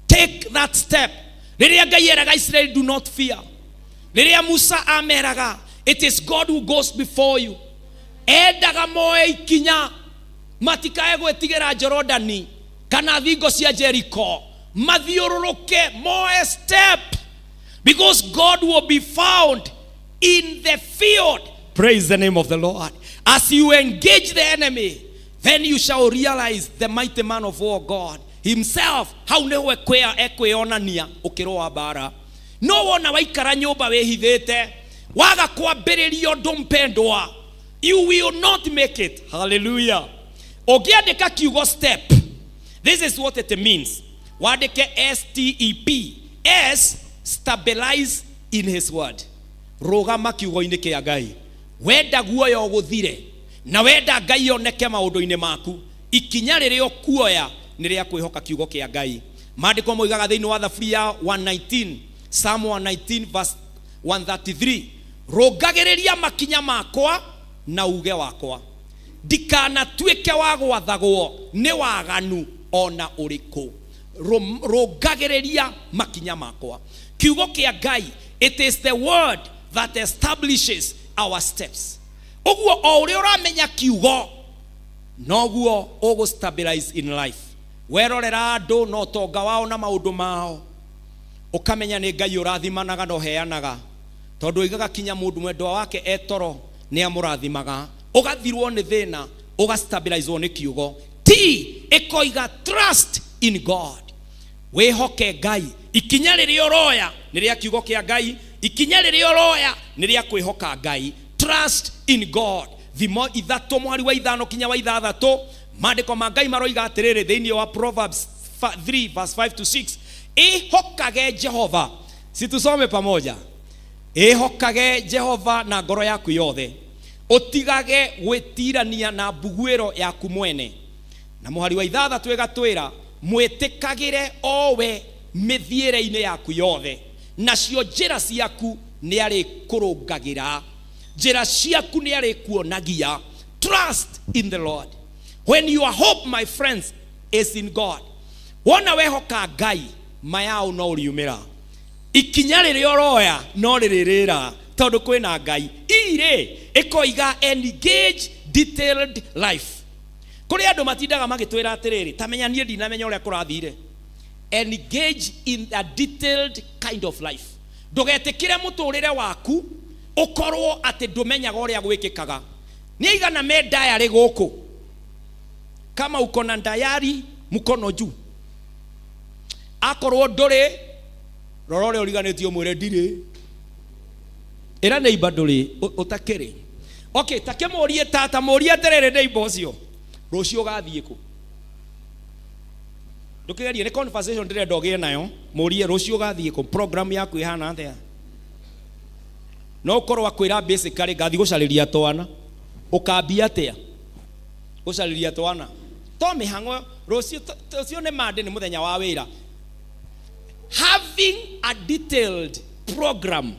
Take that step. Riria Ngai eraga Israel, do not fear. Riria Musa ameraga, it is God who goes before you. Endaga moe ikinya, matikae gwetigira Jorodani kana thingo cia Jericho, mathiururuke moe step, because God will be found in the field. Praise the name of the Lord. As you engage the enemy, then you shall realize the mighty man of war God himself, how newe kwea ekweonania ukiroa bara. No wona waikara nyumba wehithite waga kwambiririo ndumpendwa, you will not make it. Hallelujah. Ogiandika kiugo step, this is what it means. Wandike STEP. S, stabilize in His word. Rogama kiugo-ini kia Ngai. Wenda guoya uguthire na wenda Ngai oneke maundu-ini maku, ikinya riria kuoya ni ria kwihoka kiugo kia Ngai. Maandiko moigaga thiini wa Thaburi ya 119, Psalm 119 verse 133, rongagiriria makinya makwa na uge wakwa. ndikanatuĩke wa gwathagwo nĩ waganu ona ũrĩkũ. Rũngagĩrĩria makinya makwa. Kiugo kĩa Ngai, it is the word that establishes our steps. Ũguo o ũrĩa ũramenya kiugo noguo ũgũ stabilize in life. Werorera andũ no tonga wao na maũndũ mao, ũkamenya nĩ Ngai ũrathimanaga na ũheanaga, tondũ igaga kinya mũndũ mwendwa wake etoro nĩ amũrathimaga. Ũgathirwo nĩ thĩna, ũgastabilizewo nĩ kiugo. Ĩkoiga trust in God. Wĩhoke Ngai. Ikinya rĩrĩa ũroya nĩ rĩa kiugo kĩa Ngai. Ikinya rĩrĩa ũroya nĩ rĩa kwĩhoka Ngai. Trust in God. Thimo ithatũ mwari wa ithano kinya wa ithathatũ, maandĩko ma Ngai maroiga atĩrĩrĩ thĩinĩ wa Proverbs 3 verse 5 to 6. Ihokage Jehova. Situsome pamoja. Ihokage Jehova na ngoro yaku yothe. Utigage gwitirania na mbuguĩro yaku mwene. Na muhari wa ithathatũ ĩgatwĩra mwĩtĩkagĩre owe mĩthiĩre-inĩ yaku yothe, nacio njĩra ciaku nĩ arĩkũrũngagĩra. Njĩra ciaku nĩ arĩkuonagia. Trust in the Lord. When your hope, my friends, is in God, wona wehoka Ngai, mayao no ũriumĩra. Ikinya rĩrĩa ũroya no rĩrĩrĩra, tondũ kwĩna Ngai. Ire ĩkoiga engage detailed life. Kũrĩ andũ matindaga magĩtwĩra atĩrĩrĩ, tamenya niĩ ndinamenya ũrĩa kũrathire. Engage in a detailed kind of life. Ndũgetĩkĩre mũtũrĩre waku ũkorwo atĩ ndũmenyaga ũrĩa gwĩkĩkaga. Nĩ igana me diary gũkũ. Kama uko na diary mkono juu. Akorwo ndũrĩ rorore ũriganĩtio mwĩre ndirĩ. Ĩra neighbor ndũrĩ ũtakĩrĩ. Okay, take mũrie tata mũrie atĩrĩrĩ neighbor ũcio. Rũciũ ũgathiĩ kũ? Ndũkĩgerie nĩ conversation ndĩrenda ũgĩe nayo. Mũrie rũciũ ũgathiĩ kũ? Program yaku ĩhana atĩa? No ũkorwo akwĩra basically ngathi gũcarĩria twana. Ũkambia atĩa? Gũcarĩria twana. To mĩhang'o rũciũ nĩ Monday, nĩ mũthenya wa wĩra. Having a detailed program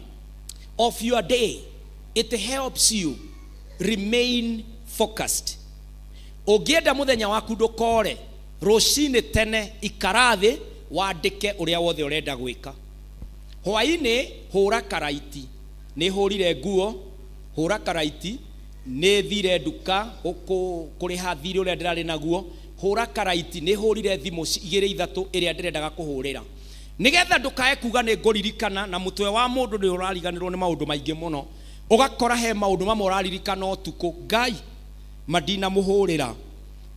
of your day, it helps you remain focused. Ũngĩenda mũthenya waku ndũkore, rũcinĩ tene ikarathi wandĩke ũrĩa wothe ũrenda gwĩka. Hwaĩ-inĩ hũra karaiti. Nĩ hũrire nguo, hũra karaiti, nĩ thire nduka kũrĩha thirĩ ũrĩa ndĩrarĩ naguo, hũra karaiti, nĩ hũrire thimũ 2-3 ĩrĩa ndĩrendaga kũhũrĩra. Nigetha ndukae kuga nĩ ngũririkana na mũtwe wa mũndũ nĩ ũrariganĩrwo nĩ maũndũ maingĩ mũno. Ũgakora he maũndũ mamwe ũraririkana ũtukũ. Ngai madina mũhũrĩra,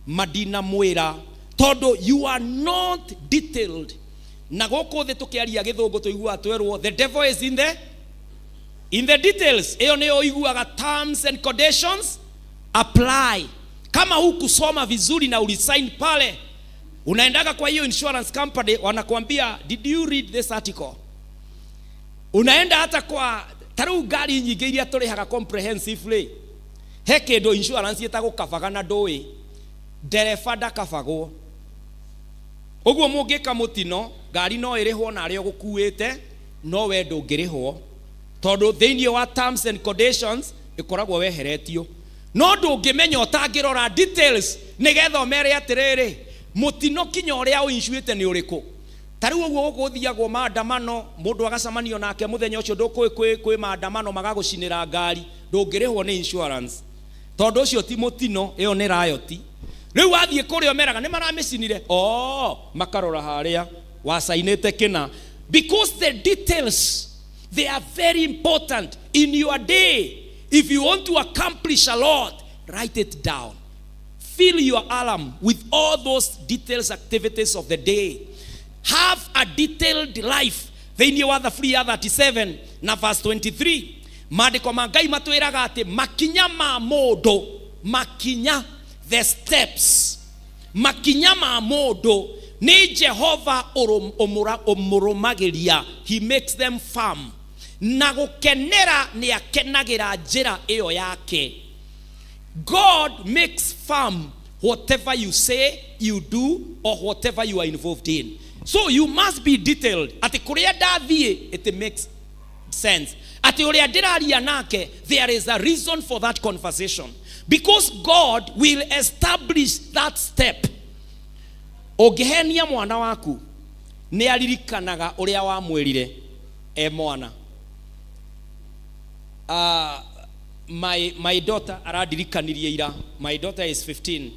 madina mwĩra, tondũ you are not detailed. Na gũkũ thĩ tũkĩaria gĩthũngũ tũiguaga twerwo the devil is in the details. Ĩyo nĩyo ũiguaga terms and conditions apply. Kama hukusoma vizuri na ulisign pale, unaendaga kwa hiyo insurance company wanakuambia did you read this article? Unaenda hata kwa taru gari nyingĩ iria tũrĩhaga comprehensively, he kĩndũ insurance ĩtagũkabaga na ndũĩ ndereba ndakabagwo. Ũguo mũngĩka mũtino ngari no ĩrĩhwo na arĩa ũgũkuĩte, no we ndũngĩrĩhwo tondũ thĩinĩ wa terms and conditions ĩkoragwo weheretio. No ndũngĩmenya ũtangĩrora details nĩgetha ũmere atĩrĩrĩ mũtino kinya ũrĩa ũinsuĩte nĩ ũrĩkũ. Tarĩu ũguo gũgũthiagwo maandamano, mũndũ agacamanio nake mũthenya ũcio ndũkũĩ kwĩ maandamano magagũcinĩra ngari, ndũngĩrĩhwo nĩ insurance tondũ ũcio ti mũtino, ĩyo nĩ riot. Rĩu wathiĩ kũrĩa ũmeraga nĩ maramĩcinire, makarora harĩa wacainĩte kĩna. Because the details, they are very important in your day. If you want to accomplish a lot, write it down. Fill your alarm with all those details activities of the day. Have a detailed life. Thĩinĩ wa Thaburia 37 na verse 23. Maandĩko ma Ngai matwĩraga atĩ makinya ma mũndũ, makinya, the steps, makinya ma mũndũ nĩ Jehova ũmũrũmagĩria. He makes them firm. Na gũkenera nĩ akenagĩra njĩra ĩyo yake. God makes firm whatever you say, you do, or whatever you are involved in. So you must be detailed. Ati kuria dathiĩ, it makes sense. ati uria ndiraria nake, there is a reason for that conversation, because God will establish that step. Ungihenia mwana waku ni aririkanaga uria wamwirire mwana. My daughter aradirikanirie ira. My daughter is 15.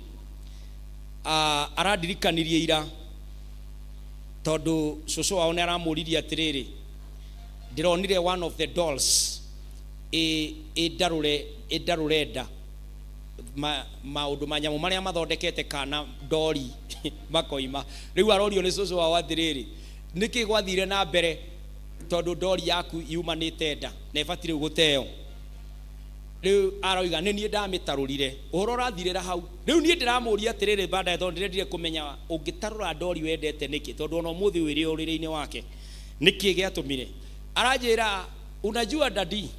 Aradirikanirie ira tondu shosho wao ni aramuririe atiriri, ndironire one of the dolls idarurenda maundu manyamu maria mathondekete kana dori makoima. Riu arorio ni shosho wao atiriri, niki gwathire na mbere tondu dori yaku yumanite nda na ibatire guteo. Riu aroiga ni nie ndamitarurire uhoro rathirira hau. Riu nie ndiramuria atiriri baada tondu ndirendire kumenya ungitarura dori wendete niki, tondu ono muthi wiri urire-ini wake niki giatumire. Arajira, unajua dadi,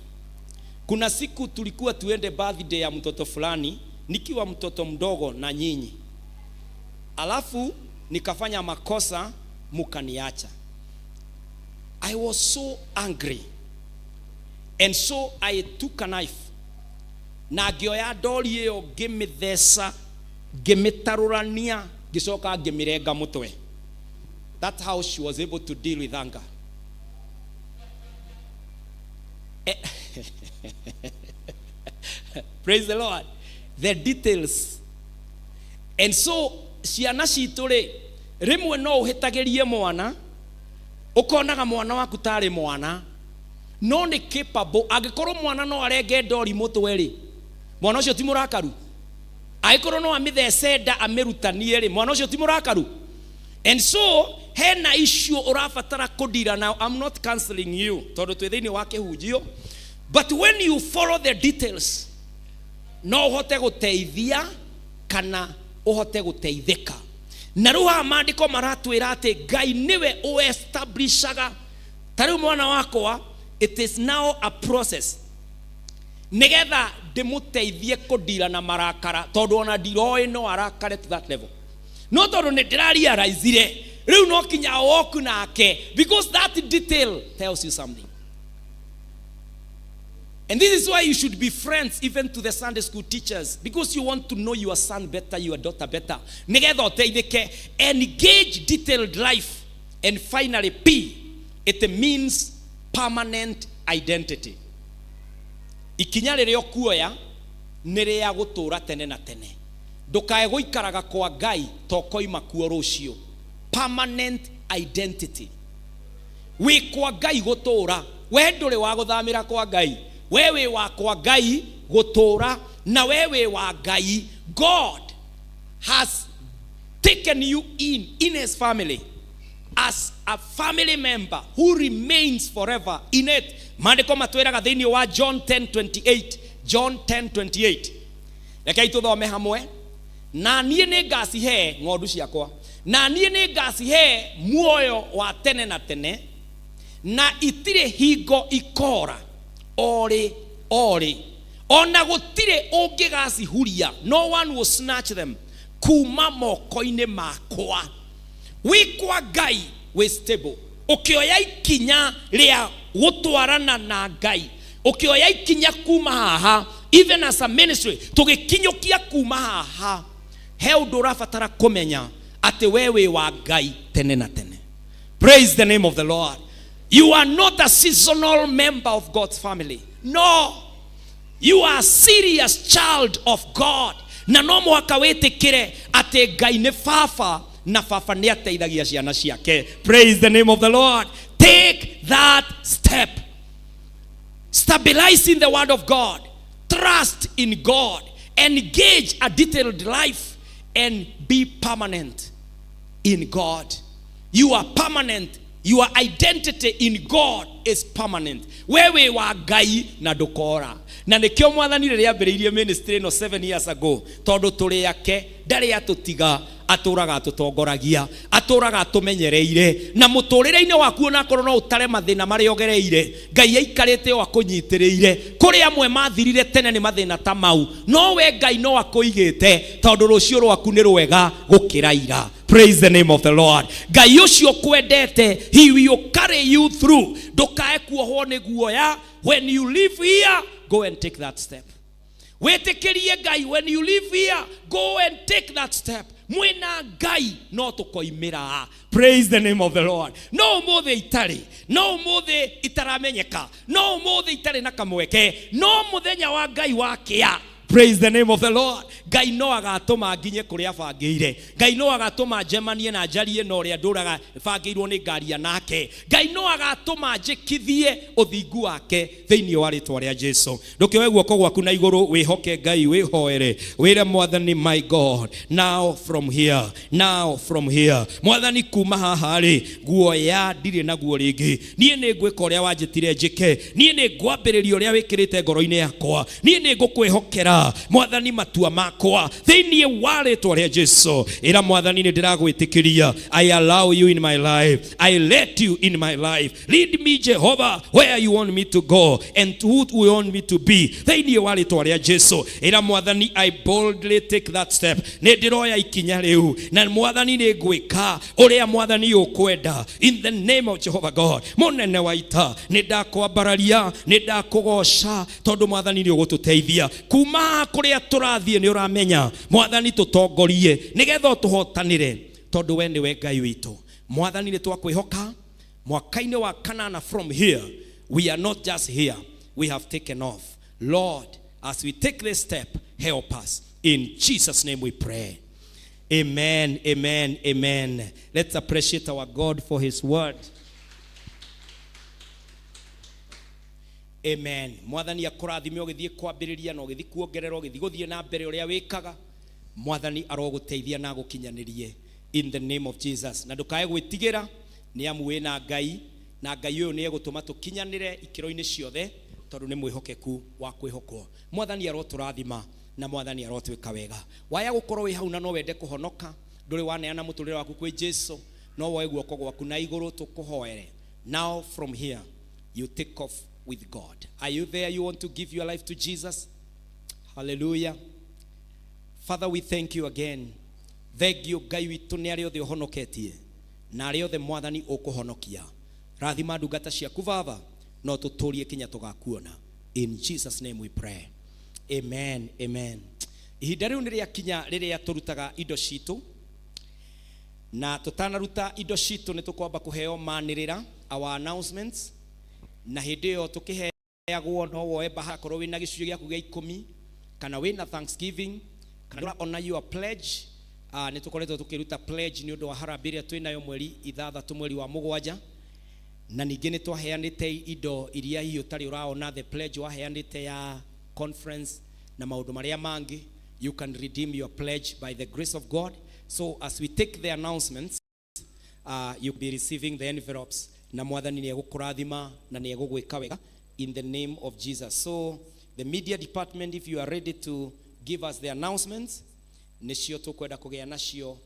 kuna siku tulikuwa tuende birthday ya mtoto fulani nikiwa mtoto mdogo na nyinyi, alafu nikafanya makosa mukaniacha. I was so angry, and so I took a knife na ngioya dori iyo ngimithesa ngimitarurania gicoka ngimirenga mutwe. That's how she was able to deal with anger. Praise the Lord. The details. And so ciana citu ri rimwe no uhitagirie mwana ukonaga mwana waku tari mwana no ni capable. Agikorwo mwana no arenge dori mutwe ri mwana ucio ti murakaru. Agikorwo no amithece nda amirutanie ri mwana ucio ti murakaru. And so hena issue urafatara kudira. Now I'm not canceling you tondu twi thiini wa kihunjio, but when you follow the details no uhote guteithia kana uhote guteithika. Na ruha maandiko maratwira ati Ngai niwe uestablishaga. Tariu mwana wakwa, it is now a process nigetha ndimuteithie kudira na marakara tondu ona ndiroi no arakare to that level. No tondu ni ndirarealize riu no kinya woku nake, because that detail tells you something. And this is why you should be friends even to the Sunday school teachers, because you want to know your son better, your daughter better. Nigetha uteithike, engage detailed life. And finally, P, it means permanent identity. Ikinya riria okuoya ni ria gutura tene na tene. Ndukae guikaraga kwa Ngai tokoima kuo rucio. Permanent identity. We kwa Ngai gutura, we nduri wa guthamira kwa Ngai. Wewe wa kwa Ngai gutura, na wewe wa Ngai, God has taken you in his family as a family member who remains forever in it. Maandiko matwiraga thiini wa John 10:28. John 10:28. Rekei tuthome hamwe. Na niĩ nĩ ngacihe ng'ondu ciakwa, na niĩ nĩ ngacihe muoyo wa tene na tene, na itire hingo ikora ori ona gutire ungigacihuria. No one will snatch them kuma moko-ini makwa. We kwa Ngai we stable. Ukioya ikinya ria gutwarana na Ngai, ukioya ikinya kuma haha, even as a ministry tugikinyukia kuma haha, he undu urabatara kumenya ati wewe wa Ngai tene na tene. Praise the name of the Lord. You are not a seasonal member of God's family. No, you are a serious child of God. Na no mwaka wetikire ati Ngai ni baba, na baba ni ateithagia ciana ciake. Praise the name of the Lord. Take that step. Stabilize in the word of God. Trust in God. Engage a detailed life and be permanent in God. You are permanent. Your identity in God is permanent. Wewe wa Ngai na ndukora. Na nikio mwathani riria ambiriirie ministry no 7 years ago, tondu turi yake ndari atutiga, aturaga atutongoragia, aturaga atumenyereire, na muturire-ini waku na korwo no utare mathina mari ogereire, Ngai aikarite o akunyitiriire. Kuri amwe mathirire tene ni mathina ta mau, no we Ngai no akuigite tondu rucio rwaku ni rwega gukira ira. Praise the name of the Lord. Ngai ucio kwendete, he will carry you through. Ndukae kuohwo nĩ guoya. When you live here, go and take that step. Wetikirie Ngai, when you live here, go and take that step. Mwena Ngai no tukoimira. Praise the name of the Lord. No mothe itari, no mothe itaramenyeka, no mothe itari na kamweke, no muthenya wa Ngai wakia. Praise the name of the Lord. Ngai no agatuma nginye kuria bangĩire. Ngai no agatuma njemanie na njarie na ũrĩa ndũraga bangĩirwo nĩ ngari ya nake. Ngai no agatuma njĩkithie ũthingu wake thĩinĩ wa rĩtwa rĩa Jesũ. Ndũkĩoe guoko gwaku na igũrũ wĩhoke Ngai wĩhoere. Wĩre Mwathani, my God, now from here. Mwathani kuma haha rĩ, guoya ndirĩ naguo rĩngĩ. Niĩ nĩ ngwĩka ũrĩa wanjĩtire njĩke. Niĩ nĩ ngwambĩrĩria ũrĩa wĩkĩrĩte ngoro-inĩ yakwa. Niĩ nĩ ngũkwĩhokera Mwathani matua makwa thĩinĩ wa rĩtwa rĩa Jesũ. Ĩra Mwathani, nĩ ndĩragwĩtĩkĩria. I allow you in my life. I let you in my life. Lead me, Jehovah, where you want me to go and to who you want me to be. Thĩinĩ wa rĩtwa rĩa Jesũ. Ĩra Mwathani, I boldly take that step. Nĩ ndĩroya ikinya rĩu na Mwathani nĩ ngwĩka ũrĩa Mwathani ũkwenda. In the name of Jehovah God. Mũnene wa ita, nĩ ndakwambararia, nĩ ndakũgoca tondũ Mwathani nĩ ũgũtũteithia. Kuma kuria tũrathiĩ nĩ ũramenya. Mwathani tũtongorie nĩgetha tũhotanĩre tondũ we nĩwe Ngai witũ. Mwathani nĩ twakwĩhoka mwaka-inĩ wa kanana. From here we are not just here, we have taken off. Lord, as we take this step, help us. In Jesus' name we pray. Amen, amen, amen. Let's appreciate our God for his word. Amen. Mwathani akũrathime ũgĩthiĩ kwambĩrĩria na ũgĩthiĩ kuongerera ũgĩthiĩ gũthiĩ na mbere ũrĩa wĩkaga. Mwathani arogũteithia na gũkinyanĩrie in the name of Jesus. Na ndũkae gwĩtigĩra nĩ amu wĩna Ngai na Ngai ũyũ nĩ egũtũma tũkinyanĩre ikĩro-inĩ ciothe tondũ nĩ mwĩhokeku wa kwĩhokwo. Mwathani arotũrathima na Mwathani arotwĩka wega. Waya gũkorwo wĩ hau na no wende kũhonoka, ndũrĩ waneana mũtũrĩre waku kwĩ Jesũ, no woe guoko gwaku na igũrũ tũkũhoere. Now from here you take off with God. Are you there? You want to give your life to Jesus? Hallelujah. Father, we thank you again. Thank you, Ngai witũ nĩ arĩa othe ũhonoketie na arĩa othe Mwathani ũkũhonokia. Rathima ndungata ciaku Baba, no tũtũrie kinya tũgakuona. In Jesus' name we pray. Amen, amen. Ihinda rĩu nĩ rĩakinya rĩrĩa tũrutaga indo citũ, na tũtanaruta indo citũ nĩ tũkwamba kũheo manĩrĩra, our announcements. Na hĩndĩ ĩyo tũkĩheagwo no woe baha korwo wĩna gĩcunjĩ gĩaku gĩa 10 kana wĩna thanksgiving kana ona your pledge. Nĩ tũkoretwo tũkĩruta pledge nĩ ũndũ wa harambĩ ĩrĩa twĩnayo mweri 6 mweri wa 7, na ningĩ nĩ twaheanĩte indo iria hihi ũtarĩ ũraona the pledge waheanĩte ya conference na maũndũ marĩa mangĩ. You can redeem your pledge by the grace of God. So as we take the announcements, you'll be receiving the envelopes. Na Mwathani nĩ egũkũrathima na nĩ egũgwĩka wega in the name of Jesus. So the media department, if you are ready to give us the announcements, nĩcio tũkwenda kũgĩa nacio.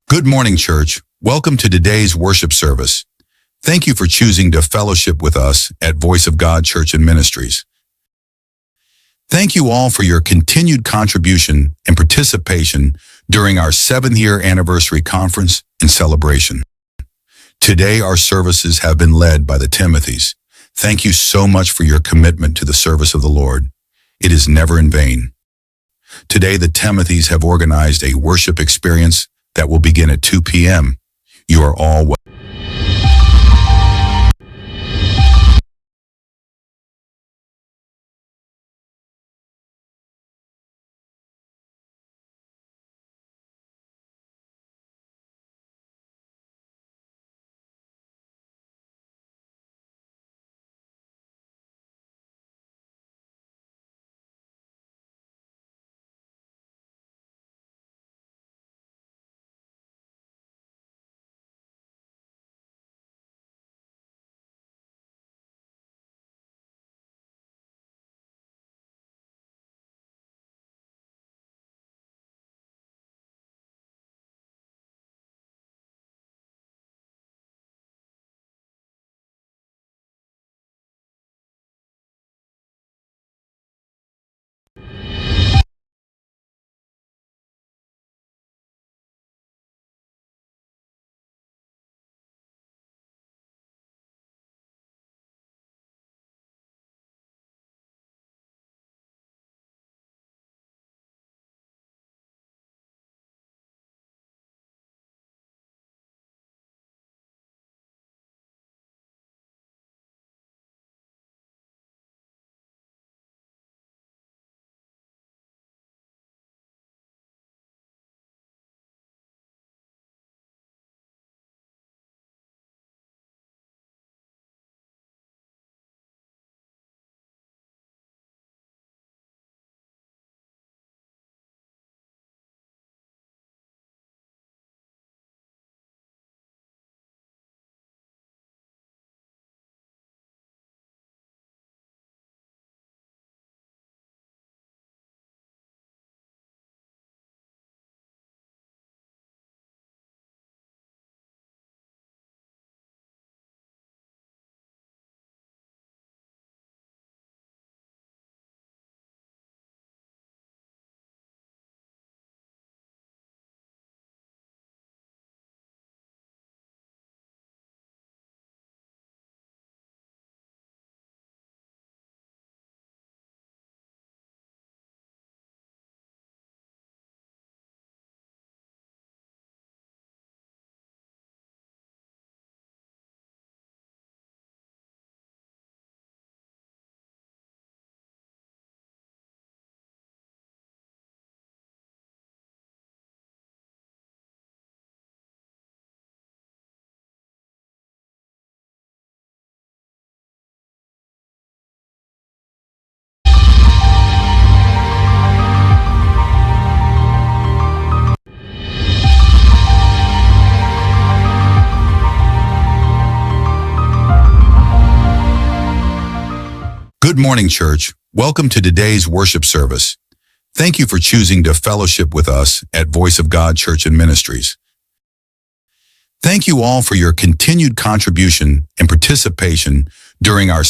Good morning, church. Welcome to today's worship service. Thank you for choosing to fellowship with us at Voice of God Church and Ministries. Thank you all for your continued contribution and participation during our 7th year anniversary conference and celebration. Today, our services have been led by the Timothys. Thank you so much for your commitment to the service of the Lord. It is never in vain. Today, the Timothys have organized a worship experience that will begin at 2 p.m. You are all welcome. Good morning, church. Welcome to today's worship service. Thank you for choosing to fellowship with us at Voice of God Church and Ministries. Thank you all for your continued contribution and participation during our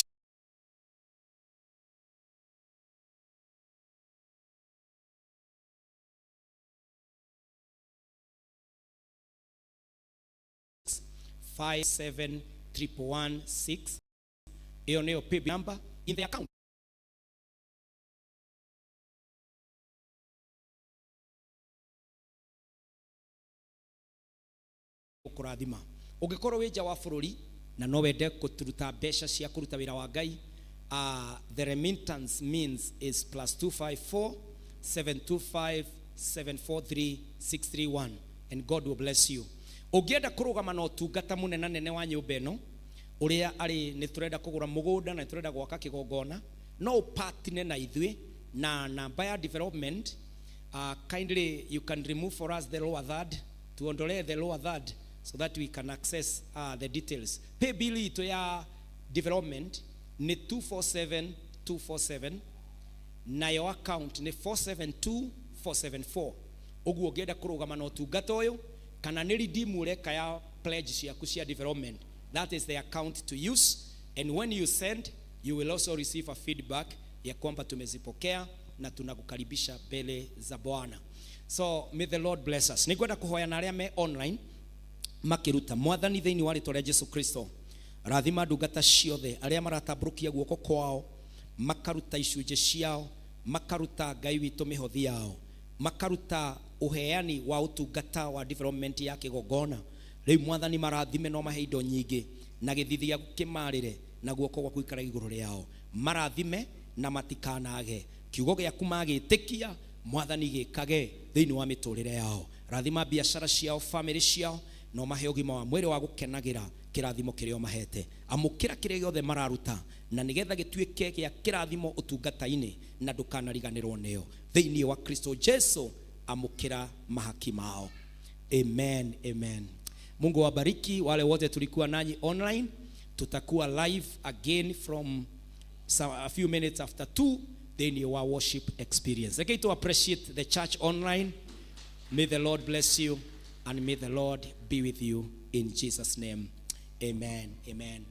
57116. Hiyo ndio paybill number in the account. Kurathima ungikorwo wija wa bururi na no wende kuturuta mbeca cia kuruta wira wa Ngai, the remittance means is +254 725 743 631 and God will bless you. Ungienda kurugama na utungata munene nene wa nyumba ino uria ari ni turenda kugura mugunda na turenda gwaka kigongona, no upatine na ithui na namba ya development. Kindly you can remove for us the lower third, tuondolee the lower third so that we can access the details. Pay bill ito ya development ni 247247 na your account ni 472474. Uguo ngenda kurugama na utungata uyu kana ni redeem ureka ya pledge ciaku cia development, that is the account to use, and when you send you will also receive a feedback ya kwamba tumezipokea na tunakukaribisha mbele za Bwana. So may the Lord bless us. Nikwenda kuhoya na aria me online makiruta mwathani thiini wa ritwa ria Jesu Kristo, rathima ndungata ciothe aria maratabrukia guoko kwao makaruta icunje ciao, makaruta Ngai witu mihothi yao, makaruta uheani wa utungata wa development ya kigongona. Riu mwathani marathime no mahe indo nyingi na githithia kimarire na guoko gwa kuikara iguru riao, marathime na matikanage, kiugo giaku magitikia mwathani gikage thiini wa miturire yao. Rathima biashara ciao, family ciao, no mahe ugima wa mwiri wa gukenagira kirathimo kirio mahete. Amukira kiria giothe mararuta na nigetha gituike gia kirathimo utungata-ini na ndukanariganirwo nio thiini wa Kristo Jesu. Amukira mahaki mao. Amen, amen. Mungu wabariki wale wote tulikuwa nanyi online. Tutakuwa live again from a few minutes after 2, then our worship experience. Okay, to appreciate the church online. May the Lord bless you and may the Lord be with you in Jesus' name. Amen, amen.